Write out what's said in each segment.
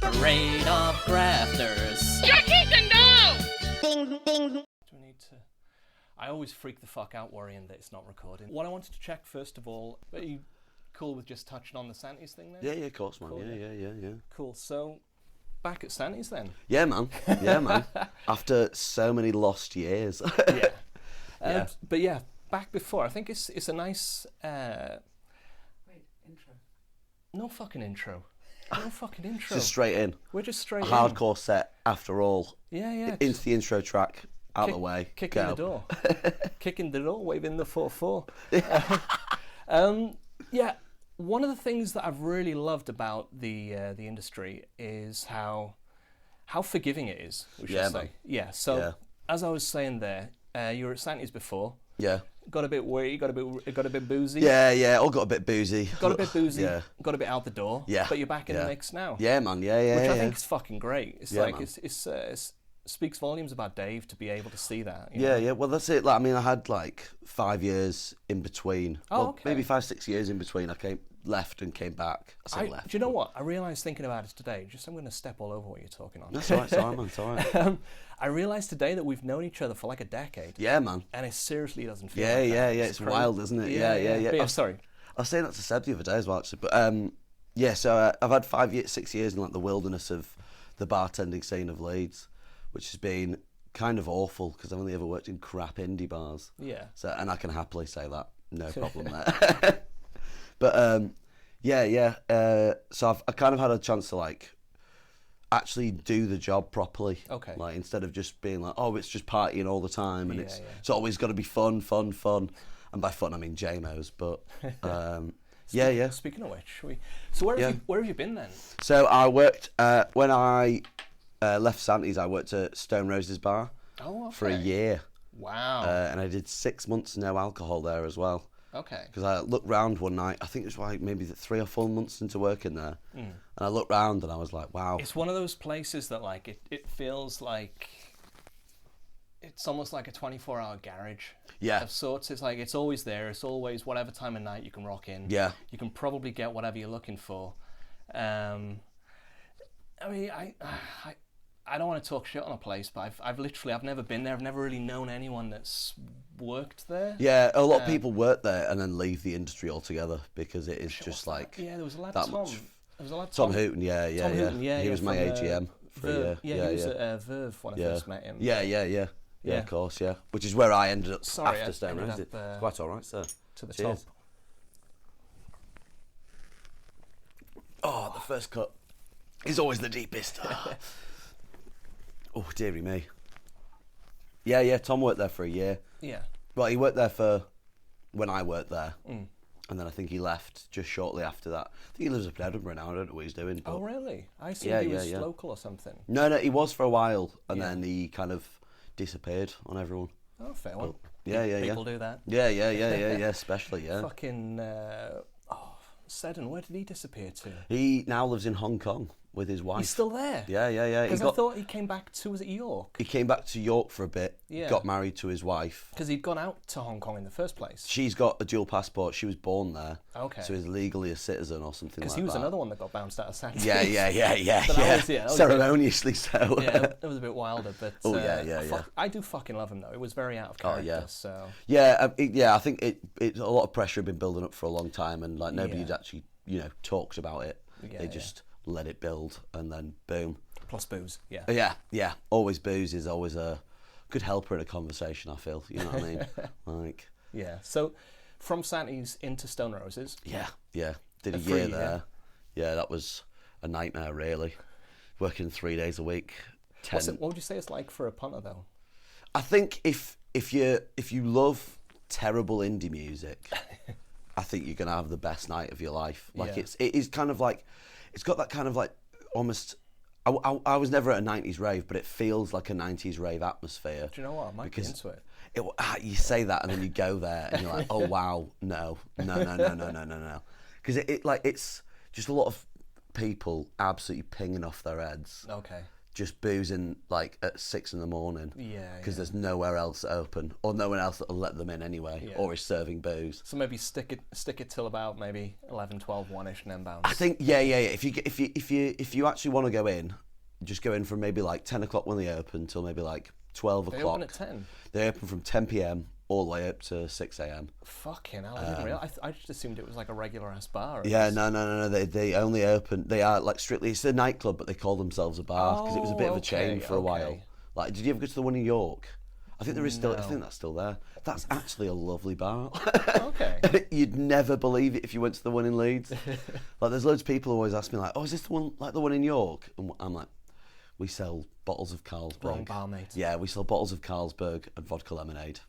Parade of grafters. Ding, ding. Do we need to... I always freak the fuck out worrying that it's not recording. What I wanted to check first of all, are you cool with just touching on the Santis thing then? Yeah, of course, man. Cool, Yeah. Cool, so back at Santis then? Yeah, man. After so many lost years. Yeah. But yeah, back before, I think it's a nice... Wait, intro. No fucking intro. No fucking intro. Just straight in. We're just straight in. Hardcore set after all. Yeah. Into the intro track, out the way. Kicking go. the door. Kicking the door, waving the 4-4. Yeah, one of the things that I've really loved about the industry is how forgiving it is, we should say. Man. Yeah, so as I was saying there, you were at Santi's before. Yeah. Got a bit wordy, got a bit boozy. Yeah, all got a bit boozy. Got a bit boozy, Yeah. got a bit out the door. Yeah. But you're back in the mix now. Yeah, man, yeah. Which I think is fucking great. It's Yeah, like, man. it speaks volumes about Dave to be able to see that. You Yeah, know? yeah, well that's it. Like, I mean, I had like 5 years in between. Oh, well, okay. maybe 5-6 years in between. I left and came back. I say left. Do you know what? I realised thinking about it today, I'm going to step all over what you're talking on. That's all right, man, it's all right. I realised today that we've known each other for like a decade. Yeah, man. And it seriously doesn't feel Yeah, like that. It's crazy. wild, isn't it? Yeah. But yeah, sorry. I was saying that to Seb the other day as well, actually. But so I've had 6 years in like the wilderness of the bartending scene of Leeds, which has been kind of awful because I've only ever worked in crap indie bars. Yeah. So, and I can happily say that, no problem there. But so I kind of had a chance to like actually do the job properly. Okay. Like instead of just being like, oh, it's just partying all the time and Yeah, it's always got to be fun. And by fun I mean JMOs, but yeah. Speaking of which, so where have you been then? So I worked when I left Santi's. I worked at Stone Roses Bar for a year. Wow. And I did 6 months no alcohol there as well. Okay. Because I looked round one night, I think it was like maybe 3 or 4 months into working there, and I looked round and I was like, wow. It's one of those places that like it feels like it's almost like a 24-hour garage. Yeah. Of sorts. It's like it's always there. It's always whatever time of night you can rock in. Yeah. You can probably get whatever you're looking for. I mean, I don't want to talk shit on a place, but I've never been there. I've never really known anyone that's worked there. Yeah, a lot of people work there and then leave the industry altogether because it is just like there was a lad that Tom. much. There was a lad Tom Hooton, yeah. He was my from, AGM for a year. Yeah, he was at Verve when I first met him. Yeah, of course, yeah. Which is where I ended up Sorry, after Stone Roses. It's quite all right, sir. To the Cheers. top. Oh, the first cut is always the deepest. Oh, dearie me. Yeah, Tom worked there for a year. Yeah. Well, he worked there for when I worked there. And then I think he left just shortly after that. I think he lives up in Edinburgh now. I don't know what he's doing. But Oh, really? I see Yeah, he was yeah. local or something. No, he was for a while, and Yeah. then he kind of disappeared on everyone. Oh, fair one. Yeah. People do that. Yeah, especially, yeah. Fucking, Seddon, where did he disappear to? He now lives in Hong Kong with his wife. He's still there? Yeah. Because I thought he came back to, was it York? He came back to York for a bit, Yeah. got married to his wife. Because he'd gone out to Hong Kong in the first place. She's got a dual passport. She was born there. Okay. So he's legally a citizen or something like that. Because he was another one that got bounced out of Santi's. Yeah. So that was Ceremoniously so. Yeah, it was a bit wilder, but yeah. I do fucking love him though. It was very out of character. yeah. So Yeah, I think it a lot of pressure had been building up for a long time, and like nobody had actually talked about it. Yeah, they just let it build, and then boom. plus booze. Yeah. Yeah. Always booze is always a good helper in a conversation. I feel. You know what I mean? Like. Yeah. So, from Santi's into Stone Roses. Yeah. Did a For a year year. there. Yeah, that was a nightmare really. Working 3 days a week. What would you say it's like for a punter though? I think if you love terrible indie music, I think you're gonna have the best night of your life. Like Yeah. it is kind of like, it's got that kind of like almost. I was never at a 90s rave, but it feels like a 90s rave atmosphere. Do you know what? I might be into it. You say that and then you go there and you're like, oh wow, no, because it's just a lot of people absolutely pinging off their heads. Okay. just boozing like at 6 in the morning. Yeah. Because there's nowhere else open, or no one else that'll let them in anyway, Yeah. or is serving booze. So maybe stick it till about maybe 11, 12, 1ish, and then bounce. I think yeah. If you actually want to go in, just go in from maybe like 10 o'clock when they open till maybe like 12 They o'clock. open at 10. They open from 10 p.m. all the way up to 6 a.m. Fucking hell! I didn't realize. I just assumed it was like a regular ass bar. Yeah, no. They only open. They are like strictly. It's a nightclub, but they call themselves a bar because it was a bit of a chain for a while. Like, did you ever go to the one in York? I think there is still. I think that's still there. That's actually a lovely bar. Okay. You'd never believe it if you went to the one in Leeds. Like, there's loads of people who always ask me like, "Oh, is this the one like the one in York?" And I'm like, "We sell bottles of Carlsberg." Wrong bar, mate. Yeah, we sell bottles of Carlsberg and vodka lemonade.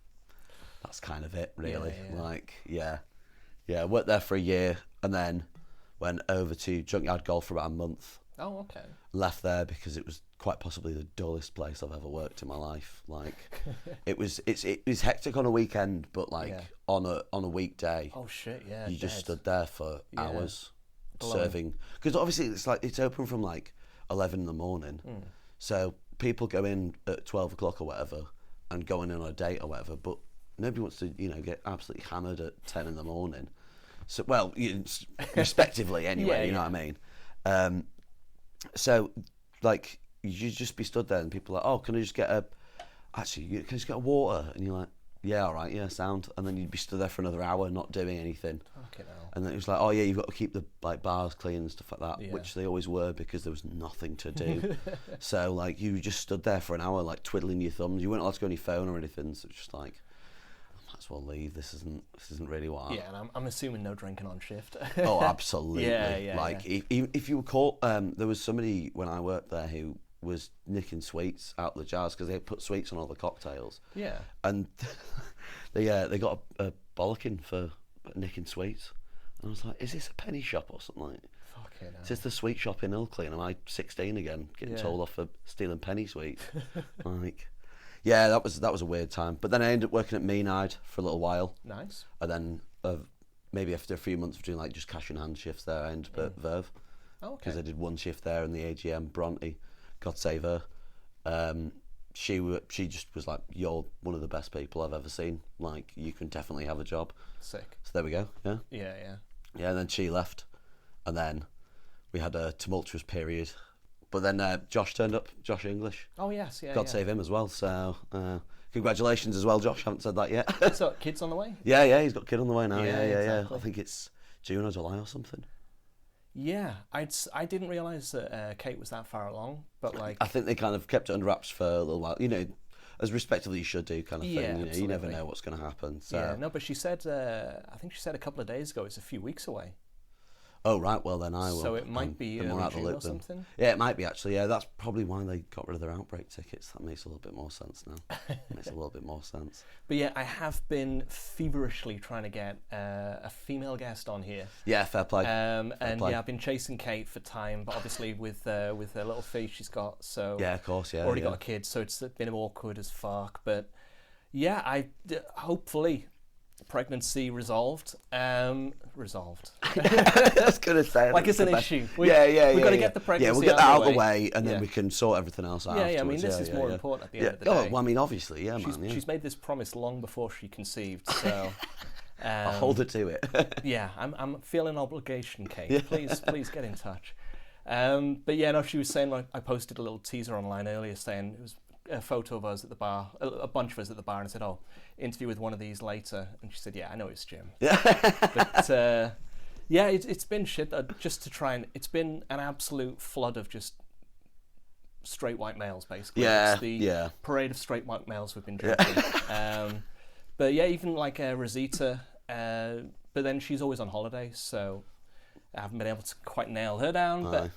That's kind of it, really. Yeah. Like, yeah. I worked there for a year and then went over to Junkyard Golf for about a month. Oh, okay. Left there because it was quite possibly the dullest place I've ever worked in my life. Like, it was hectic on a weekend, but like on a weekday, Oh shit! Yeah. you just dead. stood there for hours Blowing. serving. Because obviously it's open from like 11 in the morning, so people go in at 12 o'clock or whatever and go in on a date or whatever, but nobody wants to, get absolutely hammered at 10 in the morning. So, well, respectively anyway, you know what I mean? So, like, you just be stood there and people are like, oh, can I just get a water? And you're like, yeah, all right, yeah, sound. And then you'd be stood there for another hour not doing anything. Fucking hell. And then it was like, oh yeah, you've got to keep the like bars clean and stuff like that, Yeah. which they always were because there was nothing to do. So, like, you just stood there for an hour, like, twiddling your thumbs. You weren't allowed to go on your phone or anything, so it's just like, might as well leave. This isn't really what. Yeah, and I'm assuming no drinking on shift. Oh, absolutely. Yeah, like if you were caught, there was somebody when I worked there who was nicking sweets out of the jars because they put sweets on all the cocktails. Yeah. And they got a bollocking for nicking sweets. And I was like, is this a penny shop or something like? Fucking hell. Is this the sweet shop in Ilkley? And am I 16 again, getting told off for stealing penny sweets? Like. Yeah, that was a weird time. But then I ended up working at Meanide for a little while. Nice. And then maybe after a few months of doing like just cash in hand shifts there, I ended up at Verve. Oh, okay. Because I did one shift there in the AGM. Bronte, God save her. She just was like, you're one of the best people I've ever seen. Like, you can definitely have a job. Sick. So there we go. Yeah. Yeah. Yeah, and then she left. And then we had a tumultuous period. But then Josh turned up, Josh English. Oh, yes, yeah. God save him as well. So congratulations as well, Josh. Haven't said that yet. So, kids on the way? Yeah, he's got a kid on the way now. Yeah. Exactly. I think it's June or July or something. Yeah, I didn't realise that Kate was that far along, but like... I think they kind of kept it under wraps for a little while. As respectively you should do, kind of Yeah, thing. You never absolutely. know what's going to happen. So. Yeah, no, but she said, I think she said a couple of days ago, it's a few weeks away. Oh, right, well then I will. So it might be been more out of the June loop or then. something? Yeah, it might be actually. Yeah, that's probably why they got rid of their outbreak tickets. That makes a little bit more sense now. Makes a little bit more sense. But yeah, I have been feverishly trying to get a female guest on here. Yeah, fair play. And play. yeah, I've been chasing Kate for time, but obviously with her little fee she's got, so Yeah, of course, yeah. already got a kid, so it's been awkward as fuck. But yeah, hopefully pregnancy resolved. Resolved. I was going to say. Like it's an issue. We've got to get the pregnancy. Yeah, we'll get that out of the way, and Yeah. then we can sort everything else out. Yeah, I mean, afterwards. this is more important at the end of the Oh, day. well, I mean, obviously, yeah, She's, man. Yeah. she's made this promise long before she conceived, so I'll hold her to it. yeah, I'm feeling obligation, Kate. Please get in touch. But yeah, no, she was saying, like, I posted a little teaser online earlier saying it was a photo of us at the bar, a bunch of us at the bar, and I said, oh, interview with one of these later, and she said, yeah, I know it's Jim. But yeah, it's been shit. Just to try and it's been an absolute flood of just straight white males, basically. Yeah, it's the yeah. parade of straight white males we've been drinking. But yeah, even like Rosita, but then she's always on holiday, so I haven't been able to quite nail her down. But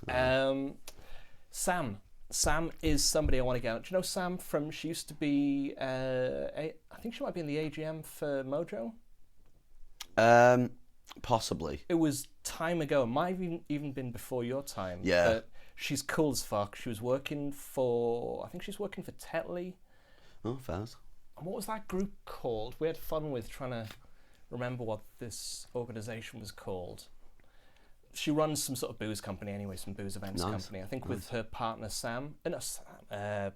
Sam is somebody I want to get on. Do you know Sam from? She used to be. I think she might be in the AGM for Mojo. Possibly. It was time ago. It might have even been before your time. Yeah. But she's cool as fuck. She was working for. I think she's working for Tetley. Oh, fast. And what was that group called? We had fun with trying to remember what this organisation was called. she runs some sort of booze company anyway, some booze events Nice. company. I think with her partner Sam. No, Sam.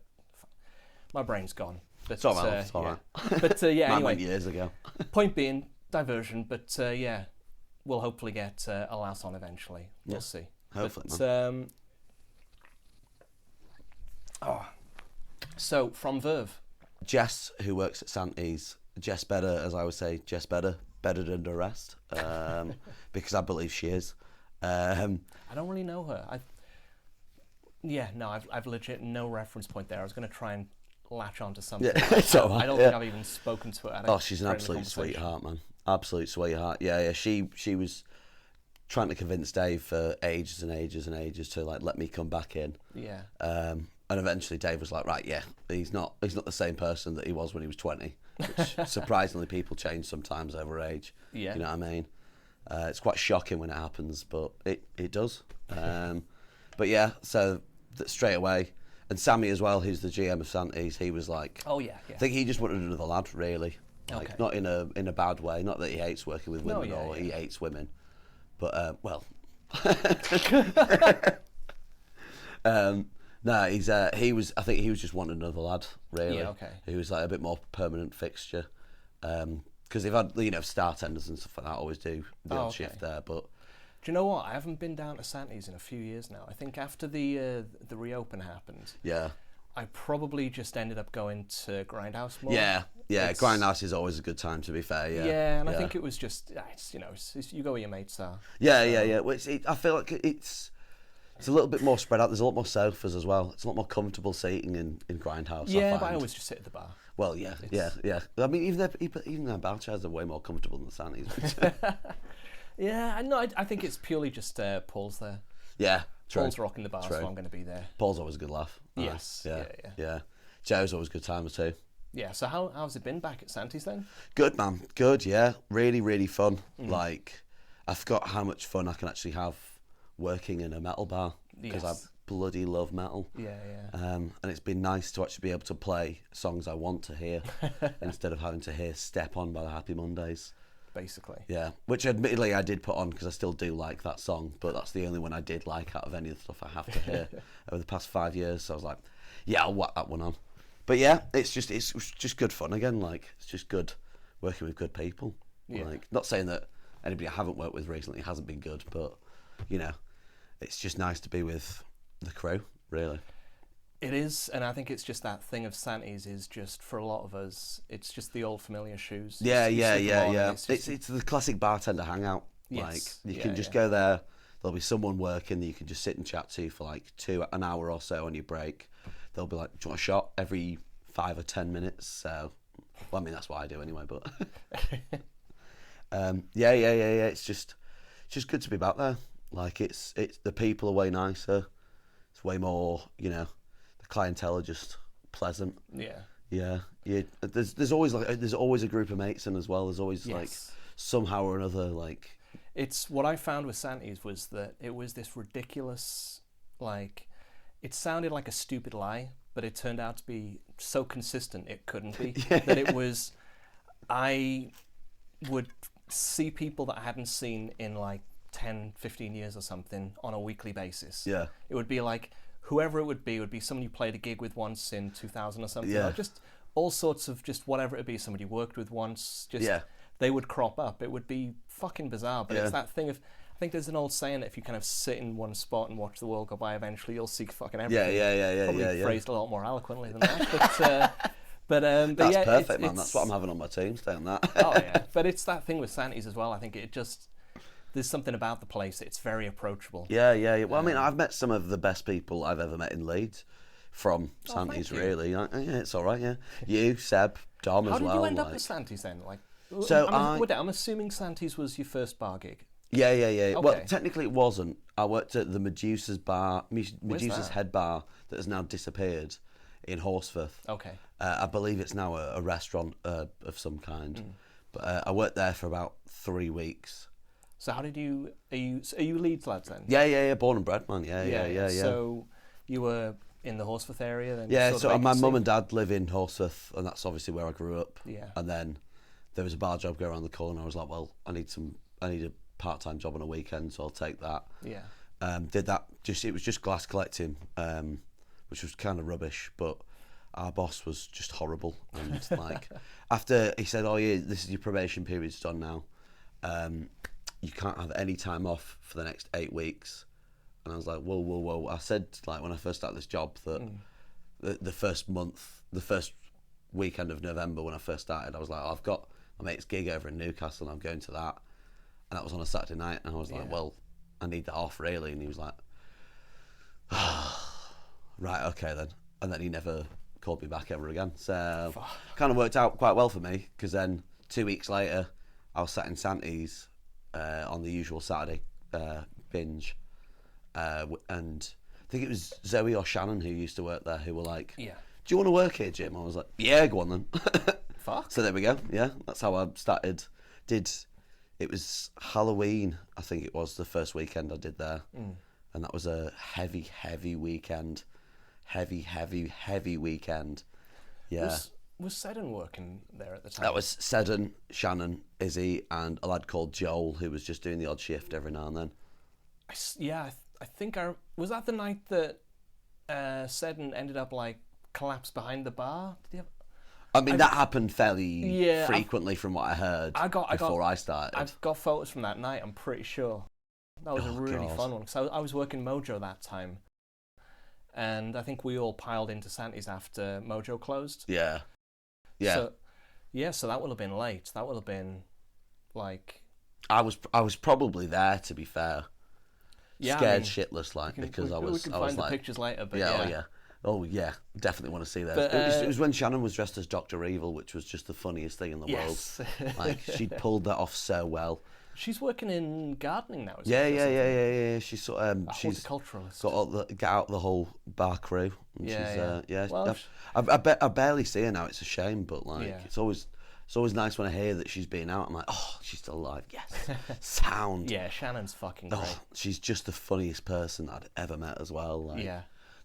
My brain's gone. But, It's all right. It's all yeah. right. But yeah, Mine anyway. went years ago. Point being, diversion. But yeah, we'll hopefully get a lass on eventually. We'll Yeah. see. Hopefully, But, so from Verve. Jess, who works at Santi's, Jess Better, as I would say, Jess Better than the rest, because I believe she is. I don't really know her. I've legit no reference point there. I was going to try and latch onto something. Yeah, it's all right, I don't think I've even spoken to her. Oh, she's an absolute sweetheart, man. Absolute sweetheart. Yeah. She was trying to convince Dave for ages and ages and ages to like let me come back in. Yeah. And eventually Dave was like, right, yeah, he's not the same person that he was when he was 20. Which surprisingly, people change sometimes over age. Yeah. You know what I mean? It's quite shocking when it happens, but it does. But yeah, so straight away. And Sammy as well, who's the GM of Santi's, he was like, Oh yeah. I think he just wanted another lad, really. Like, Okay. not in a bad way. Not that he hates working with women No, yeah, or yeah. he hates women. But, well. No, he was. I think he was just wanting another lad, really. Yeah, okay. He was like a bit more permanent fixture, because they've had star tenders and stuff like that. Always do the odd okay. shift there, but Do you know what? I haven't been down to Santi's in a few years now. I think after the reopen happened, yeah, I probably just ended up going to Grindhouse more. yeah. It's- Grindhouse is always a good time, to be fair. Yeah, Yeah, and I think it was just it's you go where your mates are. Yeah. Well, I feel like it's a little bit more spread out. There's a lot more sofas as well. It's a lot more comfortable seating in Grindhouse. Yeah, I but find. I always just sit at the bar. Well, yeah. I mean, even their bar chairs are way more comfortable than Santi's. Yeah, I think it's purely just Paul's there. Yeah, true. Paul's rocking the bar, True. so I'm going to be there. Paul's always a good laugh. Yes, Yeah. Joe's always a good time too. Yeah, so how's it been back at Santi's then? Good, man. Good, yeah. Really, really fun. Mm. Like, I forgot how much fun I can actually have working in a metal bar because Yes. I bloody love metal. Yeah. And it's been nice to actually be able to play songs I want to hear instead of having to hear Step On by the Happy Mondays. Basically. Yeah, which admittedly I did put on because I still do like that song, but that's the only one I did like out of any of the stuff I have to hear over the past 5 years. So I was like, yeah, I'll whack that one on. But yeah, it's just good fun again. Like, it's just good working with good people. Yeah. Like, not saying that anybody I haven't worked with recently hasn't been good, but it's just nice to be with the crew, really. It is, and I think it's just that thing of Santi's is just, for a lot of us, it's just the old familiar shoes. Yeah. It's It's the classic bartender hangout. Yes. Like, you Yeah, can just yeah. go there. There'll be someone working that you can just sit and chat to for like an hour or so on your break. They'll be like, "Do you want a shot?" every 5 or 10 minutes. So, well, I mean, that's what I do anyway. But yeah. It's just good to be back there. Like, it's the people are way nicer. It's way more, the clientele are just pleasant. Yeah. Yeah. There's always a group of mates in as well. There's always like Yes. somehow or another like. It's what I found with Santi's was that it was this ridiculous, like, it sounded like a stupid lie, but it turned out to be so consistent it couldn't be. That it was, I would see people that I hadn't seen in like 10, 15 years or something on a weekly basis. Yeah. It would be like, whoever it would be someone you played a gig with once in 2000 or something. Yeah. Or just all sorts of just whatever it would be, somebody you worked with once, just Yeah. they would crop up. It would be fucking bizarre, but Yeah. it's that thing of, I think there's an old saying that if you kind of sit in one spot and watch the world go by, eventually you'll see fucking everything. Probably phrased a lot more eloquently than that, but That's yeah, perfect, man. That's what I'm having on my tombstone. That. Oh yeah, but it's that thing with Santi's as well. I think it just, there's something about the place. It's very approachable. Yeah. Well, I mean, I've met some of the best people I've ever met in Leeds from Santi's. thank you. Really, yeah, it's all right. Yeah, you, Seb, Dom How as did well. you end up like- at Santi's then? Like, So I'm assuming Santi's was your first bar gig. Yeah. Well, Okay. technically it wasn't. I worked at the Medusa's bar, Medusa's that? Head Bar, that has now disappeared in Horsforth. Okay. I believe it's now a restaurant of some kind. But I worked there for about 3 weeks. So how did you? Are you Leeds lads then? Yeah. Born and bred, man. Yeah. So you were in the Horsforth area then? Yeah, sort so of my vacancy? mum and dad live in Horsforth, and that's obviously where I grew up. Yeah. And then there was a bar job going around the corner. I was like, well, I need a part-time job on a weekend, so I'll take that. Yeah. Did that, it was just glass collecting, which was kind of rubbish, but our boss was just horrible. And like, after he said, oh yeah, this is your probation period's done now. You can't have any time off for the next 8 weeks. And I was like, whoa. I said, like, when I first started this job that the first weekend of November when I first started, I was like, I've got my mate's gig over in Newcastle and I'm going to that. And that was on a Saturday night. And I was like, well, I need that off really. And he was like, right, okay then. And then he never called me back ever again. So kind of worked out quite well for me, because then 2 weeks later, I was sat in Santi's on the usual Saturday binge. And I think it was Zoe or Shannon who used to work there who were like, do you want to work here, Jim? I was like, yeah, go on then. Fuck. So there we go. Yeah, that's how I started. It was Halloween, I think it was, the first weekend I did there. And that was a heavy weekend. Heavy weekend. Yeah. Was Seddon working there at the time? That was Seddon, Shannon, Izzy, and a lad called Joel who was just doing the odd shift every now and then. I think was that the night that Seddon ended up like collapsed behind the bar? That happened fairly frequently from what I heard before I started. I've got photos from that night, I'm pretty sure. That was a really fun one, because I was working Mojo that time. And I think we all piled into Santi's after Mojo closed. Yeah. So that would have been late. That would have been like... I was probably there, to be fair. Yeah, Scared shitless, like, because I was we can find the pictures later, but Oh yeah, definitely want to see that. But, it was when Shannon was dressed as Dr. Evil, which was just the funniest thing in the world. Like, she'd pulled that off so well. She's working in gardening now, isn't she? Yeah. She's sort of she's horticulturalist. Got out the whole bar crew. And Well, I barely see her now. It's a shame, but like it's always nice when I hear that she's been out. I'm like, oh, she's still alive. Yes, sound. Yeah, Shannon's fucking great. Oh, she's just the funniest person I'd ever met as well. Like,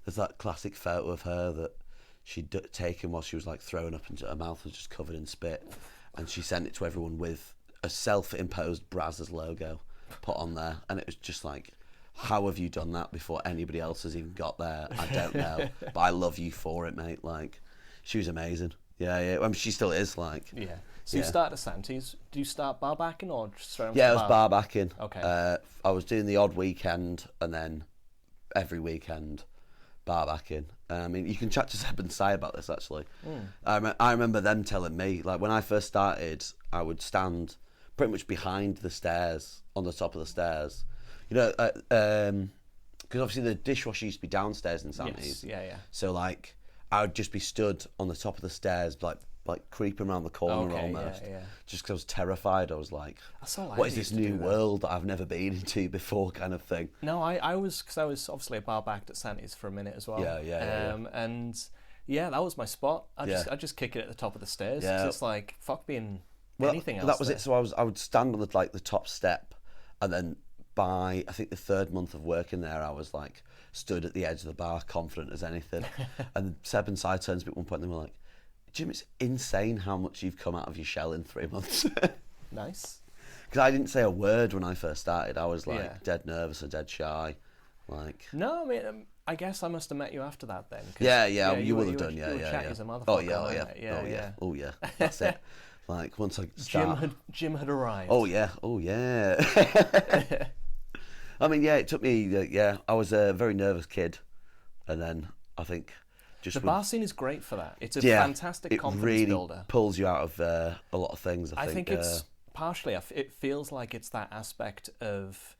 there's that classic photo of her that she'd taken while she was like throwing up into her mouth was just covered in spit, and she sent it to everyone with a self-imposed Brazzers logo put on there, and it was just like, how have you done that before anybody else has even got there? I don't know, but I love you for it, mate. Like, she was amazing. Yeah. I mean, she still is. Like, So you started at Santi's. Do you start bar backing or just straight on? Yeah, I was bar backing. Okay. I was doing the odd weekend, and then every weekend bar backing. I mean, you can chat to Seb and Si about this actually. I remember them telling me, like, when I first started, I would stand pretty much behind the stairs, on the top of the stairs, you know, because obviously the dishwasher used to be downstairs in Santi's. Yes. Yeah. So like, I would just be stood on the top of the stairs, like creeping around the corner almost. Just because I was terrified. I was like, what is this new world that I've never been into before, kind of thing. No, I was, because I was obviously a bar backed at Santi's for a minute as well. Yeah. And that was my spot. I just kick it at the top of the stairs. Yeah. It's like, fuck being anything else. That was it. So I would stand on the top step, and then by I think the 3rd month of working there, I was like stood at the edge of the bar, confident as anything. And Seb and Si turned to me at one point and they were like, Jim, it's insane how much you've come out of your shell in 3 months. Nice. Because I didn't say a word when I first started. I was like dead nervous or dead shy. Like, no, I mean, I guess I must have met you after that then. You would have done. You were chatty as a motherfucker. Oh yeah. That's it. Like, once I start... Jim had arrived. Oh yeah. I mean, it took me. I was a very nervous kid, and then I think just the bar scene is great for that. It's a fantastic confidence builder. It really pulls you out of a lot of things. I think it's partially. It feels like it's that aspect of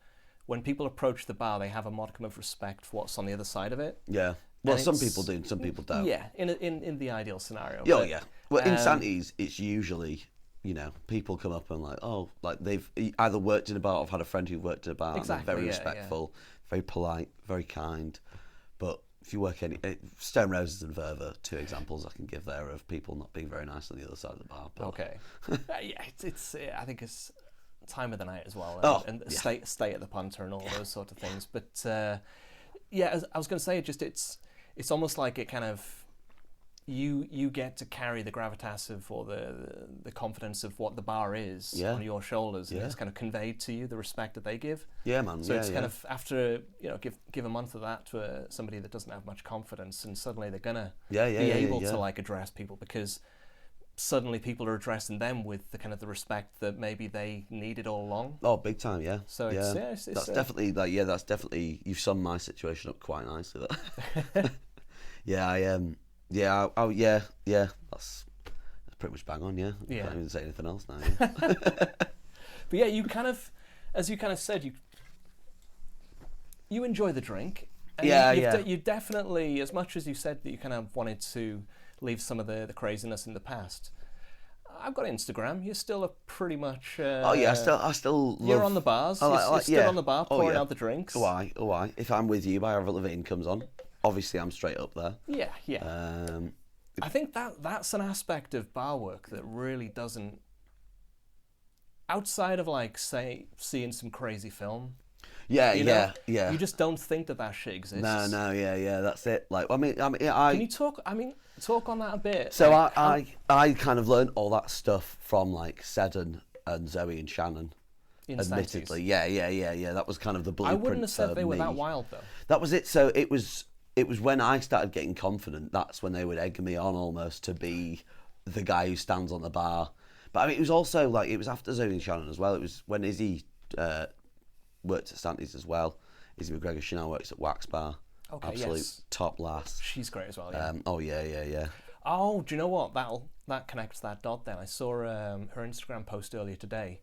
when people approach the bar, they have a modicum of respect for what's on the other side of it. Yeah. Well, some people do, some people don't. Yeah, in the ideal scenario. Oh, yeah. Well, in Santi's, it's usually, you know, people come up and like, oh, like they've either worked in a bar or I've had a friend who worked in a bar. Exactly, and they're very respectful, very polite, very kind. But if you work Stone Roses and Verve, 2 examples I can give there of people not being very nice on the other side of the bar. But... Okay. It's I think it's time of the night as well. And stay at the punter and all those sort of things. But, I was going to say, it's almost like it kind of you get to carry the gravitas of, or the confidence of what the bar is on your shoulders, and it's kind of conveyed to you, the respect that they give. Yeah, man. So it's kind of, after, give a month of that to somebody that doesn't have much confidence, and suddenly they're gonna be able to like address people, because suddenly people are addressing them with the kind of the respect that maybe they needed all along. Oh, big time, yeah. So it's that's definitely like, that's definitely, you've summed my situation up quite nicely. That. That's pretty much bang on. Yeah, I can't even say anything else now. Yeah. But yeah, you kind of, as you kind of said, you enjoy the drink. And you definitely, as much as you said that you kind of wanted to leave some of the craziness in the past, I've got Instagram. You're still a pretty much. I still. You're on the bars. You're still on the bar, pouring out the drinks. Why? If I'm with you, by Avril Lavigne comes on, obviously I'm straight up there. Yeah. I think that's an aspect of bar work that really doesn't. Outside of, like, say, seeing some crazy film. Yeah. You just don't think that shit exists. No, yeah, that's it. Like, I mean, Can you talk? Talk on that a bit. So like, I kind of learned all that stuff from, like, Seddon and Zoe and Shannon. Admittedly, yeah. That was kind of the blueprint. I wouldn't have said they were that wild, though. That was it. So it was when I started getting confident. That's when they would egg me on almost to be the guy who stands on the bar. But I mean, it was also like, it was after Zoe and Shannon as well. It was when Izzy worked at Stanley's as well. Izzy McGregor, she now works at Wax Bar. Okay, absolute top lass. She's great as well. Yeah. Yeah. Oh, do you know what? That connects that dot. Then I saw her Instagram post earlier today,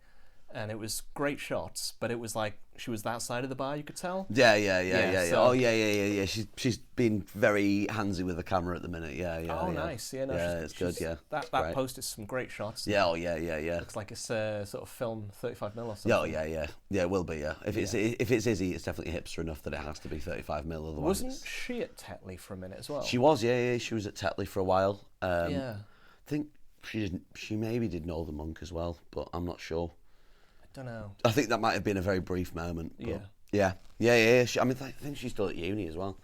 and it was great shots. But it was like she was that side of the bar. You could tell. Yeah. So, oh yeah. She's been very handsy with the camera at the minute. Yeah. Oh, nice. Yeah, no, it's good. Yeah. That post is some great shots. Yeah. Oh yeah. Looks like it's sort of film 35mm or something. Oh yeah. Yeah, it will be. Yeah. If it's Izzy, it's definitely hipster enough that it has to be 35mm. Otherwise, wasn't she at Tetley for a minute as well? She was. Yeah. She was at Tetley for a while. I think she maybe did Northern Monk as well, but I'm not sure. Don't know. I think that might have been a very brief moment. But yeah. I think she's still at uni as well.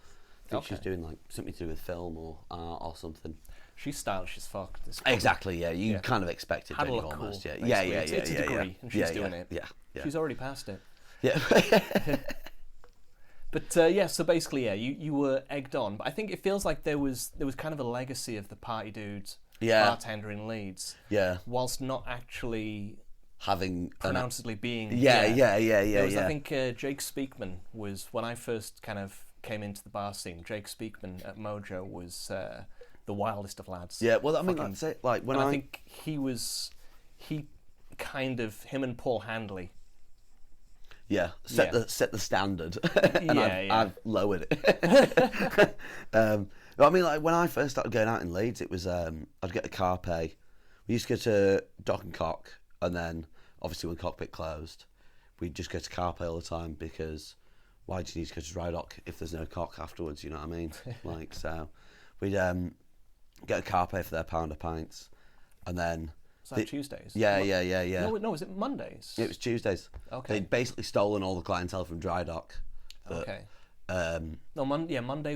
I think she's doing like something to do with film or art or something. She's stylish as fuck. Exactly. Yeah, you kind of expect it, almost. Cool, yeah. It's a degree, and she's doing it. Yeah. She's already passed it. Yeah. But so basically, you were egged on. But I think it feels like there was kind of a legacy of the party dudes, bartender in Leeds. Yeah. Whilst not actually having pronouncedly being. Yeah. I think Jake Speakman was, when I first kind of came into the bar scene. Jake Speakman at Mojo was the wildest of lads. Yeah. Well, I mean, that's it. Like when I think him and Paul Handley. Yeah, set the standard, and I've lowered it. But I mean, like when I first started going out in Leeds, it was I'd get a Carpe. We used to go to Dock and Cock, and then obviously when Cockpit closed, we'd just go to Carpe all the time, because why do you need to go to Dry Dock if there's no Cock afterwards? You know what I mean? Like, so we'd get a Carpe for their pound of pints, and then. Was that Tuesdays? Yeah. No, was it Mondays? It was Tuesdays. Okay. They'd basically stolen all the clientele from Dry Dock. Okay. Monday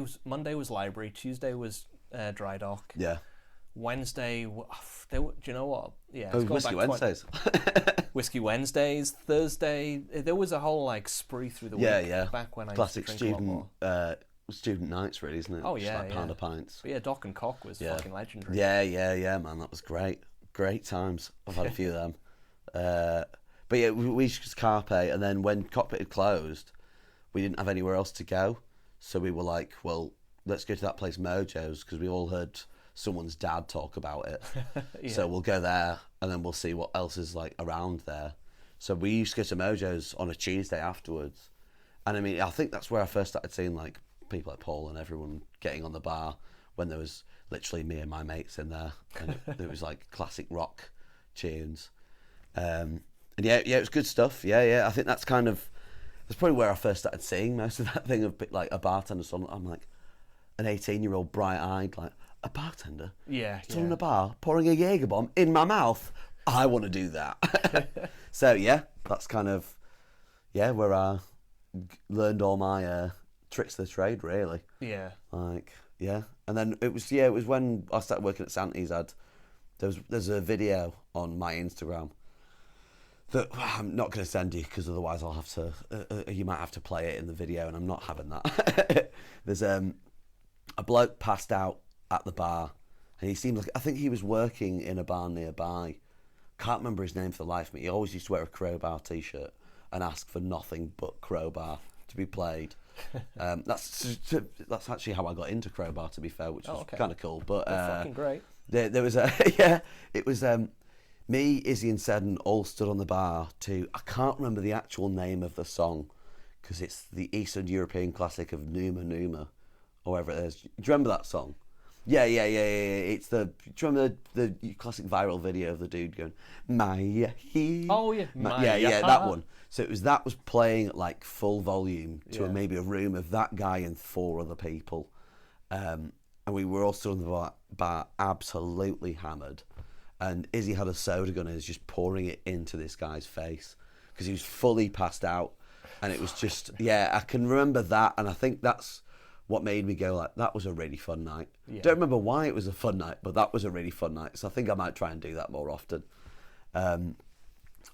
was library. Tuesday was Dry Dock. Yeah. Wednesday, do you know what? Yeah. It was Whiskey Wednesdays. Whiskey Wednesdays. Thursday, there was a whole like spree through the week. Yeah. Back when classic I used to drink a lot more. Student nights, really, isn't it? Oh yeah. Just like pound of pints. But yeah, Dock and Cock was fucking legendary. Yeah, man, that was great. Great times. I've had a few of them. But yeah, we used Carpe, and then when Cockpit had closed, we didn't have anywhere else to go. So we were like, well, let's go to that place Mojo's, because we all heard someone's dad talk about it. So we'll go there, and then we'll see what else is like around there. So we used to go to Mojo's on a Tuesday afterwards. And I mean, I think that's where I first started seeing like people like Paul and everyone getting on the bar, when there was literally me and my mates in there, and it was like classic rock tunes, and it was good stuff. Yeah. I think that's probably where I first started seeing most of that thing of like a bartender. So I'm like an 18-year-old, bright-eyed, like a bartender. Yeah. Still in a bar, pouring a Jaeger bomb in my mouth. I want to do that. So yeah, that's kind of where I learned all my tricks of the trade, really. Yeah. Like. Yeah, and then it was when I started working at Santi's. There's a video on my Instagram that I'm not going to send you because otherwise I'll have to. You might have to play it in the video, and I'm not having that. There's a bloke passed out at the bar, and he seemed like, I think he was working in a bar nearby. Can't remember his name for the life of me. He always used to wear a Crowbar t-shirt and ask for nothing but Crowbar to be played. That's actually how I got into Crowbar, to be fair, which was kind of cool. But fucking great. There was it was me, Izzy, and Seddon all stood on the bar to, I can't remember the actual name of the song because it's the Eastern European classic of Numa Numa, or whatever it is. Do you remember that song? Yeah. It's do you remember the classic viral video of the dude going, Maya he? Oh yeah, yeah, that one. So that was playing at like full volume to maybe a room of that guy and 4 other people, and we were all stood on the bar absolutely hammered, and Izzy had a soda gun and was just pouring it into this guy's face because he was fully passed out, and it was just I can remember that, and I think that's what made me go like, that was a really fun night. Don't remember why it was a fun night, but that was a really fun night. So I think I might try and do that more often. And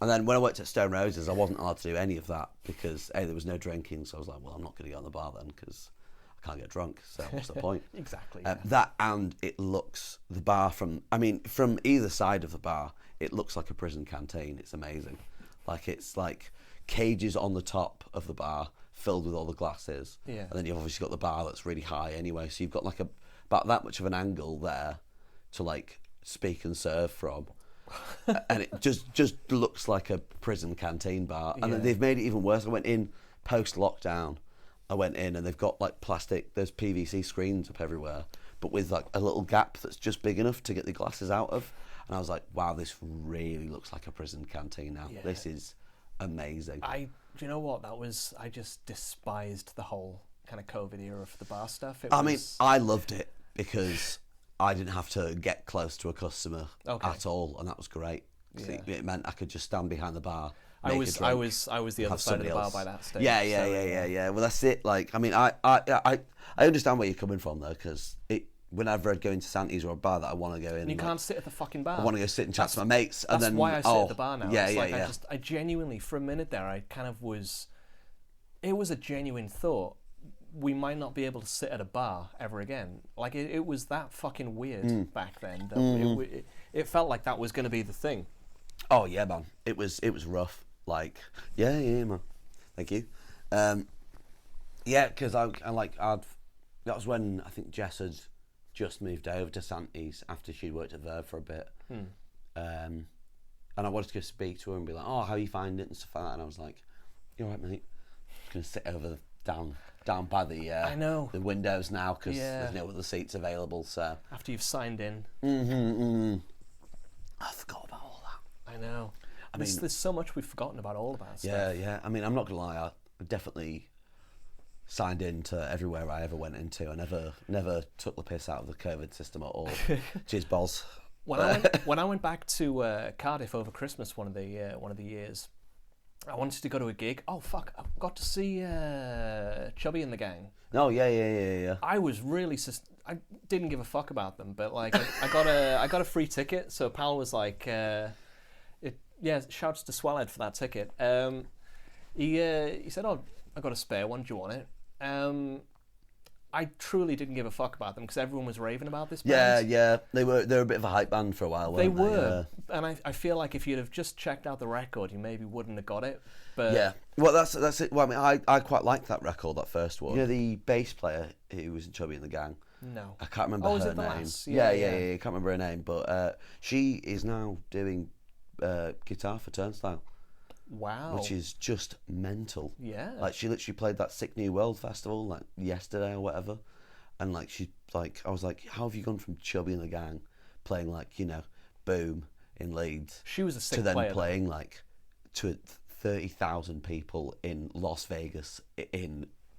then when I worked at Stone Roses, I wasn't allowed to do any of that because there was no drinking. So I was like, well, I'm not going to go on the bar then because I can't get drunk. So what's the point? Exactly. That, and it looks, the bar from either side of the bar, it looks like a prison canteen. It's amazing. Like, it's like cages on the top of the bar filled with all the glasses, and then you've obviously got the bar that's really high anyway, so you've got like about that much of an angle there to like speak and serve from, and it just looks like a prison canteen bar. And then they've made it even worse. I went in post lockdown, and they've got like there's PVC screens up everywhere, but with like a little gap that's just big enough to get the glasses out of, and I was like, wow, this really looks like a prison canteen now. This is amazing. Do you know what? I just despised the whole kind of COVID era for the bar stuff. I mean, I loved it because I didn't have to get close to a customer at all, and that was great. It meant I could just stand behind the bar. I was the other side of the bar by that stage. Yeah. Well, that's it. Like, I mean, I understand where you're coming from though, because whenever I'd go into Santi's or a bar that I want to go in, and you can't sit at the fucking bar. I want to go sit and chat to my mates, and that's then why I sit at the bar now. Yeah. I genuinely, for a minute there, I kind of was. It was a genuine thought. We might not be able to sit at a bar ever again. Like, it was that fucking weird back then. That it felt like that was going to be the thing. Oh yeah, man. It was rough. Like, yeah, man. Thank you. Because that was when I think Jess had just moved over to Santi's after she'd worked at Verve for a bit. And I wanted to go speak to her and be like, oh, how you find it and stuff like that. And I was like, you all right, mate? I'm going to sit over down by the the windows now because there's no other seats available. So after you've signed in. I forgot about all that. I know. I mean, there's so much we've forgotten about all of that stuff. Yeah. I mean, I'm not going to lie, I definitely signed in to everywhere I ever went into. I never took the piss out of the COVID system at all. Cheers, balls. When I went back to Cardiff over Christmas one of the years, I wanted to go to a gig. Oh fuck! I got to see Chubby and the Gang. Oh yeah. I was really I didn't give a fuck about them, but like I got a free ticket. So pal was like, shouts to Swellhead for that ticket. He said, oh, I got a spare one. Do you want it? I truly didn't give a fuck about them because everyone was raving about this band. Yeah. They were a bit of a hype band for a while, weren't they? They were. And I feel like if you'd have just checked out the record, you maybe wouldn't have got it. But yeah. Well, that's it. Well, I mean, I quite liked that record, that first one. You know the bass player who was in Chubby and the Gang? No. I can't remember her name. Lass? Yeah. I can't remember her name, but she is now doing guitar for Turnstile. Wow. Which is just mental. Yeah. Like, she literally played that Sick New World festival like yesterday or whatever, and like I was like, how have you gone from Chubby and the Gang playing like, Boom in Leeds, she was a sick to then player, playing like to 30,000 people in Las Vegas?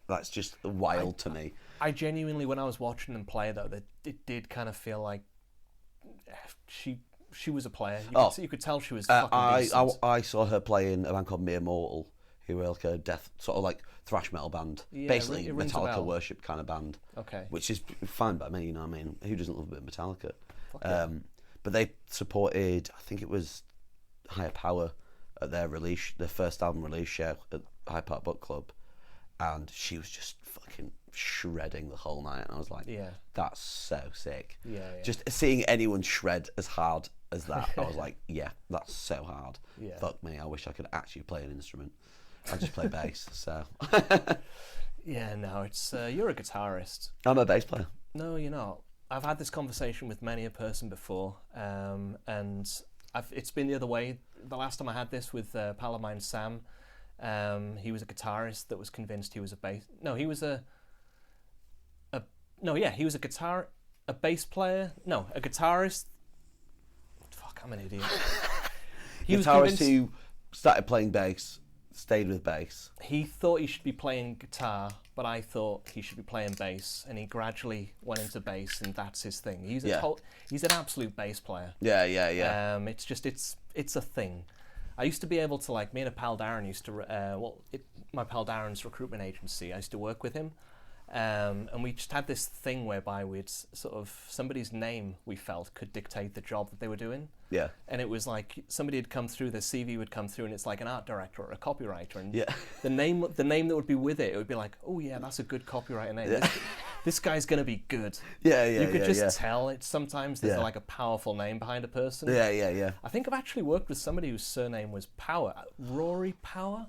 That's just wild to me. I genuinely, when I was watching them play though, it did kind of feel like she was a player. You could tell she was fucking decent. I saw her play in a band called Mere Mortal, who were like a death, sort of like thrash metal band. Yeah, Basically, it rings a Metallica bell. worship kind of band. Okay. Which is fine by me, you know what I mean? Who doesn't love a bit of Metallica? Fuck yeah. But they supported, I think it was Higher Power at their first album release, at Hyde Park Book Club. And she was just fucking shredding the whole night. And I was like, Yeah. that's so sick. Yeah. Just seeing anyone shred as hard as that, I was like, yeah, that's so hard. Yeah. Fuck me, I wish I could actually play an instrument. I just play bass, so. Yeah, no, it's you're a guitarist. I'm a bass player. No, you're not. I've had this conversation with many a person before, and it's been the other way. The last time I had this with a pal of mine, Sam, he was a guitarist that was convinced he was a bass. No, he was a bass player. No, a guitarist. Fuck, I'm an idiot. He was Guitarist convinced, who started playing bass, stayed with bass. he thought he should be playing guitar, but I thought he should be playing bass, and he gradually went into bass, and that's his thing. He's an absolute bass player. Yeah. It's a thing. I used to be able to, like, me and a pal Darren used to, my pal Darren's recruitment agency, I used to work with him, and we just had this thing whereby we'd sort of, somebody's name we felt could dictate the job that they were doing. Yeah. And it was like somebody had come through, their CV would come through, and it's like an art director or a copywriter, and Yeah. the name that would be with it would be like, oh yeah, that's a good copywriter name. Yeah. This guy's gonna be good. Yeah. You could just tell. It's sometimes there's Yeah. like a powerful name behind a person. Yeah. I think I've actually worked with somebody whose surname was Power. Rory Power.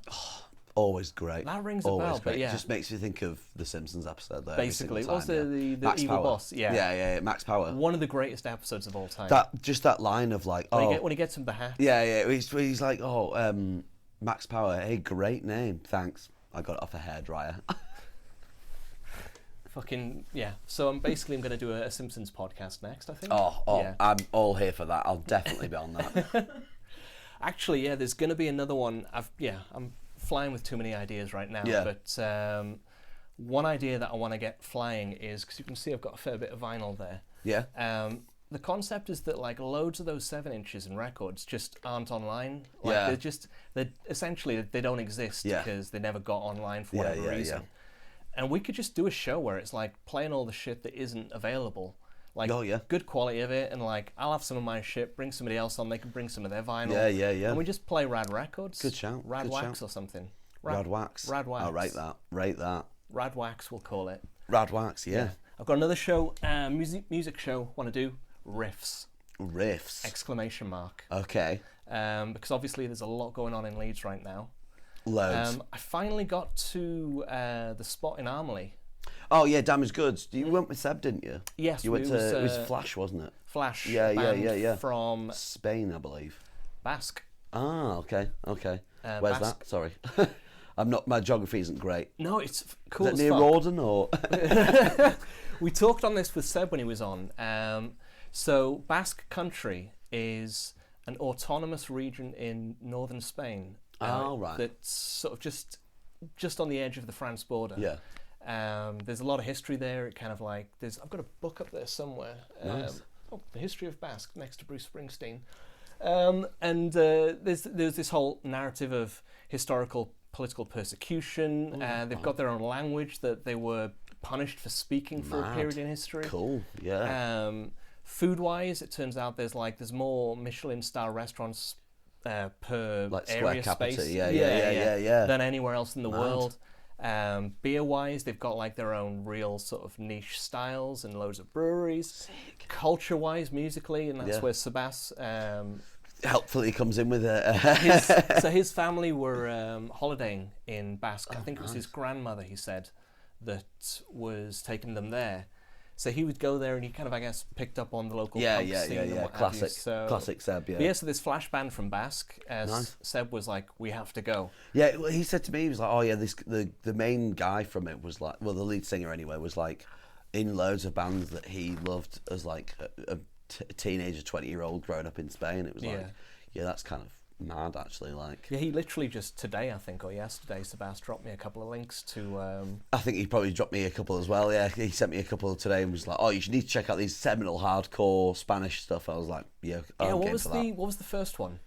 Always great. That rings a Always bell, great. but yeah. It just makes you think of the Simpsons episode there. Basically, every what's single time, the Max evil Power. boss? Yeah. Yeah, Max Power. One of the greatest episodes of all time. That line of like, when he gets him the hat. Yeah. He's like, Max Power. Hey, great name. Thanks. I got it off a hairdryer. Fucking yeah. So I'm going to do a Simpsons podcast next, I think. Yeah. I'm all here for that. I'll definitely be on that. Actually, yeah, there's going to be another one. I'm flying with too many ideas right now. Yeah. But one idea that I want to get flying is, because you can see I've got a fair bit of vinyl there. Yeah. The concept is that like loads of those 7 inches and records just aren't online. Like, they essentially don't exist because they never got online for whatever reason. Yeah. And we could just do a show where it's like playing all the shit that isn't available. Like, good quality of it, and like I'll have some of my shit, bring somebody else on, they can bring some of their vinyl. Yeah. And we just play rad records. Good shout. Rad Good wax shout. or something. Rad wax. Rad wax. I'll rate that. Rad wax, we'll call it. Rad wax, yeah. I've got another show, music show, want to do riffs. Riffs. Exclamation mark. Okay. Because obviously there's a lot going on in Leeds right now. Loads. I finally got to the spot in Armley. Oh yeah, Damaged Goods. You went with Seb, didn't you? Yes, You went to it was Flash, wasn't it? Flash. Yeah. From Spain, I believe. Basque. Ah, okay. Where's Basque. that? Sorry. My geography isn't great. No, it's cool. Is that as near fuck. Rawdon or? We talked on this with Seb when he was on. So Basque Country is an autonomous region in northern Spain. Right. That's sort of just on the edge of the France border. Yeah. There's a lot of history there. It kind of like I've got a book up there somewhere. Nice. The History of Basque next to Bruce Springsteen. There's this whole narrative of historical political persecution. They've got their own language that they were punished for speaking for a period in history. Cool. Yeah. Food-wise, it turns out there's more Michelin star restaurants per Like square area capita. space. Yeah. Than anywhere else in the Mad. world. Beer-wise, they've got like their own real sort of niche styles and loads of breweries. Sick. Culture-wise, musically, and that's Yeah. where Sebas. Helpfully comes in with it. His family were holidaying in Basque. I think it was his grandmother, he said, that was taking them there. So he would go there and he kind of, I guess, picked up on the local punk scene and what have you. Classic Seb, yeah. But yeah, so this Flash band from Basque, Nice. Seb was like, we have to go. Yeah, well, he said to me, he was like, oh yeah, the main guy from it was like, well, the lead singer anyway, was like in loads of bands that he loved as like a teenager, 20-year-old growing up in Spain. It was like, yeah, that's kind of mad actually. Like, Yeah, he literally just today, I think, or yesterday, Sebas dropped me a couple of links to... I think he probably dropped me a couple as well. Yeah, he sent me a couple today and was like, oh, you should need to check out these seminal hardcore Spanish stuff. I was like, yeah, what game was for that. what was the first one?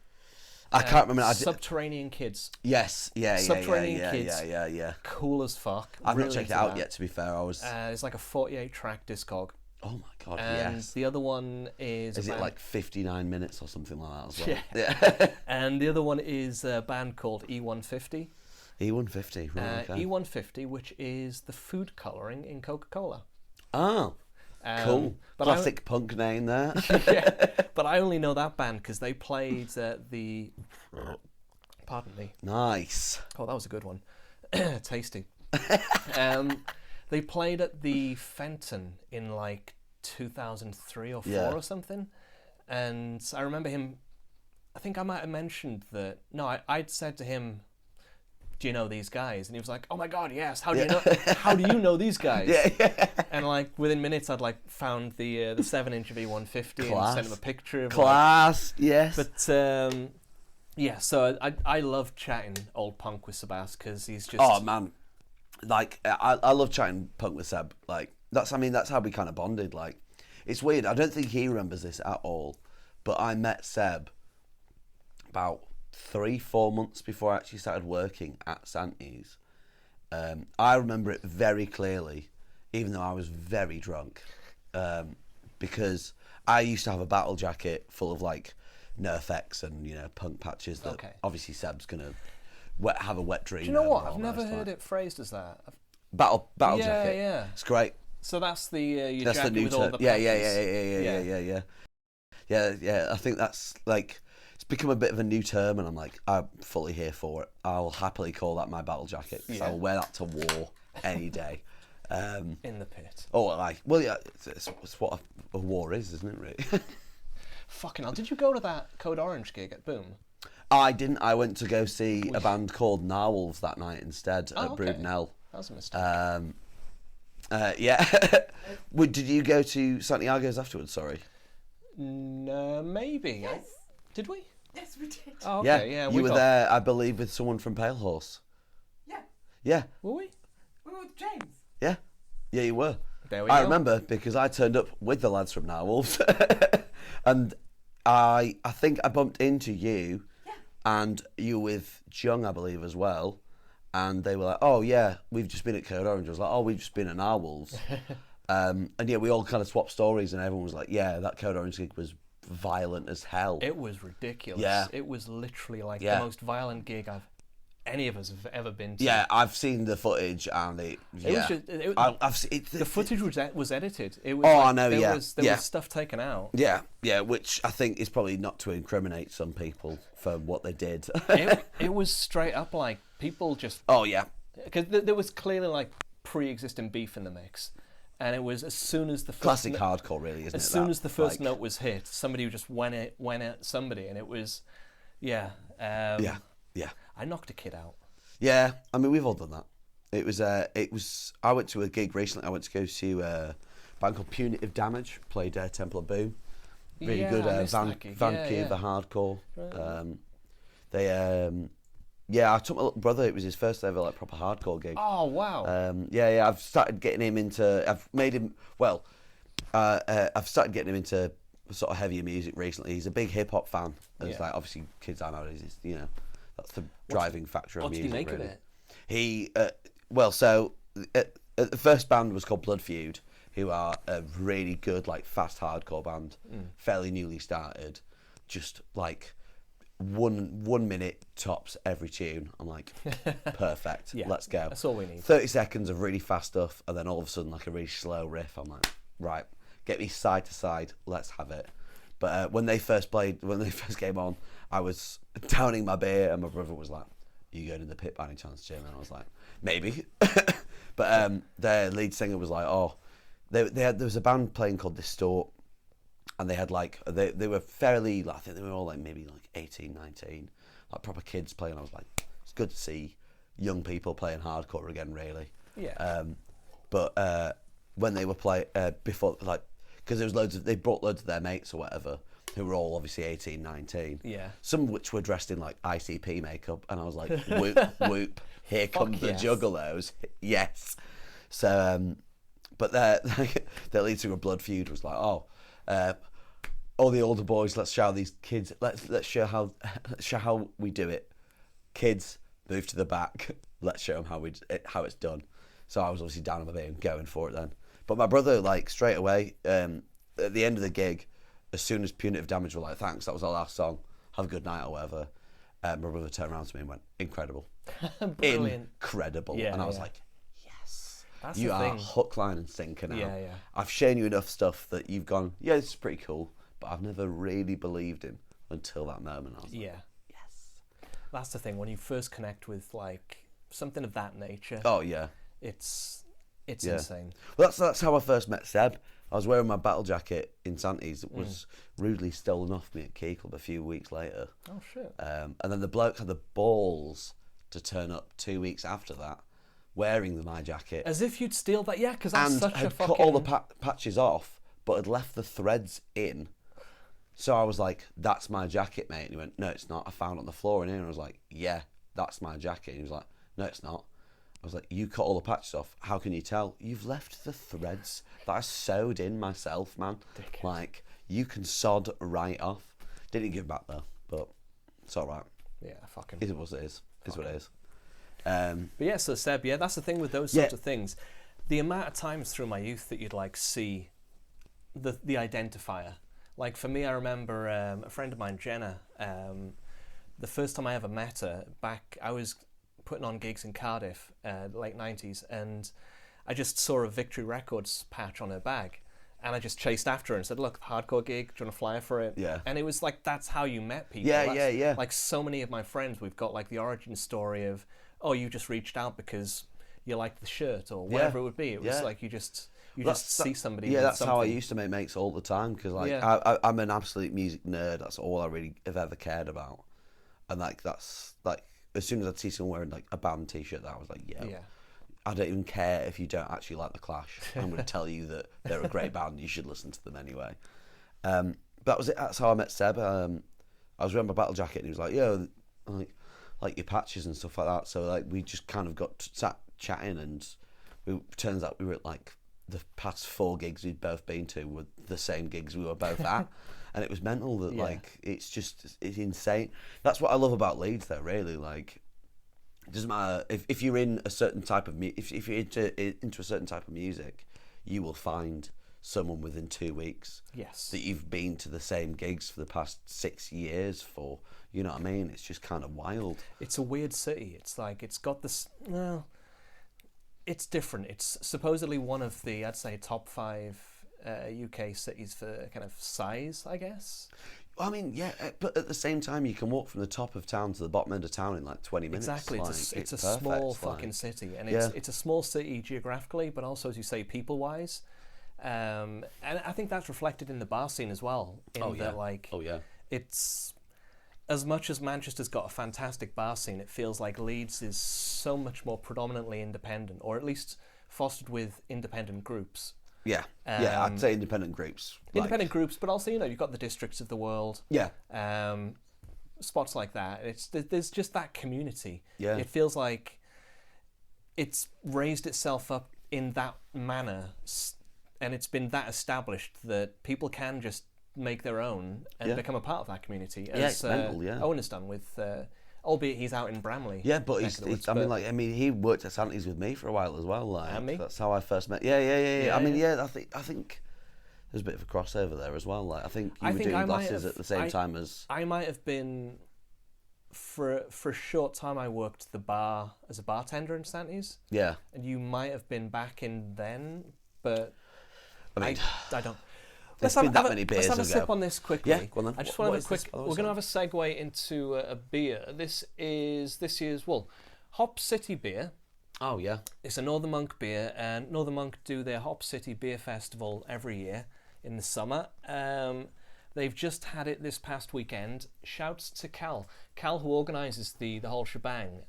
I can't remember. Subterranean Kids. Yes, Subterranean Kids. Yeah. Cool as fuck. I've really not checked it into out that. yet. To be fair, I was. It's like a 48-track discog. Oh my god, And yes. the other one is. Is a it band... like 59 minutes or something like that as well? Yeah. And the other one is a band called E150. E150, right? Okay. E150, which is the food colouring in Coca-Cola. Oh, cool. But Classic punk name there. Yeah, but I only know that band because they played the. Pardon me. Nice. Oh, that was a good one. Tasty. They played at the Fenton in like 2003 or 4 or something, and I remember him. I think I might have mentioned that. No, I'd said to him, "Do you know these guys?" And he was like, "Oh my god, yes. How do you know? How do you know these guys?" Yeah. And like within minutes, I'd like found the 7-inch of E150 and sent him a picture of Class, yes. But yeah, so I love chatting old punk with Sebas because he's just. Oh man, like I love chatting punk with Seb. Like that's how we kind of bonded. Like it's weird. I don't think he remembers this at all, but I met Seb about 3-4 months before I actually started working at Santi's. I remember it very clearly, even though I was very drunk, because I used to have a battle jacket full of like NoFX and punk patches that obviously Seb's gonna have a wet dream. Do you know what? over I've all never those heard time. it phrased as that. Battle jacket. Yeah. It's great. So that's the your That's jacket the new with all term. the Yeah. patches. Yeah. I think that's like it's become a bit of a new term, and I'm fully here for it. I'll happily call that my battle jacket. 'Cause I'll wear that to war any day. In the pit. It's what a war is, isn't it? Really. Fucking hell! Did you go to that Code Orange gig at Boom? I didn't. I went to go see a band called Narwhals that night instead at Broodnell. That was a mistake. Yeah. Did you go to Santiago's afterwards? Sorry. No, maybe. Yes. Did we? Yes, we did. Oh, okay. Yeah, you were there, I believe, with someone from Pale Horse. Yeah. Yeah. Were we? We were with James. Yeah. Yeah, you were. There we go. I remember because I turned up with the lads from Narwhals, and I think I bumped into you, and you were with Jung, I believe, as well. And they were like, "Oh yeah, we've just been at Code Orange." I was like, "Oh, we've just been at Narwhals." And yeah, we all kind of swapped stories, and everyone was like, "Yeah, that Code Orange gig was violent as hell." It was ridiculous. Yeah. It was literally like the most violent gig any of us have ever been to. Yeah, I've seen the footage, and It was just, I've seen the footage was edited. It was I know. There Was stuff taken out. Yeah, which I think is probably not to incriminate some people for what they did. It was straight up like people just. Oh yeah, because there was clearly like pre-existing beef in the mix, and it was as soon as the first classic hardcore, really, isn't it? As soon as the first note was hit, somebody just went at somebody, and it was, yeah. I knocked a kid out. Yeah, I mean we've all done that. It was. I went to a gig recently. I went to go see a band called Punitive Damage. Played Temple of Boom. Really good. Vancouver hardcore. Right. I took my little brother. It was his first ever like proper hardcore gig. Oh wow. I've started getting him into. I've made him well. I've started getting him into sort of heavier music recently. He's a big hip hop fan. It's like obviously kids are nowadays. That's the driving factor of music. What did he make really. of it? He the first band was called Blood Feud, who are a really good like fast hardcore band, fairly newly started, just like 1 minute tops every tune. I'm like, perfect, let's go. That's all we need. 30 seconds of really fast stuff, and then all of a sudden like a really slow riff. I'm like, right, get me side to side, let's have it. But when they first came on, I was downing my beer, and my brother was like, "Are you going in the pit by any chance, Jim?" And I was like, "Maybe." But their lead singer was like, "Oh, there was a band playing called Distort, and they had like they were fairly, I think they were all like maybe like 18, 19, like proper kids playing." I was like, "It's good to see young people playing hardcore again, really." Yeah. But when they were playing before, like. Because there was they brought loads of their mates or whatever, who were all obviously 18, 19. Yeah. Some of which were dressed in like ICP makeup, and I was like, whoop, whoop, here come the juggalos. Yes. So, but their lead singer, Blood Feud, was like, all the older boys, let's show these kids. Let's show how we do it. Kids, move to the back. Let's show them how it's done. So I was obviously down on my being going for it then. But my brother, like, straight away, at the end of the gig, as soon as Punitive Damage were like, thanks, that was our last song, have a good night or whatever, my brother turned around to me and went, incredible. Brilliant. Incredible. Yeah, and I was yeah. like, yes. That's You the are thing. hook, line and sinker now. Yeah, yeah. I've shown you enough stuff that you've gone, yeah, this is pretty cool, but I've never really believed him until that moment. I was like, Yeah. yes. That's the thing. When you first connect with, like, something of that nature, Oh, yeah. it's Yeah. insane. Well, that's how I first met Seb. I was wearing my battle jacket in Santi's that was rudely stolen off me at Key Club a few weeks later. Oh, shit. And then the bloke had the balls to turn up 2 weeks after that, wearing my jacket, As if you'd steal that. Yeah, because that's and such a had fucking... cut all the patches off, but had left the threads in. So I was like, that's my jacket, mate. And he went, no, it's not. I found it on the floor in here. And I was like, yeah, that's my jacket. And he was like, no, it's not. I was like, you cut all the patches off. How can you tell? You've left the threads that I sewed in myself, man. Dickhead. Like, you can sod right off. Didn't give back though, but it's all right. Yeah, fucking... Is it what it is? Is what it is. But yeah, so Seb, yeah, that's the thing with those sorts of things. The amount of times through my youth that you'd, like, see the identifier. Like, for me, I remember a friend of mine, Jenna, the first time I ever met her, I was putting on gigs in Cardiff, late 90s, and I just saw a Victory Records patch on her bag, and I just chased after her and said, look, hardcore gig, do you want to fly for it? Yeah. And it was like, that's how you met people. Yeah, That's, yeah. Like, so many of my friends, we've got, like, the origin story of, oh, you just reached out because you liked the shirt, or whatever it would be. It was like, you just see somebody. Yeah, with that's how I something. used to make mates all the time, because like Yeah. I'm an absolute music nerd. That's all I really have ever cared about, and like that's like as soon as I'd see someone wearing like a band T-shirt, that I was like, yeah. I don't even care if you don't actually like the Clash. I'm going to tell you that they're a great band. You should listen to them anyway. That was it. That's how I met Seb. I was wearing my battle jacket, and he was like, "Yo, like your patches and stuff like that." So like we just kind of got sat chatting, and turns out we were at like the past 4 gigs we'd both been to were the same gigs we were both at, and it was mental that like it's insane. That's what I love about Leeds, though. Really, like. It doesn't matter if you're in a certain type of if you're into a certain type of music, you will find someone within 2 weeks that you've been to the same gigs for the past 6 years for. You know what I mean? It's just kind of wild. It's a weird city. It's like it's got this. Well, it's different. It's supposedly one of the, I'd say, top 5 UK cities for kind of size, I guess. I mean, yeah, but at the same time, you can walk from the top of town to the bottom end of town in like 20 minutes. Exactly, like, it's a perfect. small fucking city, and it's a small city geographically, but also, as you say, people-wise. And I think that's reflected in the bar scene as well. It's as much as Manchester's got a fantastic bar scene, it feels like Leeds is so much more predominantly independent, or at least fostered with independent groups. Yeah, I'd say independent groups. Independent groups, but also, you've got the districts of the world. Yeah. Spots like that. There's just that community. Yeah. It feels like it's raised itself up in that manner, and it's been that established that people can just make their own and become a part of that community. As Owen has done with... albeit he's out in Bramley. Yeah, but he worked at Santi's with me for a while as well. Like, and me? That's how I first met. Yeah. I mean, I think there's a bit of a crossover there as well. Like, I think you were doing glasses at the same time as. I might have been for a short time. I worked the bar as a bartender in Santi's. Yeah. And you might have been back in then, but I mean, I don't. Let's have a sip on this quickly. Yeah, go on then. I just want to have a quick... We're going to have a segue into a beer. This is this year's, Hop City beer. Oh, yeah. It's a Northern Monk beer, and Northern Monk do their Hop City Beer Festival every year in the summer. They've just had it this past weekend. Shouts to Cal. Cal, who organises the whole shebang.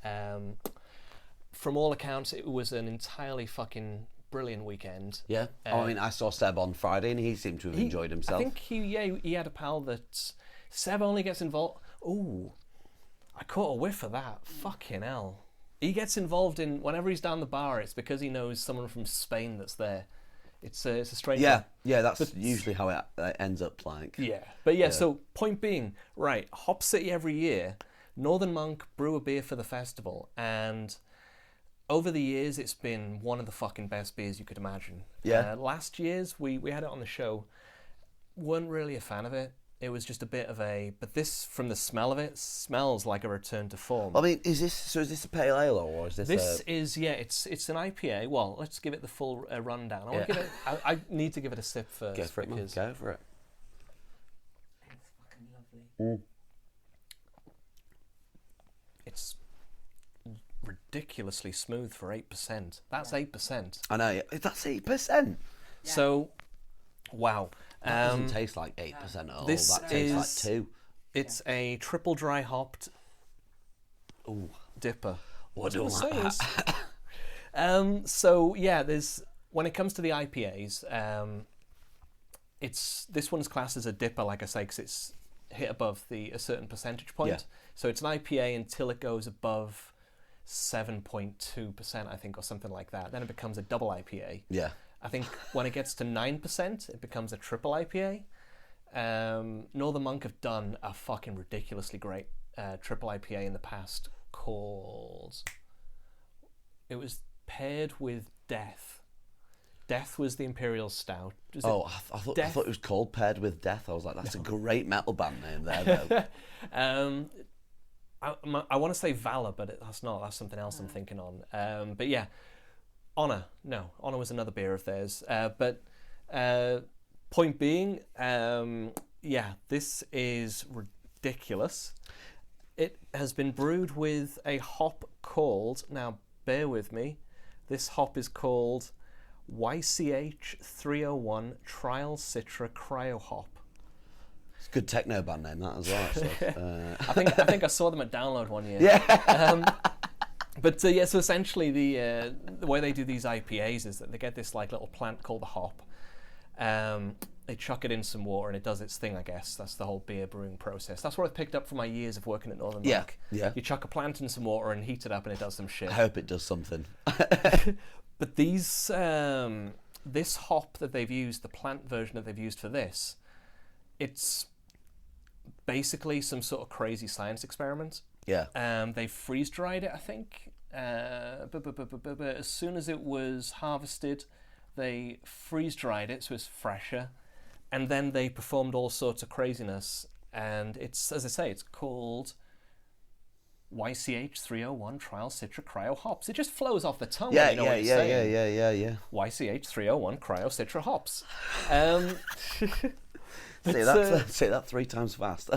From all accounts, it was an entirely fucking... brilliant weekend. Yeah. I mean, I saw Seb on Friday and he seemed to have enjoyed himself. I think he had a pal that Seb only gets involved. Ooh, I caught a whiff of that. Fucking hell. He gets involved in, whenever he's down the bar, it's because he knows someone from Spain that's there. It's a strange Yeah, one. yeah, that's usually how it ends up like. Yeah, but yeah, so point being, right, Hop City every year, Northern Monk brew a beer for the festival, and over the years it's been one of the fucking best beers you could imagine. Yeah. Last year's, we had it on the show, weren't really a fan of it. It was just a bit of a, but this, from the smell of it, smells like a return to form. I mean, is this a pale ale or is this? This is, yeah, it's an IPA. Well, let's give it the full rundown. I want to give it. I need to give it a sip first. Go for it, man. because Go for it. It's fucking lovely. it's ridiculously smooth for 8%. That's 8%. I know. Yeah. That's 8%. So, wow. That doesn't taste like 8% at all. This That tastes like is 2. It's a triple dry hopped dipper. What do That's like what that? it is. So yeah, there's when it comes to the IPAs, this one's classed as a dipper, like I say, because it's hit above a certain percentage point. Yeah. So it's an IPA until it goes above 7.2%, I think, or something like that. Then it becomes a double IPA. Yeah. I think when it gets to 9%, it becomes a triple IPA. Northern Monk have done a fucking ridiculously great triple IPA in the past called... It was paired with Death. Death was the Imperial Stout. I thought it was called Paired with Death. I was like, that's a great metal band name there, though. I want to say Valor, but that's not. That's something else I'm thinking on. But yeah, Honor. No, Honor was another beer of theirs. But point being, yeah, this is ridiculous. It has been brewed with a hop called, now bear with me, this hop is called YCH 301 Trial Citra Cryo Hop. It's a good techno band name, that as well. So, I think I saw them at Download one year. Yeah. But yeah, so essentially the way they do these IPAs is that they get this like little plant called the hop. They chuck it in some water and it does its thing, I guess. That's the whole beer brewing process. That's what I've picked up from my years of working at Northern Monk. Yeah. You chuck a plant in some water and heat it up and it does some shit. I hope it does something. But these, this hop that they've used, the plant version that they've used for this, it's basically some sort of crazy science experiment. Yeah. They freeze dried it, I think. But as soon as it was harvested, they freeze dried it so it's fresher, and then they performed all sorts of craziness. And it's, as I say, it's called YCH 301 Trial Citra Cryo Hops. It just flows off the tongue. Yeah, when you know what you're saying. yeah. YCH 301 Cryo Citra Hops. Say that 3 times fast.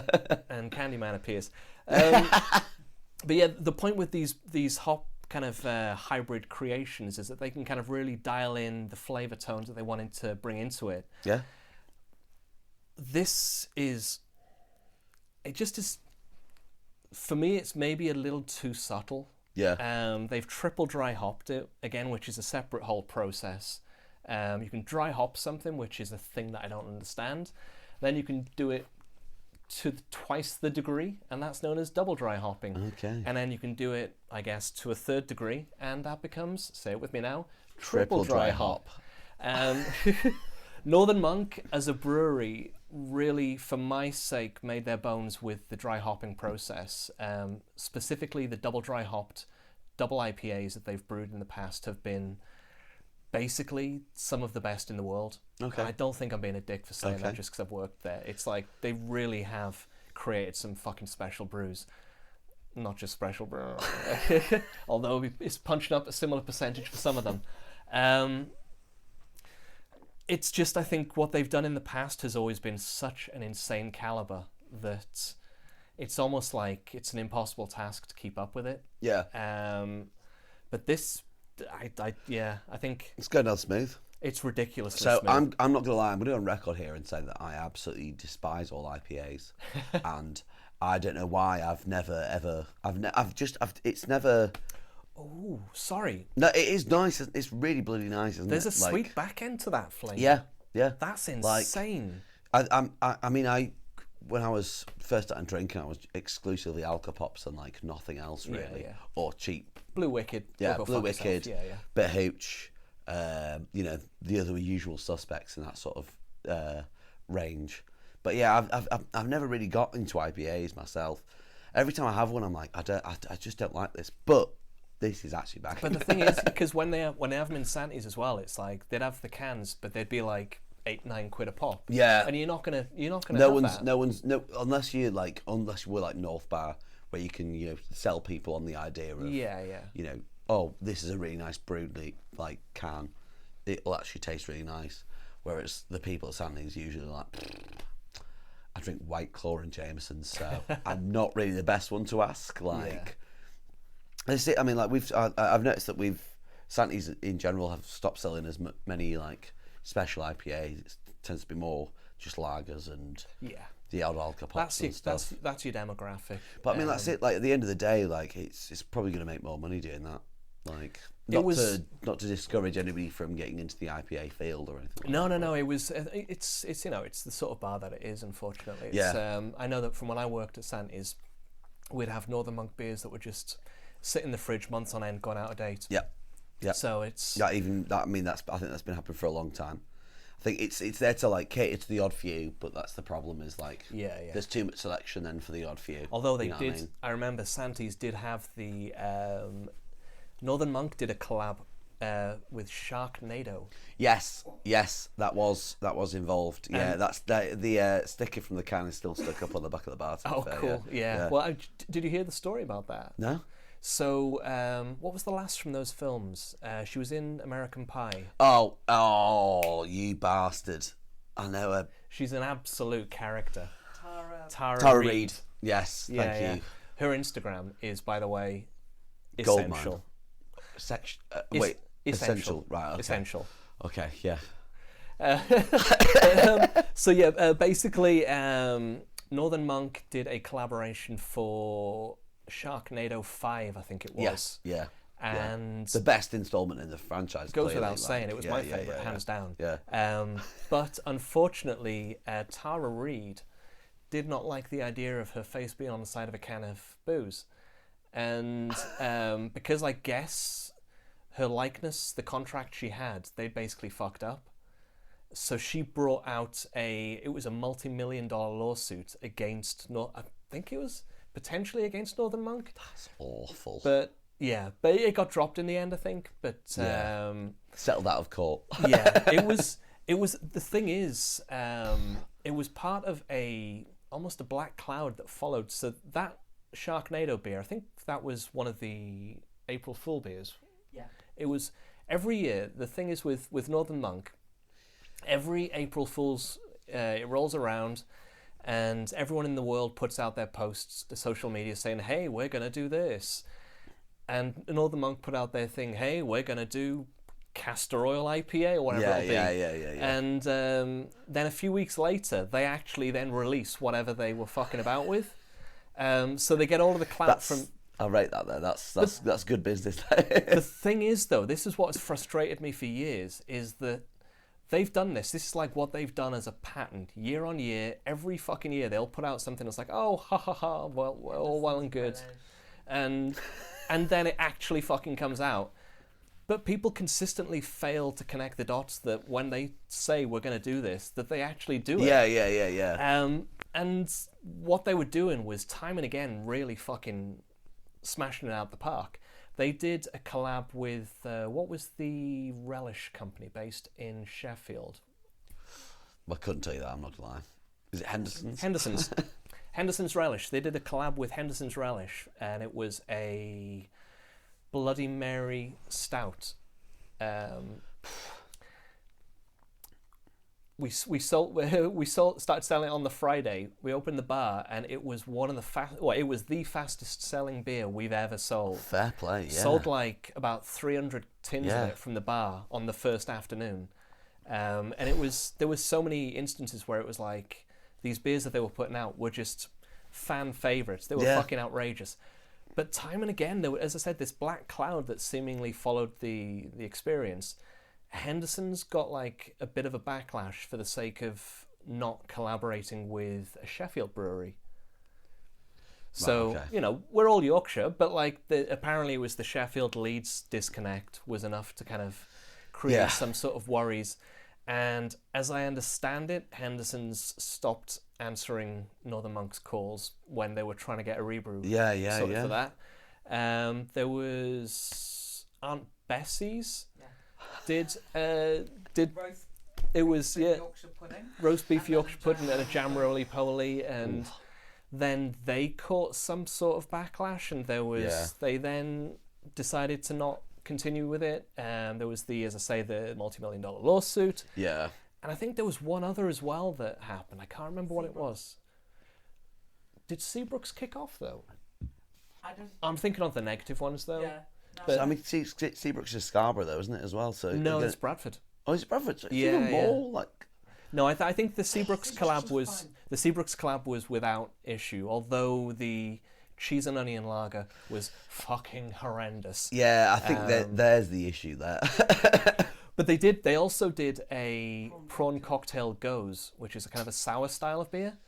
And Candyman appears. But yeah, the point with these hop kind of hybrid creations is that they can kind of really dial in the flavor tones that they wanted to bring into it. Yeah. This is, it just is, for me, it's maybe a little too subtle. Yeah. They've triple dry hopped it again, which is a separate whole process. You can dry hop something, which is a thing that I don't understand. Then you can do it to twice the degree, and that's known as double dry hopping. Okay. And then you can do it, I guess, to a third degree, and that becomes, say it with me now, Triple dry hop. Northern Monk, as a brewery, really, for my sake, made their bones with the dry hopping process. Specifically, the double dry hopped double IPAs that they've brewed in the past have been basically some of the best in the world. Okay. And I don't think I'm being a dick for saying that just because I've worked there. It's like they really have created some fucking special brews. Not just special brew, although it's punching up a similar percentage for some of them. It's just, I think what they've done in the past has always been such an insane caliber that it's almost like it's an impossible task to keep up with it. Yeah. But this, I think It's going down smooth. it's ridiculously So smooth. I'm not gonna lie. I'm gonna go on record here and say that I absolutely despise all IPAs, and I don't know why I've never it's never. Oh, sorry. No, it is nice. It's really bloody nice, isn't There's it? a sweet back end to that flavour. Yeah. That's Like, insane. I mean, when I was first starting drinking, I was exclusively Alka-Pops and like nothing else really, Yeah. or cheap. Blue Wicked. Yeah, Go Blue fuck yourself. Wicked, Yeah. bit of hooch, You know, the other usual suspects in that sort of range. But yeah, I've never really got into IPAs myself. Every time I have one, I'm like, I just don't like this. But this is actually back. But the thing is, because when they have them in Santis as well, it's like they'd have the cans, but they'd be like £8-9 a pop. Yeah, and you're not gonna no have one's that. no one's unless you were like North Bar, where you can, you know, sell people on the idea of, Yeah. you know, oh, this is a really nice brewed like can, it'll actually taste really nice. Whereas the people at Sandy's usually like, I drink White Claw and Jameson, so I'm not really the best one to ask. Like, I mean, like I've noticed that Sandy's in general have stopped selling as many like special IPAs. It tends to be more just lagers and the old alcohol pops and stuff. That's your demographic. But I mean, that's it. Like at the end of the day, like it's probably going to make more money doing that. Like not to discourage anybody from getting into the IPA field or anything. No. It's you know, it's the sort of bar that it is. Unfortunately, I know that from when I worked at Santis, we'd have Northern Monk beers that would just sit in the fridge months on end, gone out of date. Yeah. So it's I think that's been happening for a long time. I think it's there to like cater to the odd few, but that's the problem. Is like there's too much selection then for the odd few. Although they you know did, what I mean? I remember Santis did have the Northern Monk did a collab with Sharknado. Yes, that was involved. Yeah, that's the sticker from the can is still stuck up on the back of the bar. Oh, cool. Yeah. Well, did you hear the story about that? No. So, what was the last from those films? She was in American Pie. Oh, you bastard! I know her. She's an absolute character. Tara Reid. Yes, thank you. Her Instagram is, by the way, Goldmine. Essential. Essential. Right. Okay. Essential. Okay. Yeah. Basically, Northern Monk did a collaboration for Sharknado 5, I think it was. Yeah. And the best installment in the franchise. Goes without saying, it was my favourite, hands down. Yeah. But unfortunately, Tara Reid did not like the idea of her face being on the side of a can of booze. And because I guess her likeness, the contract she had, they basically fucked up. So she brought out it was a multi-million-dollar lawsuit against, I think it was potentially against Northern Monk. That's awful. But it got dropped in the end, I think. But settled out of court. It was. The thing is, it was part of almost a black cloud that followed. So that Sharknado beer, I think that was one of the April Fool beers. Yeah. It was every year. The thing is with Northern Monk, every April Fool's it rolls around, and everyone in the world puts out their posts to social media saying, "Hey, we're gonna do this," and Northern Monk put out their thing, "Hey, we're gonna do castor oil IPA or whatever it'll be." Yeah. And then a few weeks later, they actually then release whatever they were fucking about with. So they get all of the clout from. I'll rate that there. That's good business. The thing is, though, this is what has frustrated me for years, is that they've done this. This is like what they've done as a pattern, year on year. Every fucking year, they'll put out something that's like, oh, ha ha ha, all well and good, and then it actually fucking comes out. But people consistently fail to connect the dots that when they say we're going to do this, that they actually do it. Yeah. And what they were doing was time and again really fucking smashing it out the park. They did a collab with, what was the relish company based in Sheffield? I couldn't tell you that, I'm not going to lie. Is it Henderson's? Henderson's Relish. They did a collab with Henderson's Relish, and it was a Bloody Mary stout. We started selling it on the Friday. We opened the bar, and it was it was the fastest selling beer we've ever sold. Fair play, yeah. Sold like about 300 tins of it from the bar on the first afternoon, and there was so many instances where it was like these beers that they were putting out were just fan favorites. They were fucking outrageous. But time and again, there was, as I said, this black cloud that seemingly followed the experience. Henderson's got like a bit of a backlash for the sake of not collaborating with a Sheffield brewery. So, we're all Yorkshire, but like apparently it was the Sheffield Leeds disconnect was enough to kind of create some sort of worries. And as I understand it, Henderson's stopped answering Northern Monk's calls when they were trying to get a rebrew sorted for that. There was Aunt Bessie's did Roast it was Yorkshire pudding. roast beef Yorkshire pudding and a jam roly-poly, and then they caught some sort of backlash, and they then decided to not continue with it. There was as I say, the multi-million-dollar lawsuit. Yeah. And I think there was one other as well that happened. I can't remember what it was. Did Seabrooks kick off though? I'm thinking of the negative ones though. Yeah. No. But I mean, Seabrooks is Scarborough, though, isn't it, as well? So no, it's Bradford. Oh, is it Bradford? So it's Yeah, even more like. No, I think the Seabrooks collab was fine. the Seabrooks collab was without issue. Although the cheese and onion lager was fucking horrendous. Yeah, I think there's the issue there. But they also did a prawn cocktail goes, which is a kind of a sour style of beer.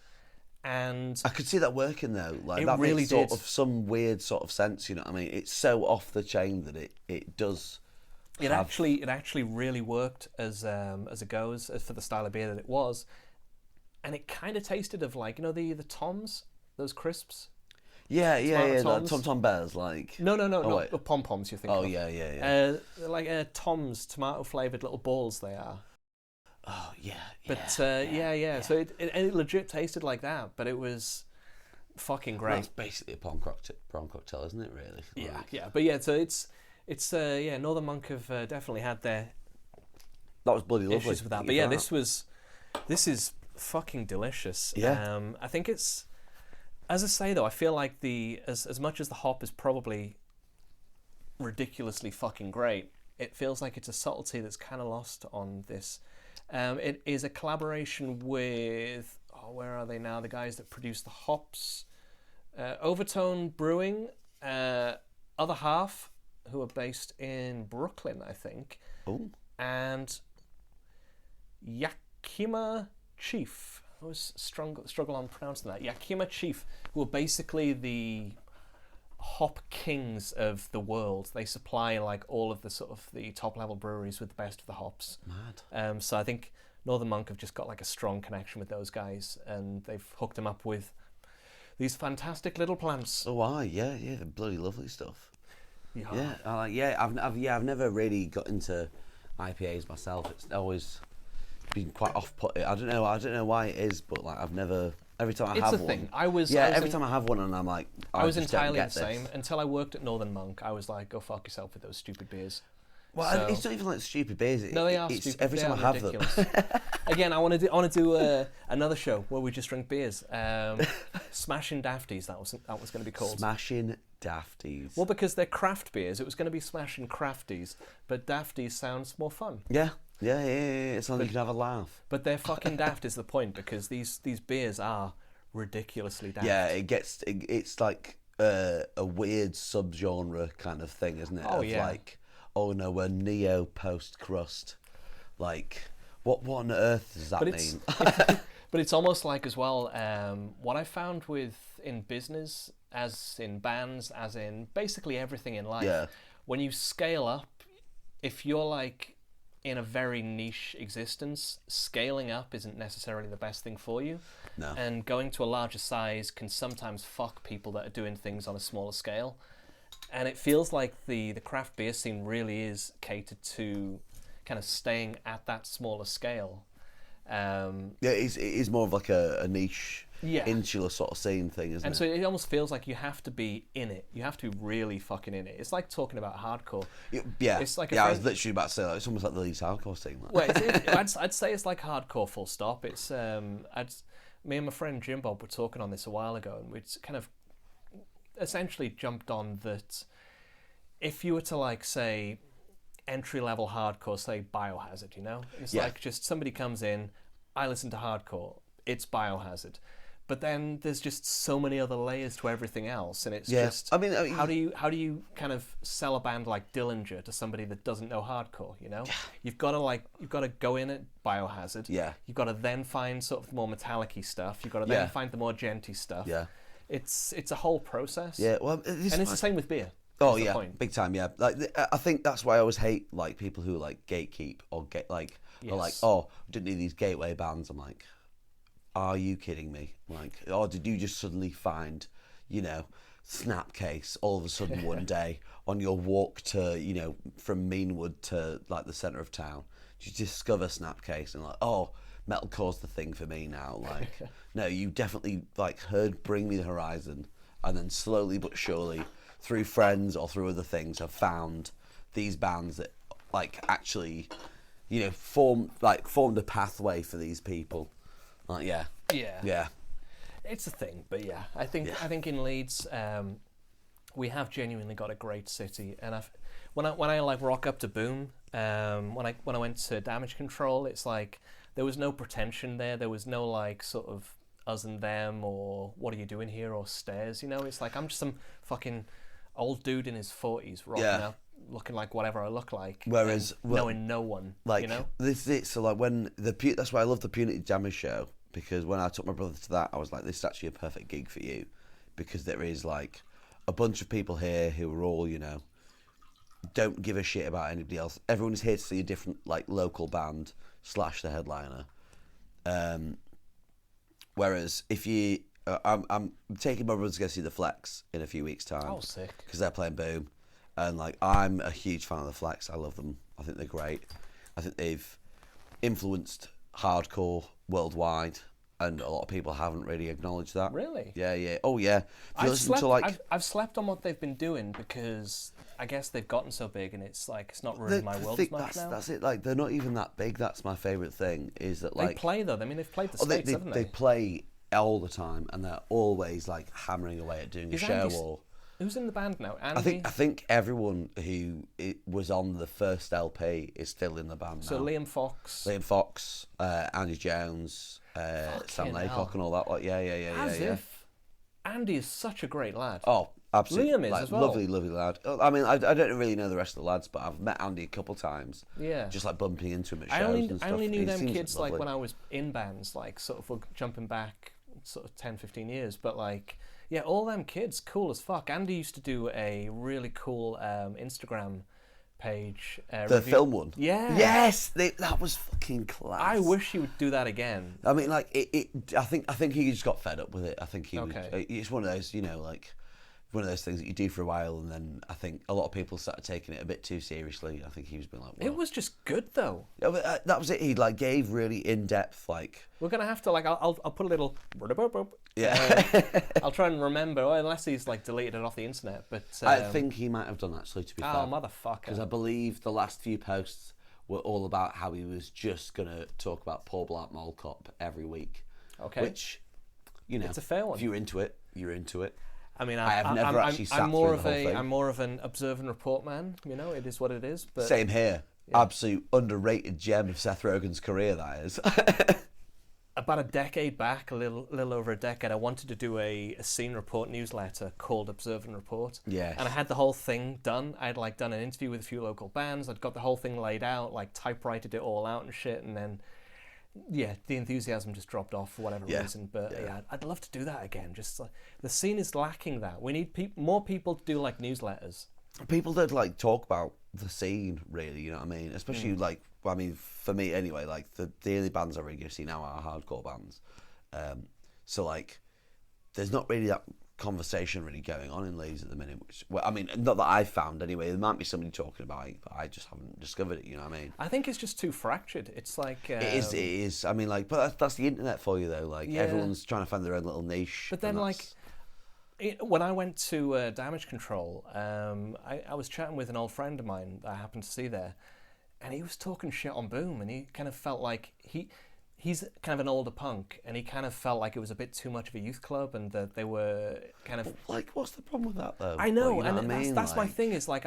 And I could see that working though. Like It that really makes sort did. of some weird sort of sense. You know what I mean? It's so off the chain that it does. it actually really worked as a goes for the style of beer that it was, and it kind of tasted of like the Toms, those crisps. Yeah, Tomato like Toms. Tom Bears, like. No, wait. the pom poms you think. Oh of. yeah. Like Tom's tomato flavored little balls they are. Oh yeah. But So it legit tasted like that, but it was fucking great. Well, that's basically a prawn cocktail, isn't it? Really. Yeah. But yeah, so it's Northern Monk have definitely had their That was bloody lovely. issues with that. But yeah, this is fucking delicious. Yeah. I think it's, as I say though, I feel like as much as the hop is probably ridiculously fucking great, it feels like it's a subtlety that's kind of lost on this. It is a collaboration with where are they now? The guys that produce the hops, Overtone Brewing, Other Half, who are based in Brooklyn, I think, and Yakima Chief. I always struggle on pronouncing that. Yakima Chief, who are basically the hop kings of the world. They supply like all of the sort of the top level breweries with the best of the hops. Mad. So I think Northern Monk have just got like a strong connection with those guys, and they've hooked them up with these fantastic little plants. Oh, yeah, they're bloody lovely stuff. Yeah. I've never really got into IPAs myself. It's always been quite off-putting. I don't know why it is, but like I've never. Every time I It's have a one, thing. every time I have one, and I'm like, I was just don't entirely get the same this. until I worked at Northern Monk. I was like, go fuck yourself with those stupid beers. Well, So- it's not even like stupid beers. No, they are it's stupid. Every They time are I have ridiculous. them. Again, I want to do another show where we just drink beers. Smashing Dafties, that was going to be called. Smashing Dafties. Well, because they're craft beers, it was going to be Smashing Crafties, but Dafties sounds more fun. Yeah. It's like you can have a laugh. But they're fucking daft is the point, because these beers are ridiculously daft. Yeah, it's like a weird subgenre kind of thing, isn't it? Oh, of yeah. like, oh no, we're neo post crust. Like, what on earth does that mean? But it's almost like as well, what I found in business, as in bands, as in basically everything in life, Yeah. when you scale up, if you're like in a very niche existence, scaling up isn't necessarily the best thing for you. No. And going to a larger size can sometimes fuck people that are doing things on a smaller scale. And it feels like the craft beer scene really is catered to kind of staying at that smaller scale. Yeah, it is more of like a niche, insular sort of scene thing, isn't And it? so it almost feels like you have to be in it. You have to be really fucking in it. It's like talking about hardcore. Yeah, It's like I was literally about to say that. It's almost like the Leeds hardcore scene. Like. Well, I'd say it's like hardcore full stop. It's me and my friend Jim Bob were talking on this a while ago, and we'd kind of essentially jumped on that if you were to like say entry-level hardcore, say Biohazard, it's like just somebody comes in, I listen to hardcore, it's Biohazard, but then there's just so many other layers to everything else, and it's just I mean, how do you kind of sell a band like Dillinger to somebody that doesn't know hardcore? You've got to go in at Biohazard. Yeah. You've got to then find sort of the more metallic-y stuff. You've got to then find the more genty stuff. Yeah. It's a whole process. Yeah, well, And it's the same with beer. Oh is the yeah, point. big time. Yeah, like I think that's why I always hate like people who like gatekeep or get like are like, Yes. oh, we didn't need these gateway bands. I'm like, are you kidding me? Like, or did you just suddenly find, you know, Snapcase all of a sudden one day on your walk to, you know, from Meanwood to like the centre of town? Did you discover Snapcase and like, oh, metalcore's the thing for me now? Like, no, you definitely like heard Bring Me the Horizon, and then slowly but surely, through friends or through other things, have found these bands that like actually, you know, formed a pathway for these people. Like, yeah. Yeah. It's a thing, but yeah, I think in Leeds, we have genuinely got a great city, and when I like rock up to Boom, when I went to Damage Control, it's like there was no pretension there. There was no like sort of us and them or what are you doing here or stares. You know, it's like I'm just some fucking old dude in his 40s rocking up, looking like whatever I look like. Whereas knowing no one, like, you know, this is it. So like when that's why I love the Punitive Jammers show, because when I took my brother to that, I was like, this is actually a perfect gig for you, because there is like a bunch of people here who are all, you know, don't give a shit about anybody else. Everyone is here to see a different like local band / the headliner. Whereas if you, I'm taking my brother to go see the Flex in a few weeks' time. Oh, sick. Because they're playing Boom, and like I'm a huge fan of the Flex. I love them. I think they're great. I think they've influenced hardcore worldwide, and a lot of people haven't really acknowledged that. Really? Yeah. Oh yeah. If you listen to I've slept on what they've been doing because I guess they've gotten so big and it's like it's not ruining my world as much now. That's it. Like they're not even that big. That's my favourite thing. Is that They like play though. I mean, they've played the States, haven't they? They play all the time, and they're always like hammering away at doing a show. Or who's in the band now? Andy? I think everyone who was on the first LP is still in the band now. So Liam Fox, Andy Jones, Sam Fucking Laycock, hell. and all that. Like, yeah. As if Andy is such a great lad. Oh, absolutely. Liam is like, as well. Lovely lad. I mean, I don't really know the rest of the lads, but I've met Andy a couple times. Yeah. Just like bumping into him at shows I only, and stuff. I only knew He them seems kids like lovely. when I was in bands, like sort of jumping back sort of 10, 15 years. But like, yeah, all them kids, cool as fuck. Andy used to do a really cool Instagram page. The film one? Yeah. Yes, that was fucking class. I wish he would do that again. I mean, like, I think he just got fed up with it. I think he Okay. was, it's one of those, you know, like, one of those things that you do for a while, and then I think a lot of people started taking it a bit too seriously. I think he was being like, well, It was just good though. yeah, but, that was it. He like gave really in-depth, like, We're gonna have to like I'll put a little yeah. I'll try and remember, unless he's like deleted it off the internet. But I think he might have done actually, to be fair. oh motherfucker! Because I believe the last few posts were all about how he was just gonna talk about Paul Blart Mall Cop every week. Okay. Which, you know, It's a fair one. If you're into it, you're into it. I mean, I have never actually sat I'm more through of the whole thing. I'm more of an observe and report man. You know, it is what it is. But Same here. Absolute underrated gem of Seth Rogen's career, that is. about a decade back, a little over a decade, I wanted to do a scene report newsletter called Observe and Report. Yes. And I had the whole thing done. I'd like done an interview with a few local bands. I'd got the whole thing laid out, like typewritten it all out and shit. And then, yeah, the enthusiasm just dropped off for whatever reason. But yeah, I'd love to do that again. Just like, the scene is lacking that. We need more people to do like newsletters. People don't like talk about the scene, really, you know what I mean? Especially like, well, I mean, for me anyway, like the only bands I really go see now are hardcore bands. So like, there's not really that conversation really going on in Leeds at the minute. Which, well, I mean, not that I've found anyway. There might be somebody talking about it, but I just haven't discovered it. You know what I mean? I think it's just too fractured. It's like It is. I mean, like, but that's the internet for you, though. Like, Yeah. everyone's trying to find their own little niche. But then, and like, when I went to Damage Control, I was chatting with an old friend of mine that I happened to see there, and he was talking shit on Boom, and he kind of felt like he's kind of an older punk, and he kind of felt like it was a bit too much of a youth club, and that they were kind of. like, what's the problem with that, though? I know, Like, you and what I mean? that's my Like, thing. Is like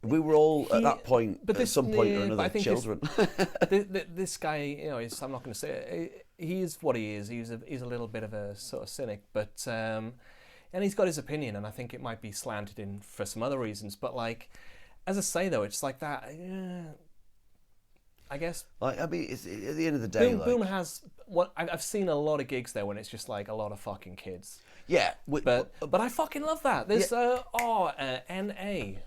we were all at he- that point, but at this- some point yeah, or but another, I think children. this guy, you know, I'm not going to say he is what he is. He's a little bit of a sort of cynic, but and he's got his opinion, and I think it might be slanted in for some other reasons. But like, as I say though, it's like that. I guess. Like, I mean, it's, at the end of the day, Boom has what I've seen a lot of gigs there when it's just like a lot of fucking kids. yeah, But I fucking love that. There's NA.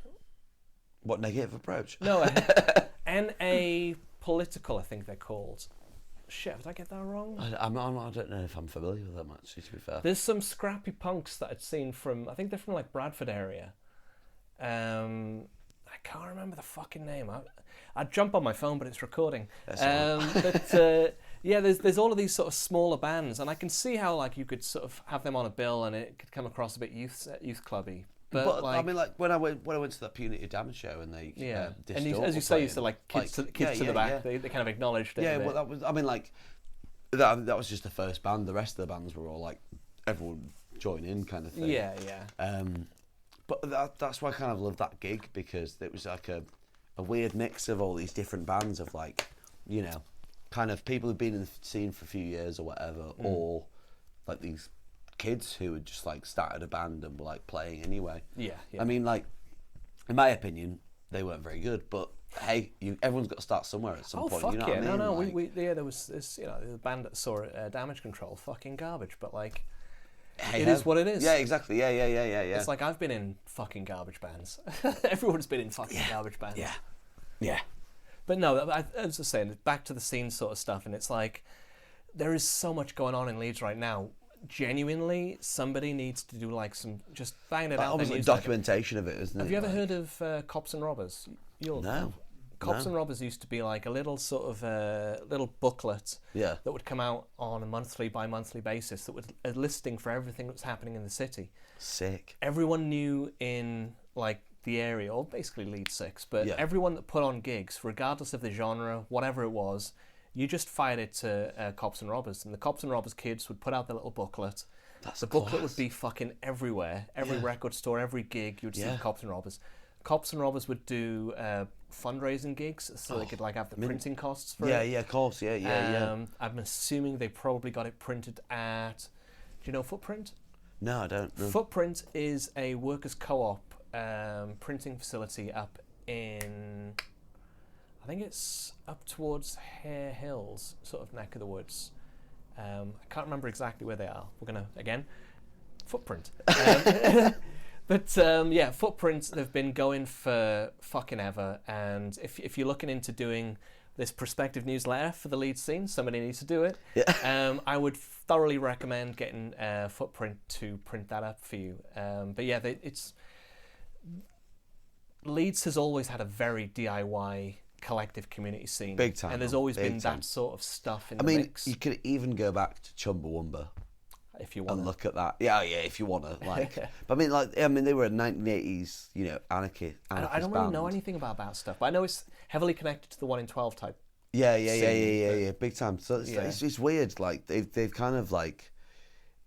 what negative approach? No, NA political, I think they're called. Shit, did I get that wrong? I don't know if I'm familiar with them actually. To be fair, There's some scrappy punks that I'd seen from. I think they're from like Bradford area. I can't remember the fucking name. I'd jump on my phone, but it's recording. Yeah, there's all of these sort of smaller bands, and I can see how like you could sort of have them on a bill, and it could come across a bit youth clubby. But like, I mean, like when I went to that Punitive Damage show, and they and as you say, you said like kids to the back. They kind of acknowledged it. Yeah, well, that was. I mean, like that was just the first band. The rest of the bands were all like everyone join in kind of thing. Yeah, yeah. But that's why I kind of love that gig, because it was like a weird mix of all these different bands of like, you know, kind of people who've been in the scene for a few years or whatever, or like these kids who had just like started a band and were like playing anyway. Yeah. I mean, like, in my opinion, they weren't very good, but hey, everyone's got to start somewhere at some point. Fuck you know yeah! what I mean? No, like, there was this, the band that saw Damage Control, fucking garbage, but like, hey, it is what it is. Yeah, exactly. Yeah. It's like I've been in fucking garbage bands. Everyone's been in fucking garbage bands. Yeah. But no, I was just saying, back to the scene sort of stuff, and it's like, there is so much going on in Leeds right now. Genuinely, somebody needs to do like some, just bang it out. Almost like documentation of it, isn't it? Have you ever heard of Cops and Robbers? No. Cops and Robbers used to be like a little sort of little booklet that would come out on a bi-monthly basis that was a listing for everything that's happening in the city. Sick. Everyone knew in like the area, or basically Leeds 6, but everyone that put on gigs, regardless of the genre, whatever it was, you just fired it to Cops and Robbers, and the Cops and Robbers kids would put out their little booklet. The booklet would be fucking everywhere. Every record store, every gig, you'd see Cops and Robbers. Cops and Robbers would do fundraising gigs, so they could like have the printing costs for it. Yeah, of course, yeah. I'm assuming they probably got it printed at. Do you know Footprint? No, I don't. No. Footprint is a workers' co-op printing facility up in. I think it's up towards Hare Hills, sort of neck of the woods. I can't remember exactly where they are. We're gonna again, Footprint. But Footprint, they've been going for fucking ever, and if you're looking into doing this prospective newsletter for the Leeds scene, somebody needs to do it. Yeah. I would thoroughly recommend getting Footprint to print that up for you. It's Leeds has always had a very DIY collective community scene. Big time. And there's always been that sort of stuff in the mix. You could even go back to Chumbawamba. If you want and look at that, if you want to, like. But they were a 1980s, anarchist. I don't really know anything about that stuff, but I know it's heavily connected to the 1 in 12 type. Yeah, big time. So it's weird. Like they've kind of like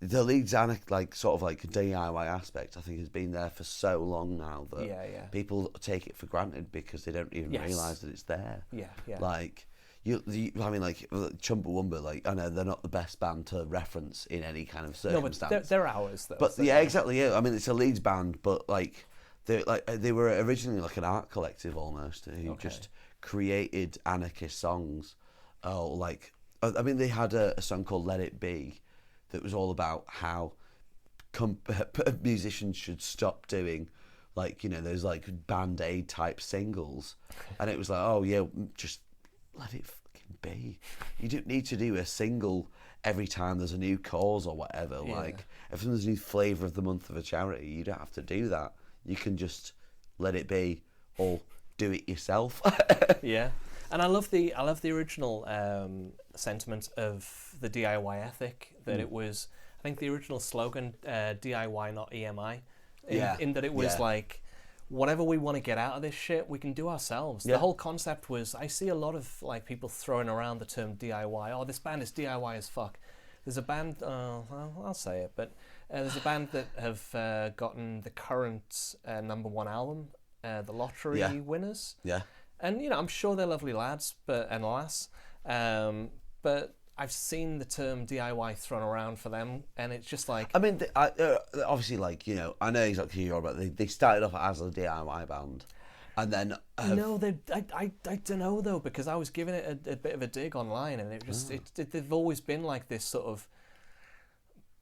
the Leeds sort of like DIY aspect. I think has been there for so long now that people take it for granted because they don't even realise that it's there. Yeah. Like. Chumbawamba, like, I know they're not the best band to reference in any kind of circumstance. No, but they're ours, though. But exactly. Yeah, I mean, it's a Leeds band, but like they were originally like an art collective almost who just created anarchist songs. They had a song called "Let It Be" that was all about how musicians should stop doing those like Band-Aid type singles, and it was like, just let it fucking be. You don't need to do a single every time there's a new cause or whatever. Yeah. Like, if there's a new flavour of the month of a charity, you don't have to do that. You can just let it be or do it yourself. Yeah. And I love the original sentiment of the DIY ethic, that it was, I think the original slogan, DIY not EMI, in that it was like, whatever we want to get out of this shit, we can do ourselves. The whole concept was, I see a lot of like people throwing around the term DIY. Oh, this band is DIY as fuck. There's a band, I'll say it, but there's a band that have gotten the current #1 album, The Lottery Winners. Yeah. And, I'm sure they're lovely lads and lass, but I've seen the term DIY thrown around for them, and it's just like... I mean, obviously, like, I know exactly who you're about. They started off as a DIY band, and then No, I don't know though, because I was giving it a bit of a dig online, and it just they've always been like this sort of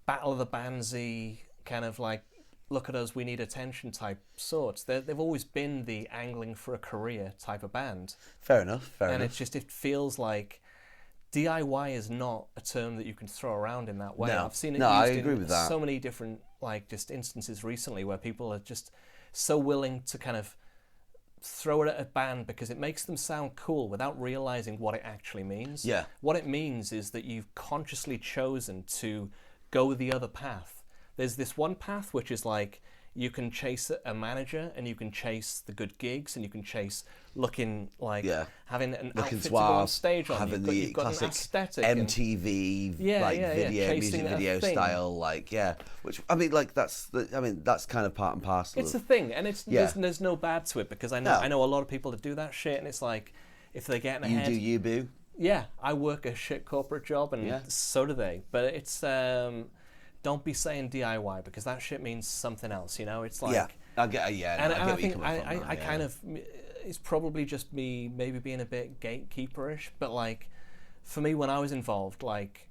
battle of the bandsy kind of like, look at us, we need attention type sorts. They've always been the angling for a career type of band. Fair enough. And it's just, it feels like DIY is not a term that you can throw around in that way. No. I've seen it No, used I agree in with that. so many different like just instances recently where people are just so willing to kind of throw it at a band because it makes them sound cool without realizing what it actually means. Yeah. What it means is that you've consciously chosen to go the other path. There's this one path which is like, you can chase a manager and you can chase the good gigs and you can chase looking like having an looking outfit to go on suave, stage on. having You've got an classic aesthetic MTV video, chasing music a video thing. style, which I mean, like that's kind of part and parcel. It's a thing, and there's no bad to it, because I know a lot of people that do that shit, and it's like, if they're getting ahead, you do you, boo. Yeah, I work a shit corporate job, and so do they. But it's don't be saying DIY, because that shit means something else. You know, it's like I get and I I get think where you're coming from. I kind of, it's probably just me maybe being a bit gatekeeperish, but like for me, when I was involved, like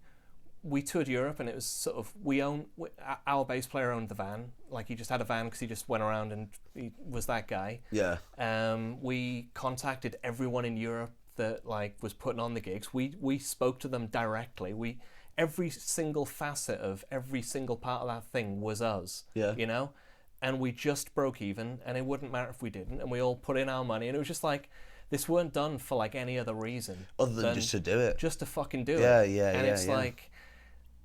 we toured Europe, and it was sort of our bass player owned the van. Like he just had a van because he just went around and he was that guy. Yeah. We contacted everyone in Europe that like was putting on the gigs. We spoke to them directly. Every single facet of every single part of that thing was us. Yeah. You know? And we just broke even, and it wouldn't matter if we didn't, and we all put in our money, and it was just like, this weren't done for like any other reason other than just to do it. Just to fucking do it. And it's like,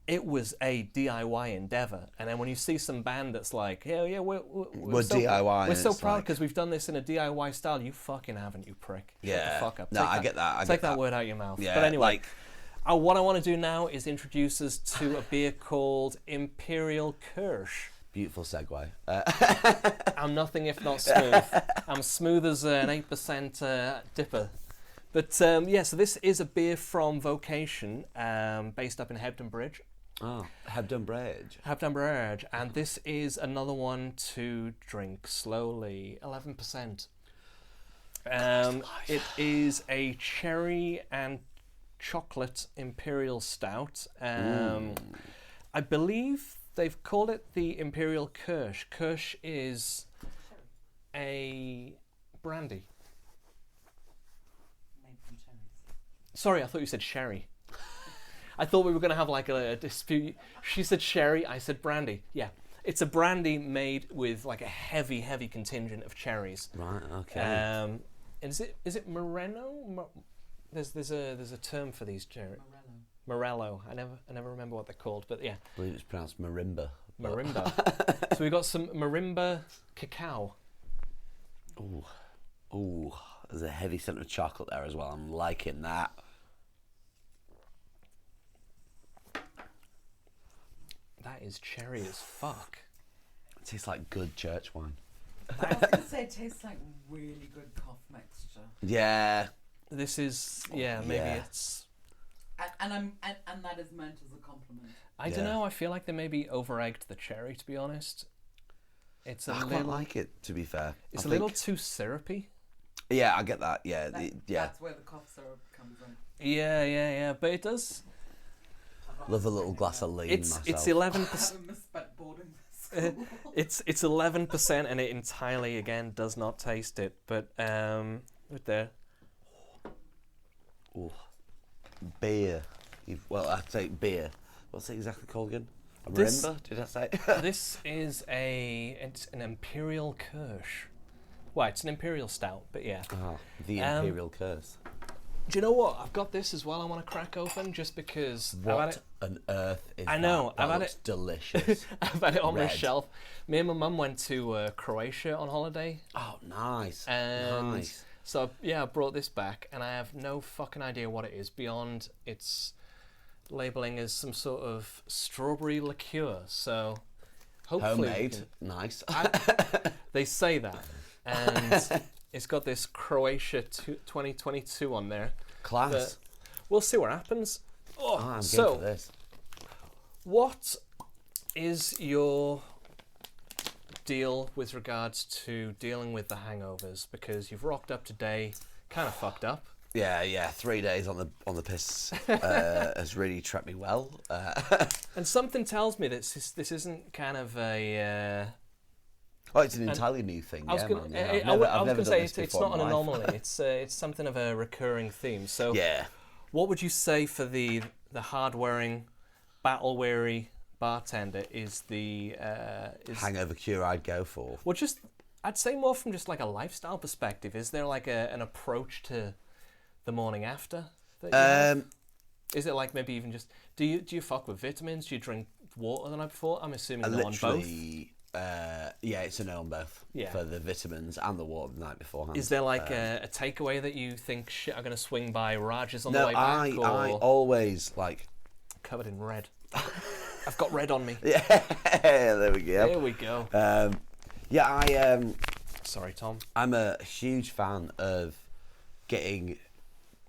it was a DIY endeavor. And then when you see some band that's like, we're so, DIY, we're so proud because we've done this in a DIY style. You fucking haven't, you prick. Shut the fuck up. No, I get that. Take that word out of your mouth. Yeah, but anyway, what I want to do now is introduce us to a beer called Imperial Kirsch. Beautiful segue. I'm nothing if not smooth. I'm smooth as an 8% dipper. But so this is a beer from Vocation, based up in Hebden Bridge. Oh, Hebden Bridge. Hebden Bridge. And this is another one to drink slowly, 11%. It is a cherry and chocolate imperial stout. I believe they've called it the Imperial Kirsch. Kirsch is a brandy. Made from cherries. Sorry, I thought you said sherry. I thought we were going to have like a dispute. She said sherry, I said brandy. Yeah, it's a brandy made with like a heavy contingent of cherries. Right. Okay. And is it Moreno? There's a term for these cherries. Morello. I never remember what they're called, but yeah. I believe it's pronounced marimba. Marimba. So we got some marimba cacao. Ooh, there's a heavy scent of chocolate there as well. I'm liking that. That is cherry as fuck. It tastes like good church wine. I was going to say it tastes like really good cough mixture. Yeah. This is maybe it's. And that is meant as a compliment. I don't know. I feel like they maybe over-egged the cherry. To be honest, it's I quite like it. To be fair, it's a little too syrupy. Yeah, I get that. Yeah, That's where the cough syrup comes in. Yeah. But it does. Love a little glass of lean. It's myself. 11%. It's 11%, and it entirely again does not taste it. But with the beer. I'd say beer. What's it exactly called again? A marimba? Did I say? This is it's an Imperial Kirsch. Well, it's an Imperial Stout, but yeah. Oh, the Imperial Curse. Do you know what? I've got this as well. I want to crack open just because. What on earth is I know. that? I've had looks it delicious. I've had it on my Red. shelf. Me and my mum went to Croatia on holiday. Oh, nice. And nice. So I brought this back, and I have no fucking idea what it is beyond its labelling as some sort of strawberry liqueur. So hopefully, Homemade. Nice. they say that, and it's got this Croatia 2022 on there. Class. We'll see what happens. I'm good for this. What is your deal with regards to dealing with the hangovers? Because you've rocked up today, kind of fucked up. Yeah. 3 days on the piss has really trapped me well. And something tells me that this isn't kind of a... Oh, it's an entirely new thing. I was going to say it's not an anomaly. It's something of a recurring theme. So, what would you say for the hard-wearing, battle-weary bartender is the hangover cure I'd go for? Well, I'd say more from just like a lifestyle perspective. Is there like an approach to the morning after that you have? Is it like maybe even just do you fuck with vitamins? Do you drink water the night before? I'm assuming no on both. It's a no on both. Yeah. For the vitamins and the water the night beforehand. Is there like a takeaway that you think, shit, I'm going to swing by Raj's on the way back? No, I always like... Covered in red. I've got red on me. Yeah, there we go. There we go. Sorry, Tom. I'm a huge fan of getting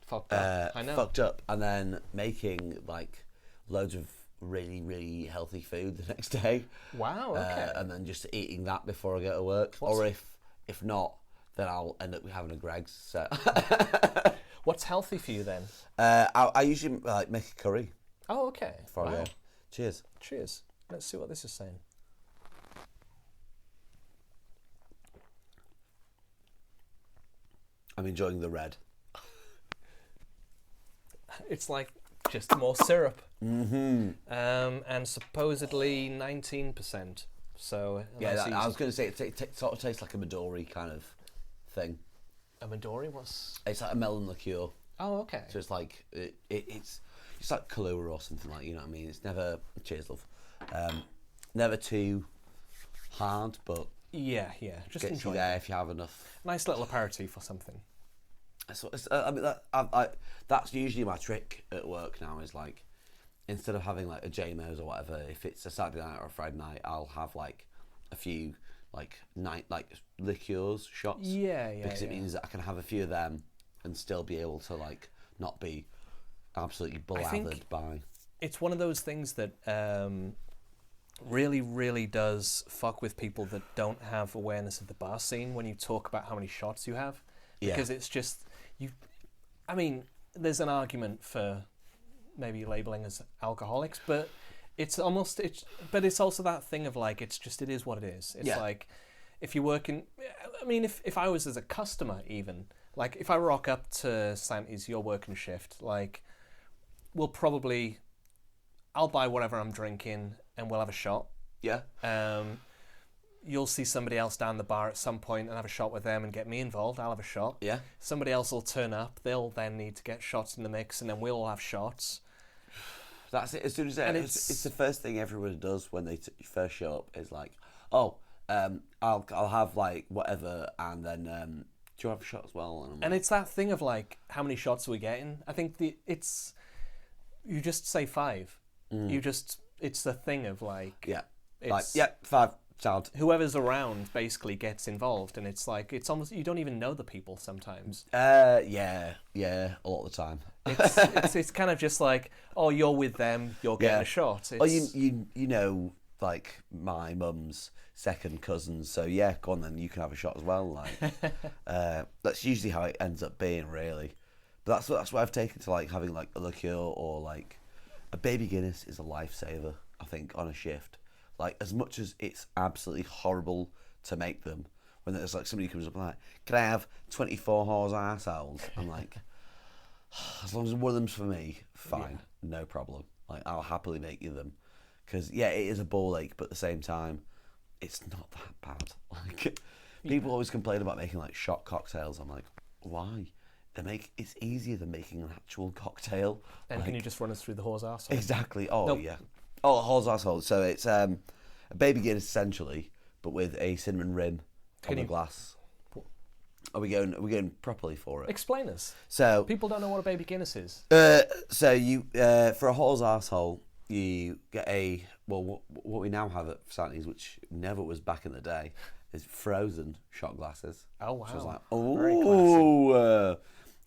fucked up. I know. Fucked up and then making like loads of really, really healthy food the next day. Wow, okay. And then just eating that before I go to work. Or if not, then I'll end up having a Greg's. So. What's healthy for you then? I usually like make a curry. Oh, okay. Before I go. Cheers. Cheers. Let's see what this is saying. I'm enjoying the red. It's like just more syrup. Mm-hmm. And supposedly 19%. So yeah, I was going to say it sort of tastes like a Midori kind of thing. A Midori? What's? It's like a melon liqueur. Oh, okay. So it's like it's like Kahlua or something like, you know what I mean? It's never, cheers love, never too hard, but yeah, just gets enjoy you there if you have enough. Nice little aperitif or something. So I mean that's usually my trick at work now. Is like instead of having like a JMOs or whatever, if it's a Saturday night or a Friday night, I'll have like a few like liqueurs shots. Yeah. Because it means that I can have a few of them and still be able to like not be absolutely blathered by. It's one of those things that really, really does fuck with people that don't have awareness of the bar scene when you talk about how many shots you have. Because it's just I mean, there's an argument for maybe labeling as alcoholics, but it's also that thing of like it is what it is. It's like if you're working, I mean, if I was as a customer even, like if I rock up to Santi's, your working shift, like I'll buy whatever I'm drinking and we'll have a shot. Yeah. You'll see somebody else down the bar at some point and have a shot with them and get me involved. I'll have a shot. Yeah. Somebody else will turn up. They'll then need to get shots in the mix, and then we'll all have shots. That's it. As soon as it's the first thing everyone does when they first show up is like, I'll have like whatever, and then do you have a shot as well? And it's that thing of like, how many shots are we getting? I think you just say 5. It's the thing of like, like 5. Child. Whoever's around basically gets involved, and it's like it's almost you don't even know the people sometimes. Yeah, a lot of the time. It's kind of just like, oh, you're with them, you're getting a shot. You know, like my mum's second cousins, so yeah, go on then, you can have a shot as well. Like that's usually how it ends up being, really. But that's what I've taken to like having like a liqueur or like a baby Guinness is a lifesaver. I think on a shift. Like, as much as it's absolutely horrible to make them, when there's like somebody comes up and like, can I have 24 horse arseholes? I'm like, as long as one of them's for me, fine, no problem. Like, I'll happily make you them. Because, it is a ball ache, but at the same time, it's not that bad. Like, people always complain about making like shot cocktails. I'm like, why? It's easier than making an actual cocktail. And like, can you just run us through the horse arsehole? Exactly. Oh, yeah. Oh, horse arsehole. So it's a baby Guinness essentially, but with a cinnamon rim on the glass. Are we going properly for it? Explain us. So people don't know what a baby Guinness is. So you for a horse arsehole, you get what we now have at Santi's, which never was back in the day, is frozen shot glasses. Oh wow! Which was like, very classy.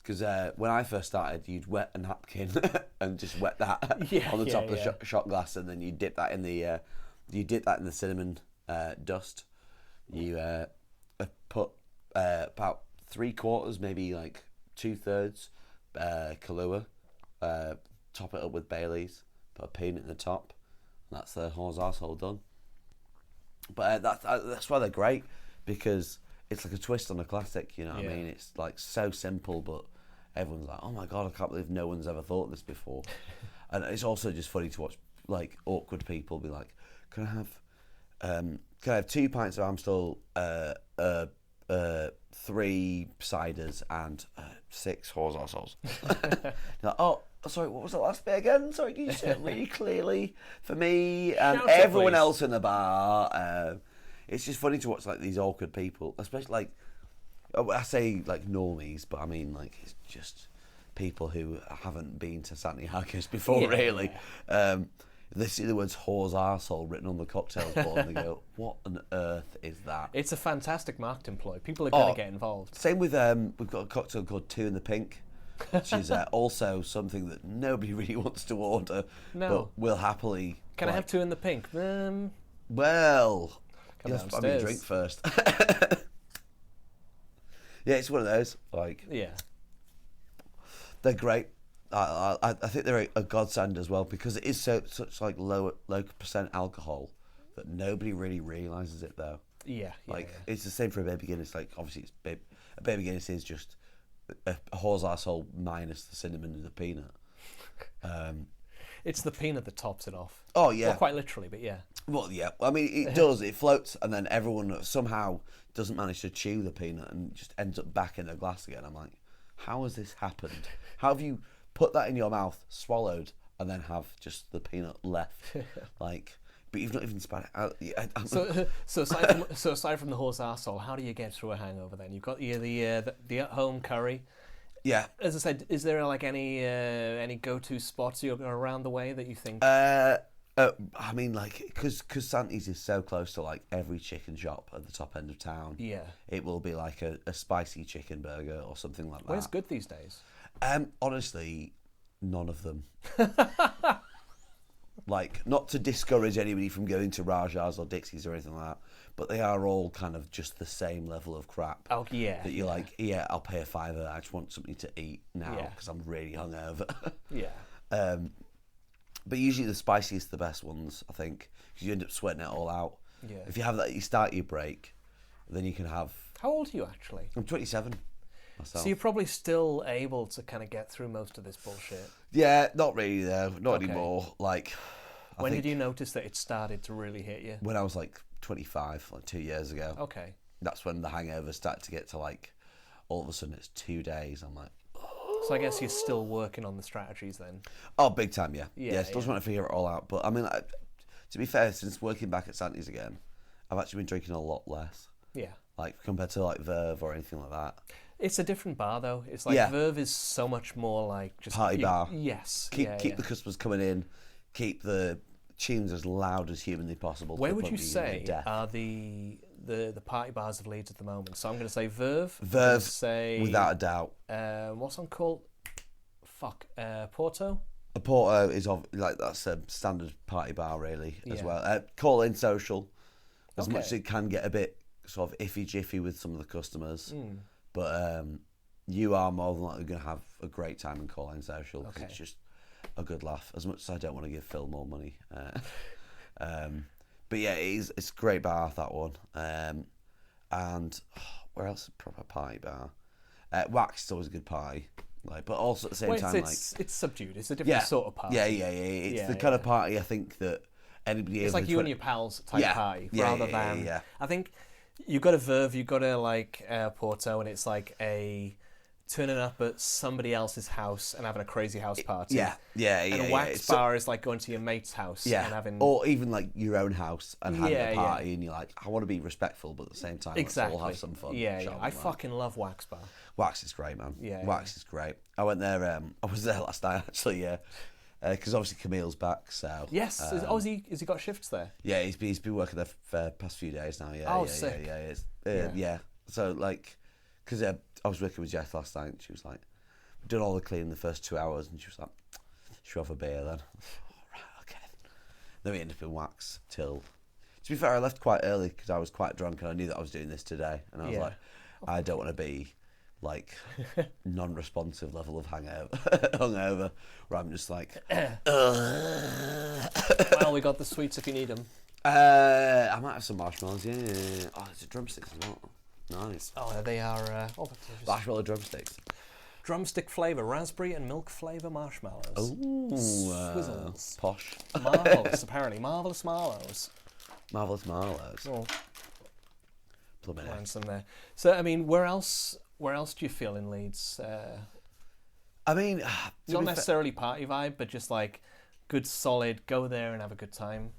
Because when I first started, you'd wet a napkin and just wet that on the top of the shot glass, and then you dip that in the cinnamon dust, You put about 3/4, maybe like 2/3 Kahlua. Top it up with Baileys. Put a peanut in the top. And that's the horse arsehole done. But that's why they're great, because it's like a twist on a classic. You know what I mean? It's like so simple, but everyone's like, "Oh my god, I can't believe no one's ever thought of this before." And it's also just funny to watch like awkward people be like, "Can I have 2 pints of Amstel, 3 ciders, and 6 horse arseholes?" Like, "Oh, sorry, what was the last bit again? Sorry, can you say it really clearly for me and Shout it, everyone please." else in the bar?" It's just funny to watch like these awkward people, especially like, I say like normies, but I mean like it's just people who haven't been to Santiago's before, really. They see the words "horse arsehole" written on the cocktail bottle and they go, "What on earth is that?" It's a fantastic marketing ploy. People are going to get involved. Same with we've got a cocktail called Two in the Pink, which is also something that nobody really wants to order, but will happily. Can I have 2 in the pink? Well, Come you have to buy me a downstairs. drink first. Yeah, it's one of those. Like, Yeah. they're great. I think they're a godsend as well, because it is such like low percent alcohol that nobody really realizes it though. Yeah. Like it's the same for a baby Guinness. Like obviously a baby Guinness is just a horse arsehole minus the cinnamon and the peanut. It's the peanut that tops it off. Oh yeah. Well, quite literally, but yeah. Well, yeah. I mean, it does. It floats, and then everyone somehow doesn't manage to chew the peanut and just ends up back in the glass again. I'm like, how has this happened? How have you put that in your mouth, swallowed, and then have just the peanut left? Like, but you've not even spat it out. So aside from the horse arsehole, how do you get through a hangover then? You've got the at-home curry. Yeah. As I said, is there like any go-to spots around the way that you think? I mean, like, because Santi's is so close to like every chicken shop at the top end of town. Yeah. It will be like a spicy chicken burger or something like that. Where's good these days? Honestly, none of them. Like, not to discourage anybody from going to Raja's or Dixie's or anything like that, but they are all kind of just the same level of crap. Oh yeah. That you're like, yeah, I'll pay a $5. I just want something to eat now Yeah. because I'm really hungover. Yeah. But usually the spiciest, the best ones, I think, because you end up sweating it all out. Yeah. If you have that, you start your break, then you can have. How old are you actually? I'm 27 myself. So you're probably still able to kind of get through most of this bullshit. Yeah, not really though, not Okay. anymore. Like, When did you notice that it started to really hit you? When I was like 25, like 2 years ago. Okay. That's when the hangover started to get to like, all of a sudden it's 2 days. I'm like, So I guess you're still working on the strategies then. oh, big time, yeah. Yeah, Still trying to figure it all out. But I mean, to be fair, since working back at Santi's again, I've actually been drinking a lot less. Yeah. Like compared to like Verve or anything like that. It's a different bar though. It's like Yeah. Verve is so much more like just Party bar. Yes. Keep the customers coming in, keep the tunes as loud as humanly possible. to Where the would point you where say hear death. are the party bars of Leeds at the moment? So I'm going to say Verve. I'm gonna Verve, say without a doubt. what's on called? Porto. A Porto is like that's a standard party bar really as Yeah. well. Call in social, as much as Okay. it can get a bit sort of iffy jiffy with some of the customers, Mm. but you are more than likely going to have a great time in call in social because Okay. it's just a good laugh. As much as I don't want to give Phil more money, but yeah, it's a great bar, that one. And where else is a proper party bar? Wax is always a good party. Like, but also at the same Well, time, it's subdued. It's a different sort of party. Yeah. It's Yeah, the kind of yeah. party I think that anybody. It's over like you and 20 your pals type Yeah. party, Yeah, rather yeah, than. yeah. I think you got a Verve, you got a like Porto, and it's like a turning up at somebody else's house and having a crazy house party. Yeah. And a wax It's bar is like going to your mate's house yeah, and having. or even like your own house and having Yeah, a yeah. party, and you're like, I want to be respectful, but at the same time, Exactly. let's all have some fun. Yeah. shall I we, man? fucking love wax bar. Wax is great, man. Yeah, Wax is great. I went there. I was there last night actually. Yeah, because obviously Camille's back. So Yes. Has he got shifts there? yeah, he's been working there for the past few days now. Yeah. Oh, yeah, sick. Yeah. It's, Yeah. yeah. So like, because I was working with Jess last night, and she was like, "We've done all the cleaning the first 2 hours," and she was like, "Should we have a beer then?" All right, okay. Then we ended up in Wax till To be fair, I left quite early because I was quite drunk and I knew that I was doing this today, and I was Yeah. like, I don't want to be like non-responsive level of hungover, where I'm just like, Well, we got the sweets if you need them. I might have some marshmallows. Yeah. Oh, it's a drumsticks as well. Nice. Oh, they are Marshmallow drumsticks. drumstick flavour, raspberry and milk flavour marshmallows. Ooh, Swizzles. posh. Marvellous, apparently. Marvellous marlows. Marvellous marlows. Oh, Plumbing. find some there. So, I mean, where else do you feel in Leeds? I mean, Not necessarily party vibe, but just like good, solid, go there and have a good time.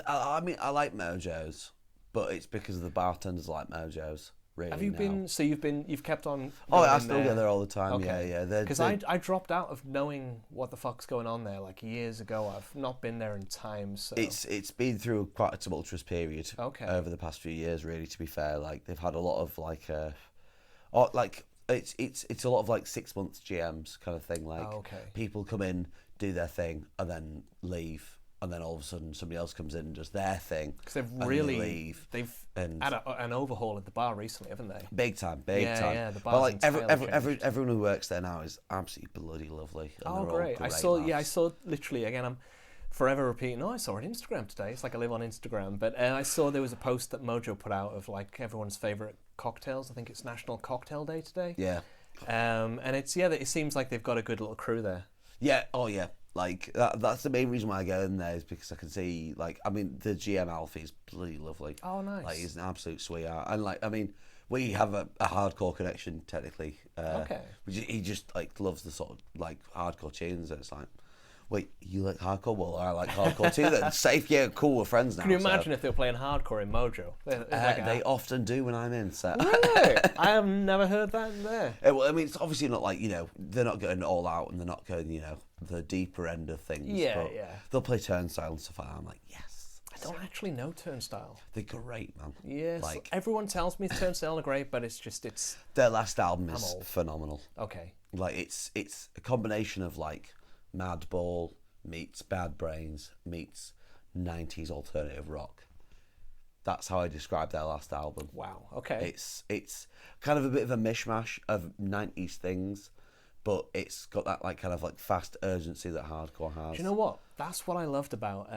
I mean, I like Mojo's, but it's because the bartenders like Mojo's. Really, Have you now. been? So you've kept on. Oh, going I in still go there all the time. Okay. Yeah. Because I dropped out of knowing what the fuck's going on there like years ago. I've not been there in time. So It's been through quite a tumultuous period. Okay. Over the past few years, really. To be fair, like they've had a lot of it's a lot of like 6 months GMs kind of thing. Like people come in, do their thing, and then leave. And then all of a sudden, somebody else comes in and does their thing. Because they've and really leave. They've And had an overhaul at the bar recently, haven't they? big time. Yeah, the But bar's like entirely changed. everyone who works there now is absolutely bloody lovely. And Oh, they're all great! I lads. saw literally again. I'm forever repeating. Oh, I saw it on Instagram today. It's like I live on Instagram. But I saw there was a post that Mojo put out of like everyone's favourite cocktails. I think it's National Cocktail Day today. Yeah. And it seems like they've got a good little crew there. Yeah. Oh, yeah. Like that's the main reason why I go in there is because I can see like I mean the GM Alfie is bloody lovely. Oh, nice. Like he's an absolute sweetheart, and like I mean we have a hardcore connection technically. Okay. He just like loves the sort of like hardcore tunes. And it's like, wait, you like hardcore? Well, I like hardcore too. Then safe, yeah, cool. We're friends now. Can you imagine if they were playing hardcore in Mojo? They often do when I'm in. So. Really? I have never heard that in there. Well, I mean, it's obviously not like they're not going all out and they're not going the deeper end of things. Yeah, but yeah. They'll play Turnstile and stuff like that. I'm like, yes. I don't actually know Turnstile. They're great, man. Yes. Like Everyone tells me Turnstile are great, but it's their last album is old. phenomenal. okay. Like it's a combination of like Madball meets Bad Brains meets 90s alternative rock. That's how I describe their last album. Wow. Okay. It's kind of a bit of a mishmash of 90s things, but it's got that like kind of like fast urgency that hardcore has. Do you know what? That's what I loved about.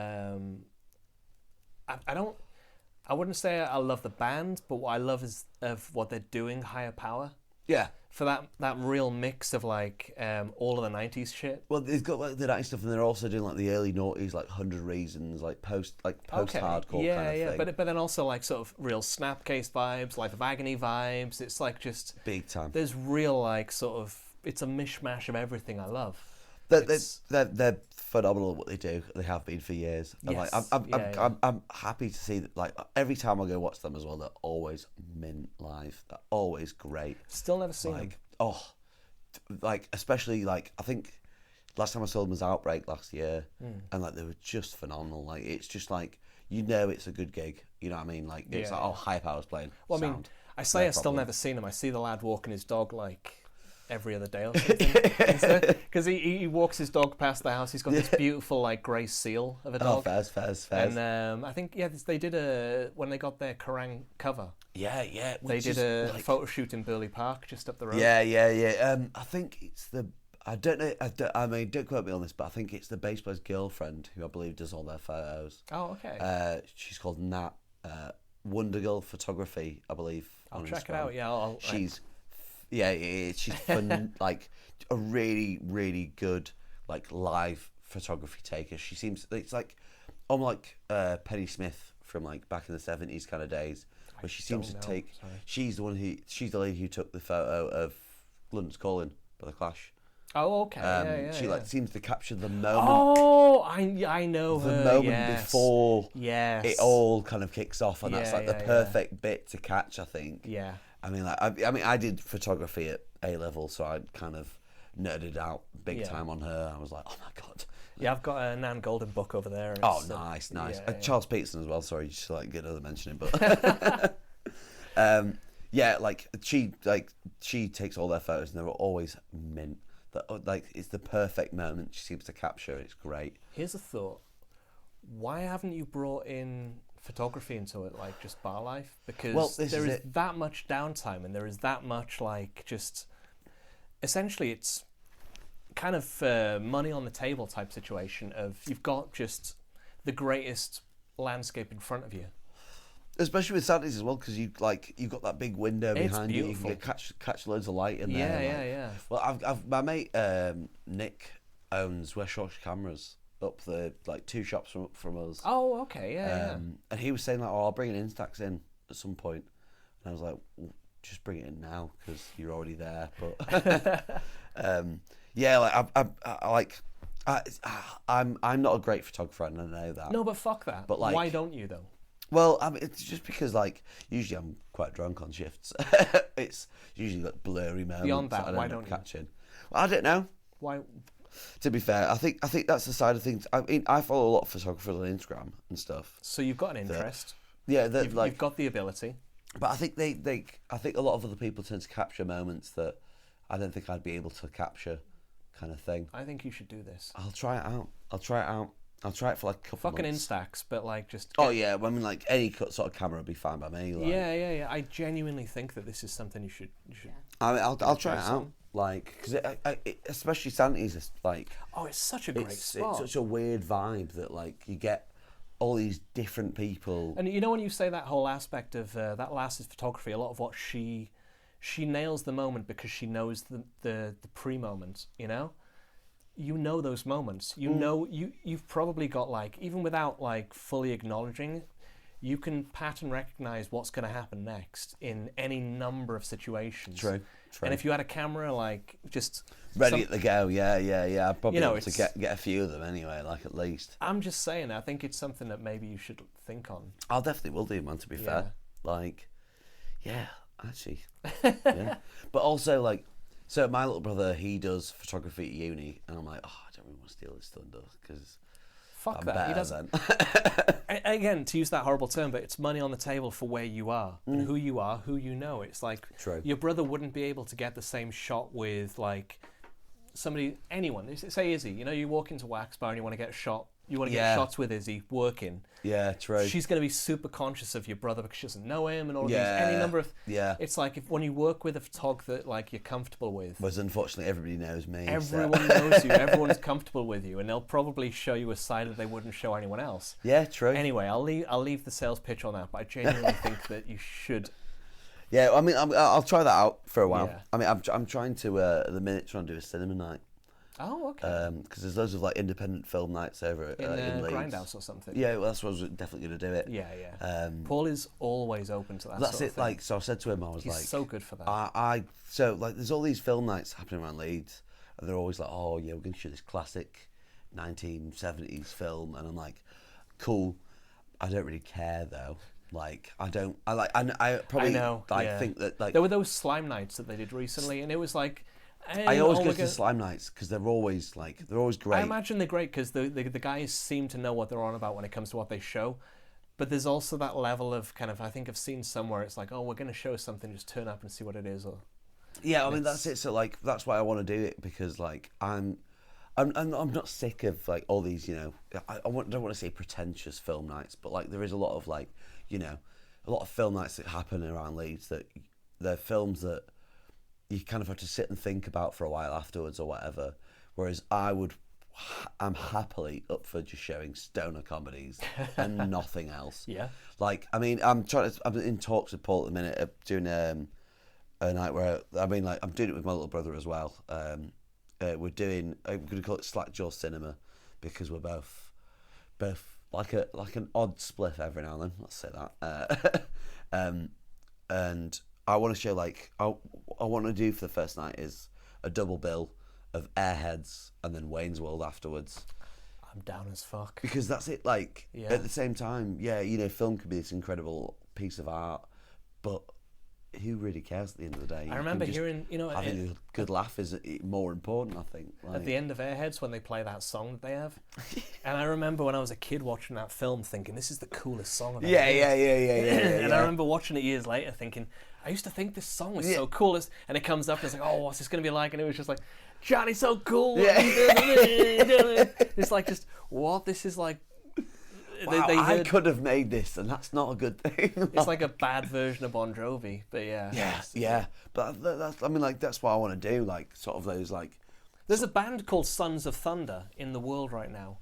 I wouldn't say I love the band, but what I love is of what they're doing. Higher Power. Yeah. For that real mix of like all of the 90s shit. Well, they've got like the 90s stuff, and they're also doing like the early noughties, like 100 Reasons, like post hardcore yeah, kind of yeah. thing. But then also like sort of real Snapcase vibes, Life of Agony vibes. It's like just Big time. there's real like sort of it's a mishmash of everything I love. They're phenomenal at what they do. They have been for years. And Yes. like I'm happy to see that. Like every time I go watch them as well, they're always mint live. They're always great. Still never seen them. Like like especially like I think last time I saw them was Outbreak last year, and like they were just phenomenal. Like it's just like it's a good gig. You know what I mean? Like it's Yeah. like High Power's playing. Well, I mean, sound. I say No I still problem. never seen him. I see the lad walking his dog like every other day or something. Because he walks his dog past the house. He's got this beautiful like grey seal of a dog. Fairs. And I think they did when they got their Kerrang cover. Yeah. They which did is, a like, photo shoot in Burley Park just up the road. Yeah. I think it's I don't know. I mean, don't quote me on this, but I think it's the bass player's girlfriend who I believe does all their photos. Oh, okay. She's called Nat Wonder Girl Photography, I believe. I'll on check it Instagram. out. Yeah, She's fun, like a really, really good like live photography taker. She seems it's like almost like Penny Smith from like back in the 70s kind of days, where she seems to take. Sorry. She's the lady who took the photo of London's Calling by the Clash. Oh, okay. She like seems to capture the moment. Oh, I know The her. moment yes. before Yes. it all kind of kicks off, and that's like the Yeah. perfect bit to catch, I think. Yeah. I mean, like, I did photography at A level, so I kind of nerded out big time on her. I was like, oh my god. Yeah, I've got a Nan Golden book over there. Oh, It's, nice. yeah. Charles Peterson as well. Sorry, just like get another mentioning, but yeah, like she takes all their photos, and they're always mint. That like it's the perfect moment she seems to capture. It's great. Here's a thought. Why haven't you brought in photography into it, like just bar life, because Well, this there is is that much downtime and there is that much like just essentially it's kind of money on the table type situation of you've got just the greatest landscape in front of you. Especially with Saturdays as well, because you've got that big window It's behind you. You beautiful. can catch loads of light in there. Yeah. Well, I've my mate Nick owns West Yorkshire Cameras up the 2 shops from us. Oh, okay, yeah. And he was saying like, "Oh, I'll bring an Instax in at some point," and I was like, well, "Just bring it in now because you're already there." But yeah, like I'm not a great photographer, and I know that. No, but fuck that. But, like, why don't you though? Well, I mean, it's just because like usually I'm quite drunk on shifts. It's usually like blurry moments. Beyond that, I why end up don't you? catching? Well, I don't know. Why? To be fair, I think that's the side of things. I mean, I follow a lot of photographers on Instagram and stuff. So you've got an interest. Yeah, You've got the ability. But I think I think a lot of other people tend to capture moments that I don't think I'd be able to capture, kind of thing. I think you should do this. I'll try it out. I'll try it for like a couple Fucking months. Instax, but like just. Oh yeah, I mean like any sort of camera would be fine by me. Like. Yeah. I genuinely think that this is something you should. I mean, I'll try it some. out. Like, because especially Santi's is like. Oh, it's such a great spot. It's such a weird vibe that like you get all these different people. And you know when you say that whole aspect of that lass's photography, a lot of what she nails the moment because she knows the pre-moment, you know those moments. You know you've probably got like, even without like fully acknowledging it, you can pattern recognize what's going to happen next in any number of situations. True. And if you had a camera like just Ready at the go, yeah. I'd probably You know, able to get a few of them anyway, like at least. I'm just saying, I think it's something that maybe you should think on. I'll definitely will do, man, to be Yeah. fair. Like, yeah, actually. Yeah. But also, like, so my little brother, he does photography at uni, and I'm like, oh, I don't really want to steal his thunder, because Fuck I'm that. He better doesn't. then. Again, to use that horrible term, but it's money on the table for where you are and who you are, who you know. It's like True. your brother wouldn't be able to get the same shot with like anyone. Say Izzy, you walk into Wax Bar and you want to get a shot. You want to get shots with Izzy working. Yeah, true. She's going to be super conscious of your brother because she doesn't know him and all of these. Yeah, Any number of. yeah. It's like when you work with a photog that like you're comfortable with. Whereas unfortunately everybody knows me. Everyone knows you. Everyone's comfortable with you, and they'll probably show you a side that they wouldn't show anyone else. Yeah, true. Anyway, I'll leave the sales pitch on that, but I genuinely think that you should. Yeah, I mean, I'll try that out for a while. Yeah. I mean, I'm trying to at the minute trying to do a cinema night. Oh, okay. Because there's loads of like independent film nights over in Leeds. Grindhouse or something. Yeah, well, that's what I was definitely going to do it. Yeah. Paul is always open to that. That's sort it. of thing. Like, so I said to him, I was He's like, so good for that. So like, there's all these film nights happening around Leeds, and they're always like, oh yeah, we're going to shoot this classic 1970s film, and I'm like, cool. I don't really care though. Like, I probably know, yeah. think that like There were those slime nights that they did recently, and it was like. Hey, I always go to slime nights because they're always great. I imagine they're great because the guys seem to know what they're on about when it comes to what they show. But there's also that level of kind of, I think I've seen somewhere it's like, oh, we're going to show something, just turn up and see what it is. Or Yeah, I mean that's it. So like that's why I want to do it because like I'm not sick of like all these I don't want to say pretentious film nights, but like there is a lot of like a lot of film nights that happen around Leeds that they're films that you kind of have to sit and think about for a while afterwards or whatever. Whereas I'm happily up for just showing stoner comedies and nothing else. Yeah. Like, I mean, I'm in talks with Paul at the minute of doing a night where, I'm doing it with my little brother as well. I'm going to call it Slackjaw Cinema because we're both like an odd spliff every now and then. Let's say that. And I want to show I want to do for the first night is a double bill of Airheads and then Wayne's World afterwards. I'm down as fuck. Because that's it. Like at the same time, film could be this incredible piece of art, but who really cares at the end of the day? I remember hearing, having a good laugh is more important. I think at the end of Airheads when they play that song that they have, and I remember when I was a kid watching that film, thinking this is the coolest song I've ever heard. And I remember watching it years later, thinking I used to think this song was so cool, and it comes up and it's like, oh, what's this going to be like? And it was just like, Johnny's so cool. Yeah. It's like just what this is like. wow, they I heard, could have made this, and that's not a good thing. it's like a bad version of Bon Jovi, but yeah. But that's, I mean, like, that's what I want to do. Like, sort of those, like, There's a band called Sons of Thunder in the world right now,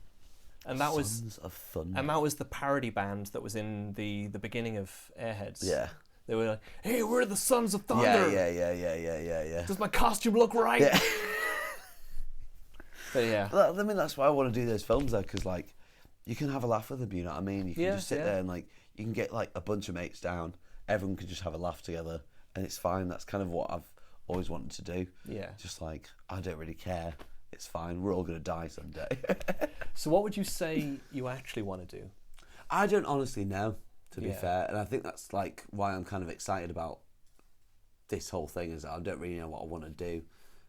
and that Sons of Thunder. and that was the parody band that was in the beginning of Airheads. Yeah. They were like, "Hey, we're the Sons of Thunder. Yeah. Does my costume look right?" Yeah. But yeah, I mean, that's why I want to do those films, though, because, like, you can have a laugh with them, you know what I mean? You can just sit there and, like, you can get, like, a bunch of mates down, everyone can just have a laugh together, and it's fine. That's kind of what I've always wanted to do. Yeah. Just, like, I don't really care. It's fine. We're all going to die someday. So what would you say you actually want to do? I don't honestly know, to be Yeah. fair, and I think that's, like, why I'm kind of excited about this whole thing, is that I don't really know what I want to do,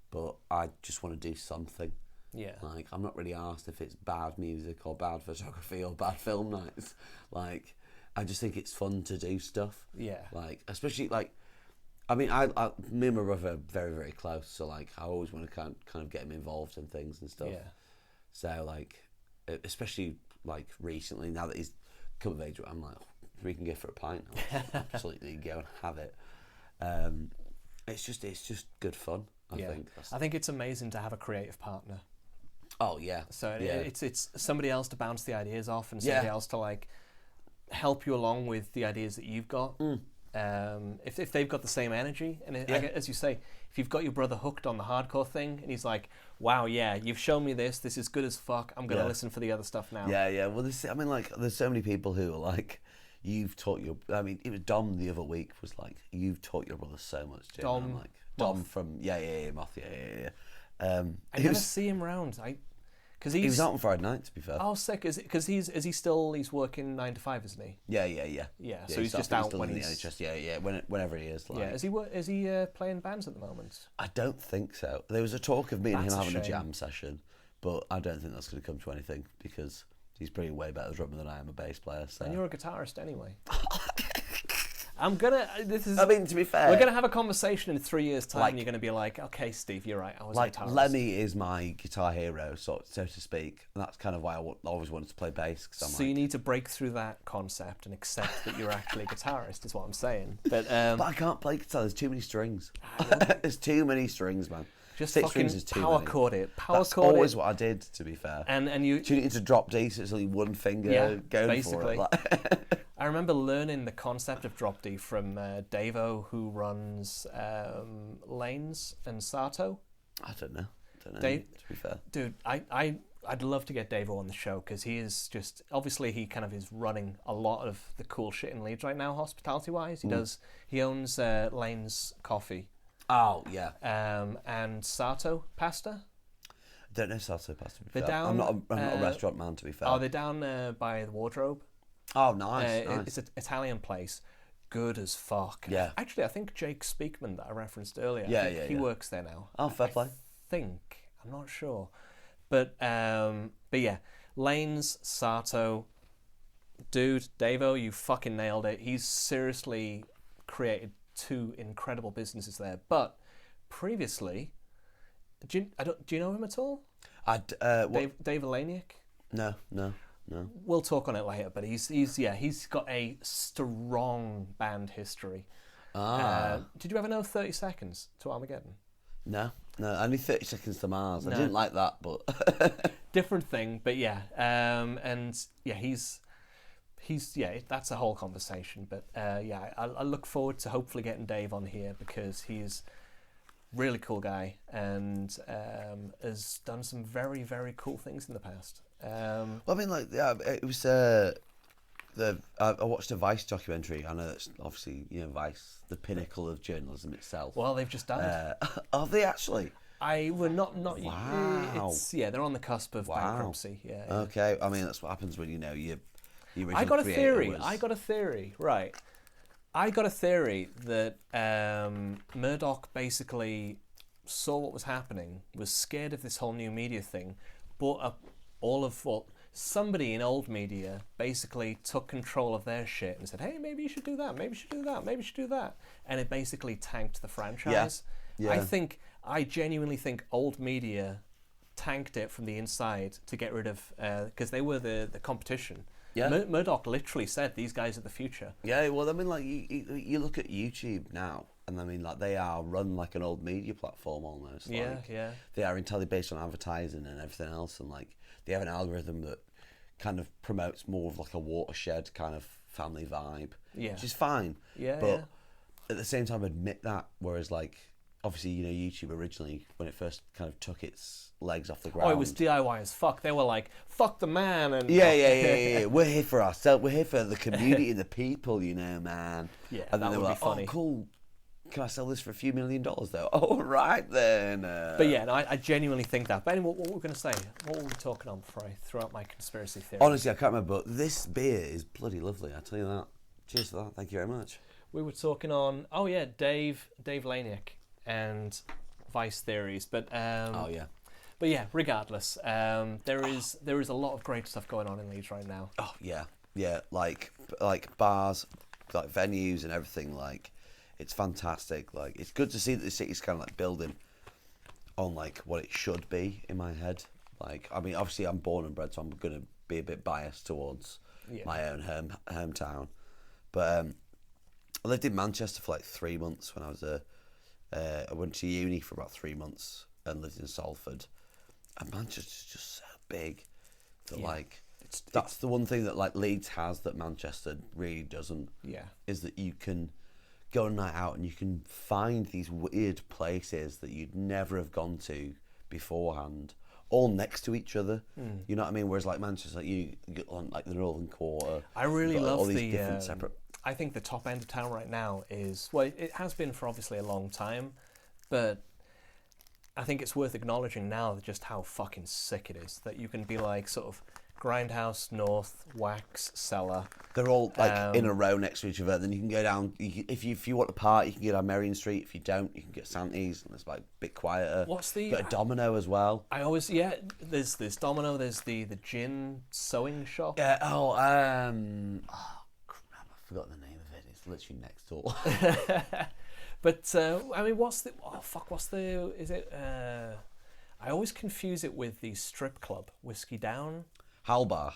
but I just want to do something. Yeah. Like, I'm not really asked if it's bad music or bad photography or bad film nights. Like, I just think it's fun to do stuff. Yeah. Like, especially, like, I mean, me and my brother are very, very close, so, like, I always want to kind of get him involved in things and stuff. Yeah. So, like, especially, like, recently, now that he's come of age, I'm like, we can go for a pint. I'll absolutely go and have it. It's just good fun, I think. I think it's amazing to have a creative partner. Oh, yeah. So yeah. it's somebody else to bounce the ideas off and somebody else to, like, help you along with the ideas that you've got. If they've got the same energy, and as you say, if you've got your brother hooked on the hardcore thing, and he's like, "Wow, yeah, you've shown me this. This is good as fuck. I'm gonna listen for the other stuff now." Yeah. Well, I mean, like, there's so many people who are like, "You've taught your." I mean, it was Dom the other week was like, "You've taught your brother so much, Jim." Dom, I'm like, Dom from Moth, yeah. I never see him around. Because he was out on Friday night, to be fair. Oh, sick! Is he's working 9 to 5, isn't he? Yeah. Yeah. So he's just out when in he's the NHS. Yeah. Whenever he is. Like. Yeah. Is he playing bands at the moment? I don't think so. There was a talk of me and That's him a having a shame. jam session, but I don't think that's going to come to anything because he's pretty way better drummer than I am a bass player. So. And you're a guitarist anyway. I mean, to be fair, we're gonna have a conversation in 3 years' time, like, and you're gonna be like, "Okay, Steve, you're right. I was like a guitarist." Lemmy is my guitar hero, so to speak, and that's kind of why I always wanted to play bass. So you need to break through that concept and accept that you're actually a guitarist, is what I'm saying. But I can't play guitar. There's too many strings. There's too many strings, man. Just 6 fucking strings is too power many. chord it. That's always what I did, to be fair. And you tuning into drop D, so it's only one finger going basically. for it. I remember learning the concept of drop D from Davo, who runs Lanes and Sato. I don't know, Dave, to be fair. Dude, I'd love to get Davo on the show because he is just, obviously he kind of is running a lot of the cool shit in Leeds right now, hospitality-wise. He owns Lanes Coffee. Oh, yeah. And Sato Pasta. I don't know Sato Pasta, to be They're fair. down, I'm not a restaurant man, to be fair. Oh, they're down by the Wardrobe. Oh, nice. It's an Italian place. Good as fuck. Yeah. Actually, I think Jake Speakman that I referenced earlier, he works there now. Oh, fair play. I'm not sure. But yeah, Lanes, Sato, dude, Davo, you fucking nailed it. He's seriously created 2 incredible businesses there. But previously, do you know him at all? Dave Elaniak? No. We'll talk on it later, but he's got a strong band history. Did you ever know 30 Seconds to Armageddon? No, only 30 Seconds to Mars. I didn't like that, but different thing. But yeah, and yeah, he's that's a whole conversation. But yeah, I look forward to hopefully getting Dave on here because he's really cool guy and has done some very, very cool things in the past. Well, I mean, like, yeah, it was I watched a Vice documentary. I know that's obviously, Vice, the pinnacle of journalism itself. Well, they've just died. Are they actually? We're not. Wow. They're on the cusp of bankruptcy. Yeah. Okay. I mean, that's what happens when you I got a theory. Right. I got a theory that Murdoch basically saw what was happening, was scared of this whole new media thing, bought up all of what somebody in old media basically took control of their shit and said, hey, maybe you should do that, maybe you should do that, maybe you should do that. And it basically tanked the franchise. Yeah. I genuinely think old media tanked it from the inside to get rid of, because they were the competition. Yeah. Murdoch literally said these guys are the future. Yeah, well, I mean, like, you look at YouTube now, and I mean, like, they are run like an old media platform almost. Yeah, like, yeah. They are entirely based on advertising and everything else, and, like, they have an algorithm that kind of promotes more of, like, a watershed kind of family vibe, Yeah. which is fine. Yeah, but yeah. at the same time, admit that, whereas, like, obviously, you know, YouTube originally, when it first kind of took its legs off the ground. Oh, it was DIY as fuck. They were like, fuck the man. And Yeah. We're here for ourselves. We're here for the community and the people, you know, man. Yeah, and then that they were would be like, funny. oh, cool. Can I sell this for a few $1 million, though? Oh, right then. But yeah, no, I genuinely think that. But anyway, what were we going to say? What were we talking on before I threw out my conspiracy theory? Honestly, I can't remember, but this beer is bloody lovely, I tell you that. Cheers for that. Thank you very much. We were talking on, Dave Laniak and Vice theories, but Oh, yeah. But yeah, regardless, there is a lot of great stuff going on in Leeds right now. Oh, yeah. Yeah, like bars, like venues and everything, like, it's fantastic. Like, it's good to see that the city's kind of, like, building on, like, what it should be in my head. Like, I mean, obviously I'm born and bred, so I'm going to be a bit biased towards my own hometown. But I lived in Manchester for, like, 3 months when I was I went to uni for about 3 months and lived in Salford. And Manchester's just so big that, like, that's the one thing that, like, Leeds has that Manchester really doesn't. Yeah. Is that you can go on a night out and you can find these weird places that you'd never have gone to beforehand, all next to each other. You know what I mean? Whereas, like, Manchester, like, you get on, like, the Northern Quarter. I really you've got, like, love all these the different separate. I think the top end of town right now is, well, it has been for obviously a long time, but I think it's worth acknowledging now just how fucking sick it is that you can be like sort of Grindhouse, North, Wax, Cellar. They're all like in a row next to each other. Then you can go down. If you want to party, you can go down Merrion Street. If you don't, you can get Santi's, and it's like a bit quieter. What's the? Got a Domino as well. I always There's Domino. There's the gin sewing shop. Yeah. Oh, crap! I forgot the name of it. It's literally next door. But I mean, what's the? Is it? I always confuse it with the strip club, Whiskey Down. Hal Bar.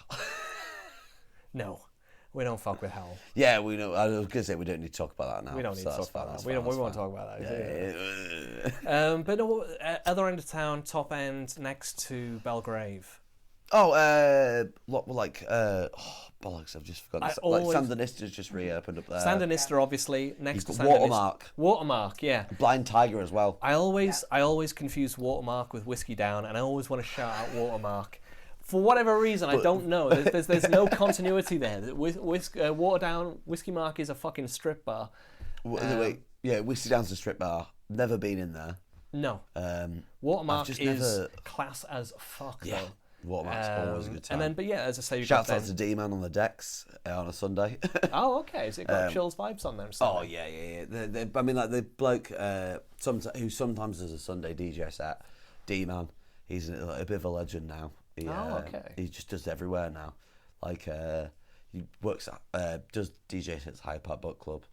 No, we don't fuck with Hal. Yeah, we know. I was gonna say we don't need to talk about that now. We don't need to talk about that. We won't talk about that. Yeah. But no, other end of town, top end, next to Belgrave. Oh, bollocks! I've just forgotten. Sandinista's just reopened up there. Sandinista, obviously, next to Sandinista. Watermark. Watermark, yeah. Blind Tiger as well. I always confuse Watermark with Whiskey Down, and I always want to shout out Watermark. For whatever reason, I don't know. There's no continuity there. Waterdown, Whiskey Mark is a fucking strip bar. Yeah, Whiskey Down's a strip bar. Never been in there. No. Watermark is class as fuck, yeah. though. Watermark's always a good time. And then, but yeah, as I say, shouts out to D-Man on the decks on a Sunday. Oh, okay. Has it got chills vibes on there? Oh yeah. I mean, like the bloke who sometimes does a Sunday DJ set, D-Man. He's a bit of a legend now. Okay. He just does everywhere now. Like he works does DJ sets at Hyde Park Book Club,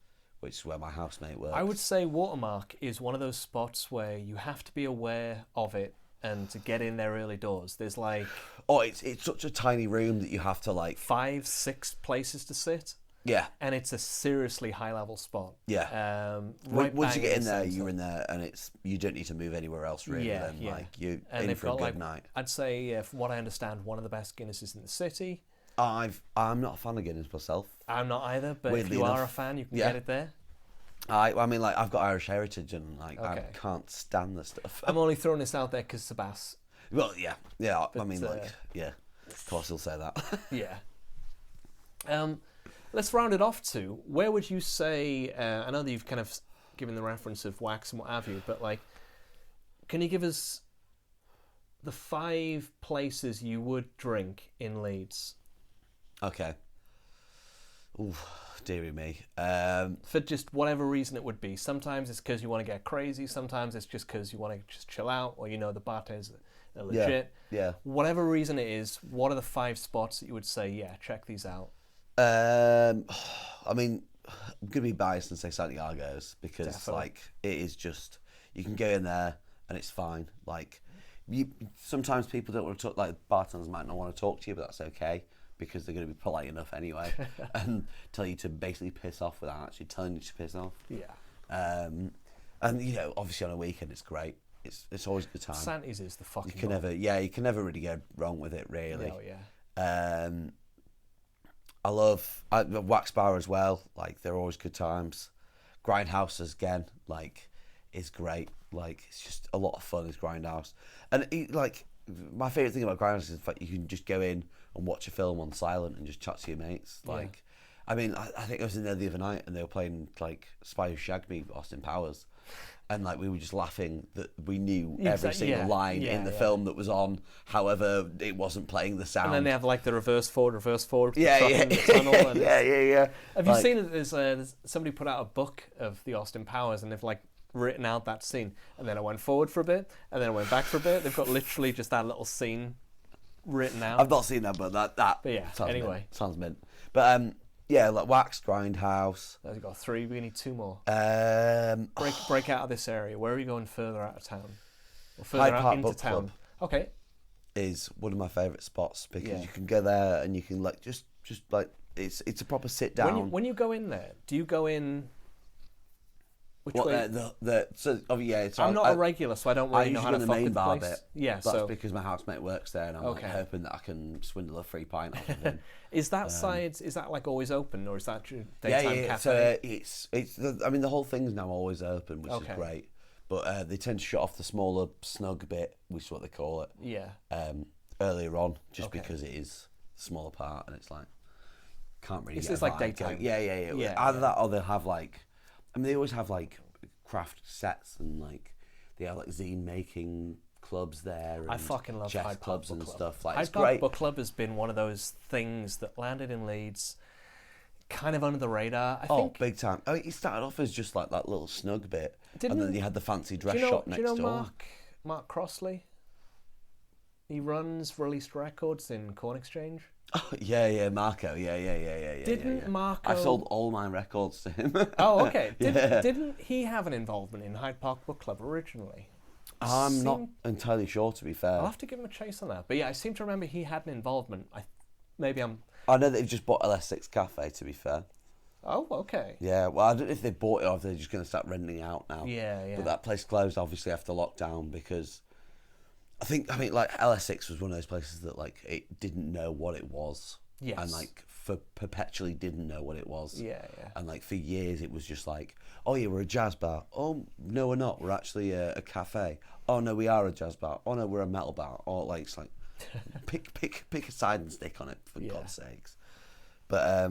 which is where my housemate works. I would say Watermark is one of those spots where you have to be aware of it. And to get in there early doors, there's like... Oh, it's such a tiny room that you have to like... 5-6 places to sit. Yeah. And it's a seriously high-level spot. Yeah. Once you get in there, you're in there, and you don't need to move anywhere else, really. Yeah, then, yeah. Like, you're and in for a good night. I'd say, from what I understand, one of the best Guinnesses in the city. I'm not a fan of Guinness myself. I'm not either, but Weirdly if you enough. are a fan, you can get it there. I mean, like, I've got Irish heritage, and like I can't stand the stuff. I'm only throwing this out there because Sebas. Well, yeah. But, I mean, of course he'll say that. Yeah. Let's round it off to, where would you say, I know that you've kind of given the reference of Wax and what have you, but like, can you give us the 5 places you would drink in Leeds? Okay. Ooh, dearie me. For just whatever reason it would be. Sometimes it's because you want to get crazy, sometimes it's just because you want to just chill out, or the bartenders are legit. Yeah. Whatever reason it is, what are the 5 spots that you would say, yeah, check these out? I mean, I'm gonna be biased and say Santiago's because Definitely. it is just, you can go in there and it's fine. Like, sometimes people don't want to talk. Like, bartenders might not want to talk to you, but that's okay because they're going to be polite enough anyway, and tell you to basically piss off without actually telling you to piss off. Yeah. And you know, obviously on a weekend it's great. It's always a good time. Santi's is the fucking. You can never really go wrong with it, really. Oh yeah. I love Wax Bar as well. Like, they're always good times. Grindhouse again, like, is great. Like, it's just a lot of fun. Is Grindhouse, and like, my favourite thing about Grindhouse is the fact you can just go in and watch a film on silent and just chat to your mates. Like, I mean, I think I was in there the other night and they were playing like Spy Who Shagged Me, Austin Powers. And like, we were just laughing that we knew every single line in the film that was on. However, it wasn't playing the sound. And then they have like the reverse forward. Yeah. In the tunnel. And yeah. Have you seen it? There's somebody put out a book of the Austin Powers, and they've like written out that scene. And then I went forward for a bit, and then I went back for a bit. They've got literally just that little scene written out. I've not seen that, but that. But yeah. Anyway, sounds mint. But yeah, like Wax, Grindhouse. We've got 3. We need 2 more. Break out of this area. Where are you going further out of town? Or further Hyde out Park into Book town? Club. Okay. Is one of my favourite spots because you can go there and you can like just like it's a proper sit down. When you go in there, do you go in? Which way? I'm not a regular, so I don't really know how to the fuck main with the bar place. bit. Yeah, that's because my housemate works there, and I'm like hoping that I can swindle a free pint off of him. Is that is that like always open, or is that daytime cafe? I mean, the whole thing's now always open, which is great. But they tend to shut off the smaller snug bit, which is what they call it. Yeah. Earlier on, just because it is the smaller part, and it's like can't really. It's like daytime. Yeah. Either that, or they'll have like. I mean, they always have like craft sets, and like they have like zine making clubs there. And I fucking love chess Hyde clubs Park and Book stuff. Club. Like, it's Hyde Park great. Book Club has been one of those things that landed in Leeds, kind of under the radar. I think big time. I mean, it started off as just like that little snug bit, and then you had the fancy dress shop next door. Do you know door. Mark Crossley? He runs Released Records in Corn Exchange. Oh, yeah, Marco. Yeah. Didn't Marco? I sold all my records to him. Oh, okay. Didn't he have an involvement in Hyde Park Book Club originally? I'm not entirely sure, to be fair. I'll have to give him a chase on that. But yeah, I seem to remember he had an involvement. I know they've just bought LS6 Cafe, to be fair. Oh, okay. Yeah, well, I don't know if they bought it or if they're just going to start renting it out now. Yeah. But that place closed, obviously, after lockdown because I mean, like, LS6 was one of those places that, like, it didn't know what it was. Yes. And, like, perpetually didn't know what it was. Yeah. And, like, for years it was just like, oh, yeah, we're a jazz bar. Oh, no, we're not. We're actually a cafe. Oh, no, we are a jazz bar. Oh, no, we're a metal bar. Or, like, it's like, pick a side and stick on it, for God's sakes. But,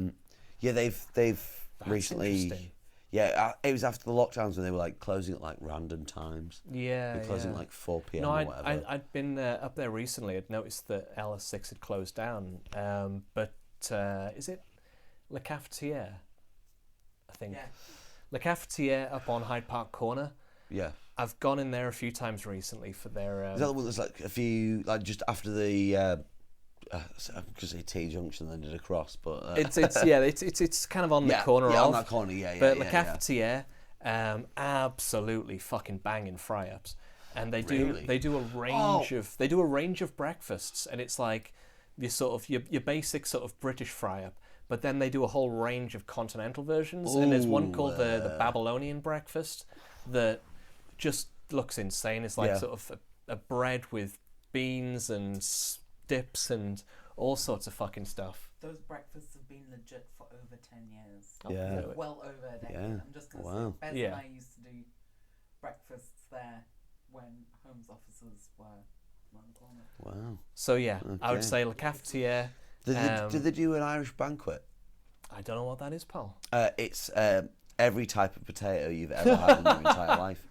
yeah, they've That's recently... Yeah, it was after the lockdowns when they were like closing at like random times. Yeah, they're closing at like 4 p.m. No, or whatever. I'd been up there recently. I'd noticed that LS6 had closed down. But is it Le Cafetiere? I think. Yeah. Le Cafetiere up on Hyde Park Corner. Yeah. I've gone in there a few times recently for their. Is that the one that's like a few, like just after the? Because they T junction then did a cross, but it's kind of on the corner of. On that corner, yeah. But Le Cafetiere, absolutely fucking banging fry-ups, and they do a range of breakfasts, and it's like your sort of your basic sort of British fry-up, but then they do a whole range of continental versions, and there's one called the Babylonian breakfast that just looks insane. It's like sort of a bread with beans and dips and all sorts of fucking stuff. Those breakfasts have been legit for over 10 years. Yeah. Well over a decade. Yeah. I'm just going to say, Bez and I used to do breakfasts there when Home's offices were around the corner. Wow. So yeah, I would say Le Cafetiere. Did they do an Irish banquet? I don't know what that is, pal. It's every type of potato you've ever had in your entire life.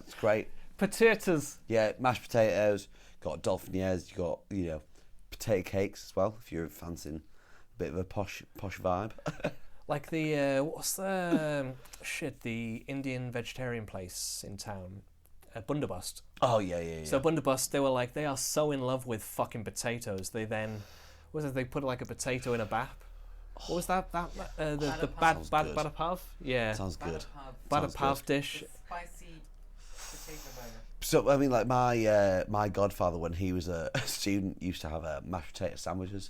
It's great. Potatoes. Yeah, mashed potatoes. Got dolphiniers, you got, potato cakes as well, if you're fancying a bit of a posh vibe. Like the, what's the, the Indian vegetarian place in town, Bundabust. Oh, yeah. So Bundabust, they are so in love with fucking potatoes, they then, they put like a potato in a bap. What was that? The Badapav? Yeah. Sounds good. Badapav dish. Spicy potato burger. So I mean, like my godfather, when he was a student, used to have mashed potato sandwiches.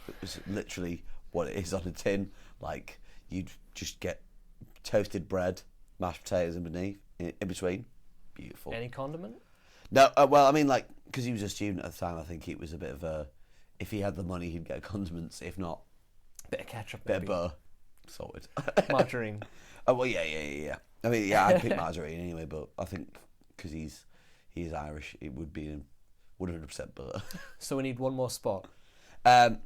It was literally what it is on a tin. Like you'd just get toasted bread, mashed potatoes in between. Beautiful. Any condiment? No, well, I mean, like, because he was a student at the time, I think it was a bit of a. If he had the money, he'd get condiments. If not, Bit of ketchup, bit of maybe. butter, sorted. Margarine. Oh well, yeah. I mean, yeah, I'd pick margarine anyway, but I think because he's Irish, it would be 100% butter. So we need one more spot. Book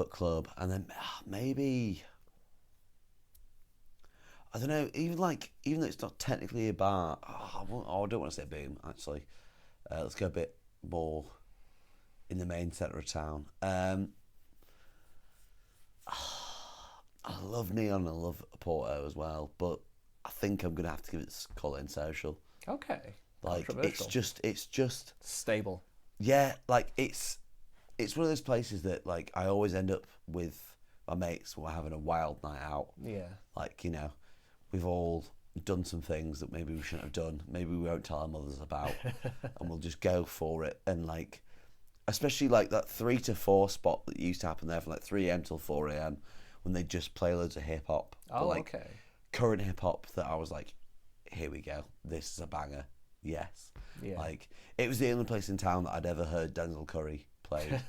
club, and then maybe I don't know. Even though it's not technically a bar, I don't want to say boom. Actually, let's go a bit more in the main centre of town. I love Neon and I love Porto as well, but I think I'm gonna have to give it Colin Social. Okay. Like it's just stable. Yeah, like it's one of those places that like I always end up with my mates when we're having a wild night out. Yeah. Like, you know, we've all done some things that maybe we shouldn't have done. Maybe we won't tell our mothers about, and we'll just go for it. And like, especially like that 3 to 4 spot that used to happen there from like 3 a.m. till 4 a.m. when they just play loads of hip hop. Oh, like, okay. Current hip hop that I was like, here we go. This is a banger. Yes. Yeah. Like, it was the only place in town that I'd ever heard Denzel Curry played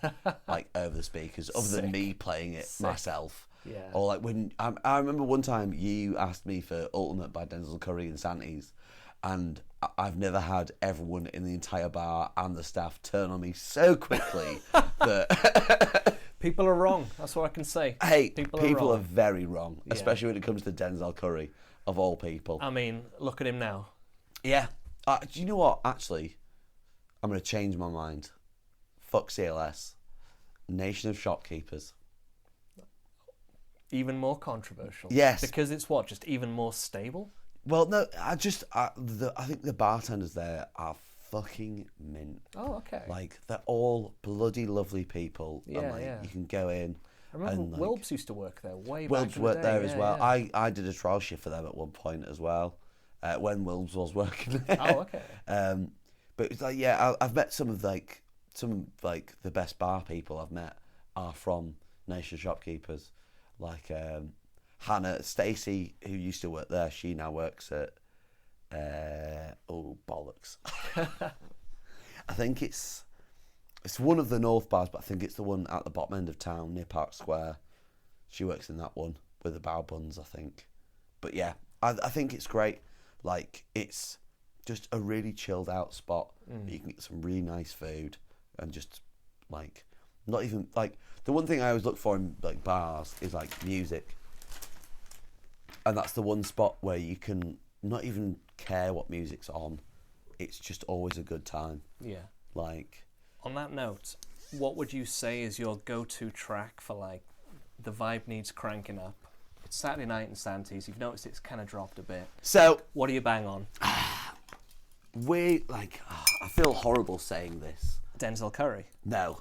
like over the speakers, other than me playing it myself. Yeah. Or like when I remember one time you asked me for Ultimate by Denzel Curry and Santi's, and I've never had everyone in the entire bar and the staff turn on me so quickly that people are wrong. That's what I can say. Hey, people are very wrong, especially when it comes to Denzel Curry, of all people. I mean, look at him now. Yeah. Do you know what? Actually, I'm going to change my mind. Fuck CLS. Nation of Shopkeepers. Even more controversial. Yes. Because it's what? Just even more stable? Well, no, I think the bartenders there are fucking mint. Oh, okay. Like, they're all bloody lovely people. Yeah, and, like, yeah. you can go in. I remember and, like, Wilbs used to work there way back in Wilbs the worked day. there as well. Yeah. I did a trial shift for them at one point as well, when Wilbs was working there. Oh, okay. But it's like, yeah, I've met some of the best bar people I've met are from Nation Shopkeepers. Like Hannah, Stacey, who used to work there, she now works at bollocks. I think it's one of the North bars, but I think it's the one at the bottom end of town near Park Square. She works in that one with the Bow Buns, I think. But yeah, I think it's great. Like, it's just a really chilled out spot. You can get some really nice food and just like not even like the one thing I always look for in like bars is like music, and that's the one spot where you can not even care what music's on. It's just always a good time. Yeah. Like, on that note, what would you say is your go-to track for like the vibe needs cranking up? It's Saturday night in Santi's. You've noticed it's kind of dropped a bit. so What do you bang on? I feel horrible saying this. Denzel Curry. No,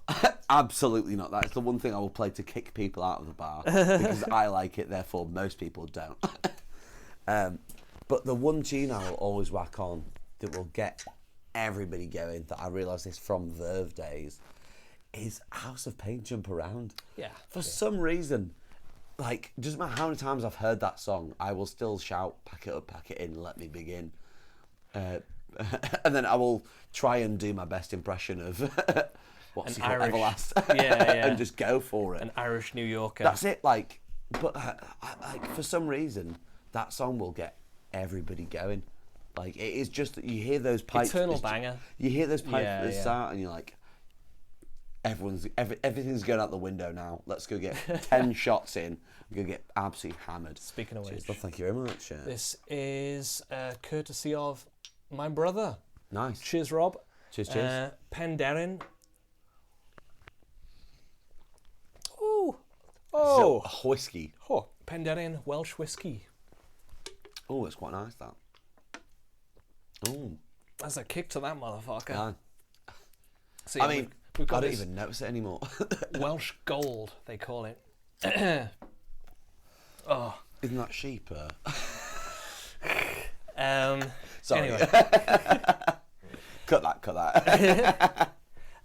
absolutely not. That's the one thing I will play to kick people out of the bar because I like it, therefore most people don't. But the one tune I will always whack on that will get everybody going, that I realised this from Verve days, is House of Pain Jump Around. Yeah. For some reason, like, doesn't matter how many times I've heard that song, I will still shout, pack it up, pack it in, let me begin. And then I will try and do my best impression of what's An it called, Irish- Everlast, yeah. and just go for it. An Irish New Yorker. That's it. Like, but like for some reason, that song will get everybody going. Like, it is just that you hear those pipes. Eternal banger. You hear those pipes at the Yeah. start, and you're like, everything's going out the window now. Let's go get 10 shots in. We're gonna get absolutely hammered. Speaking of which, Well, thank you very much. this is courtesy of my brother. Nice. Cheers, Rob. Cheers. Penderyn. Oh, So, whiskey. Penderyn Welsh whiskey. Oh, it's quite nice, that. Oh, There's a kick to that motherfucker. yeah. See, I mean, we've got I don't this even notice it anymore. Welsh Gold, they call it. Oh. Isn't that sheep? Sorry. Anyway. Cut that.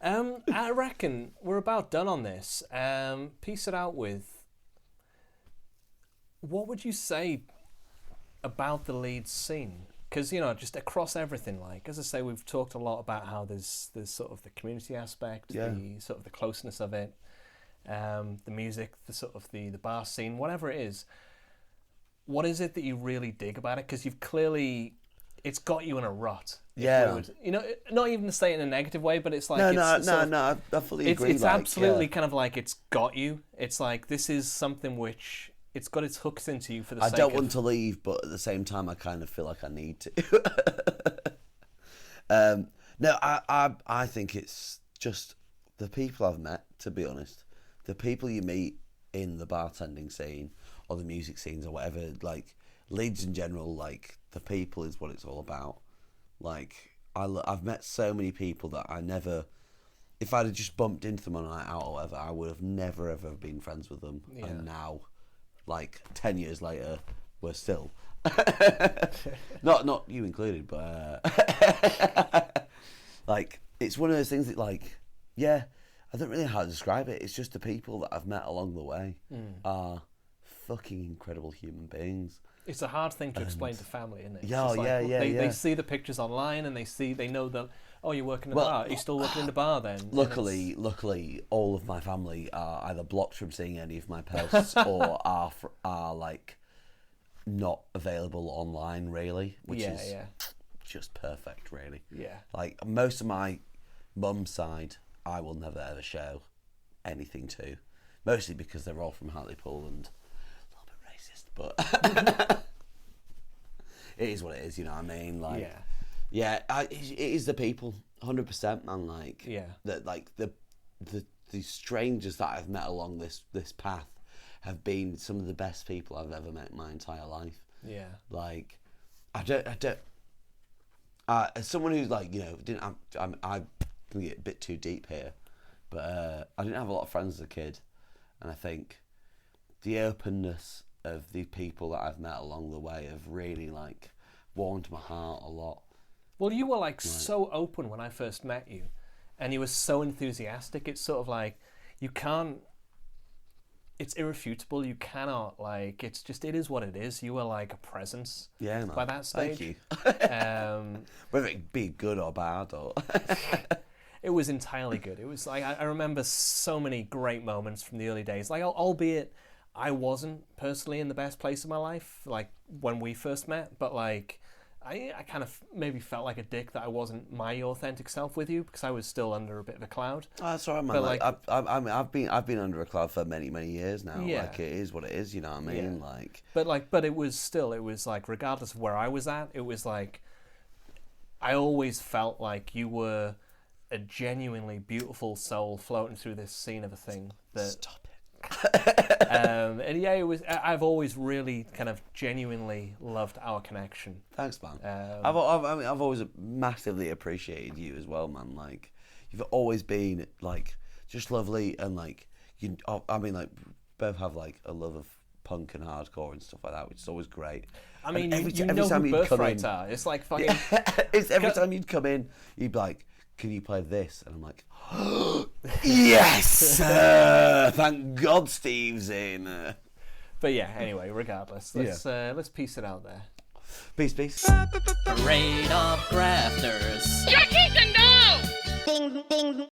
I reckon we're about done on this. Piece it out with, what would you say about the Leeds scene? Because, you know, just across everything, like, as I say, we've talked a lot about how there's sort of the community aspect, the sort of the closeness of it, the music, the sort of the bar scene, whatever it is. What is it that you really dig about it? Because you've clearly, it's got you in a rut. Yeah. You know, not even to say it in a negative way, but it's like... No, I fully agree. It's absolutely kind of like it's got you. It's like, this is something which... It's got its hooks into you for the sake of... I don't want to leave, but at the same time, I kind of feel like I need to. No, I think it's just the people I've met, to be honest. The people you meet in the bartending scene or the music scenes or whatever, like, Leeds in general, like, the people is what it's all about. Like, I've met so many people that I never... If I'd have just bumped into them on a night out or whatever, I would have never, ever been friends with them. Yeah. And now... Like 10 years later, we're still not you included, but like it's one of those things that like, yeah, I don't really know how to describe it. It's just the people that I've met along the way are fucking incredible human beings. It's a hard thing to explain to family, isn't it? Yeah, They see the pictures online and they know that. Oh, you're working in the bar. Are you still working in the bar then? Luckily, all of my family are either blocked from seeing any of my posts or are like not available online, really, which is just perfect, really. Yeah. Like most of my mum's side, I will never ever show anything to, mostly because they're all from Hartlepool and a little bit racist, but it is what it is, you know what I mean? Like. Yeah. Yeah, it is the people, 100%, man. Like, that, like the strangers that I've met along this path have been some of the best people I've ever met in my entire life. Yeah. Like, I don't. As someone who's like, you know, I'm going to get a bit too deep here, but I didn't have a lot of friends as a kid, and I think the openness of the people that I've met along the way have really like warmed my heart a lot. Well, you were like so open when I first met you, and you were so enthusiastic. It's sort of like you can't. It's irrefutable. You cannot like. It's just. It is what it is. You were like a presence. Yeah, man. By that stage. Thank you. Whether it be good or bad or. It was entirely good. It was like I remember so many great moments from the early days. Like, albeit I wasn't personally in the best place of my life, like when we first met, but like. I kind of maybe felt like a dick that I wasn't my authentic self with you because I was still under a bit of a cloud. Oh, that's all right, man. Like, I've been under a cloud for many years now. Yeah. Like it is what it is, you know what I mean? Yeah. But it was like regardless of where I was at, it was like I always felt like you were a genuinely beautiful soul floating through this scene of a thing. Stop it. And yeah, it was. I've always really kind of genuinely loved our connection. Thanks, man. I've always massively appreciated you as well, man. Like you've always been like just lovely and like you. I mean, like both have like a love of punk and hardcore and stuff like that, which is always great. I mean, every time who Birthright are. It's like fucking. It's every time you'd come in, you'd be like, "Can you play this?" And I'm like, "Yes, thank God Steve's in." But yeah, anyway, regardless, let's piece it out there. Peace. Parade of grafters. Your teeth and no! Ding, ding.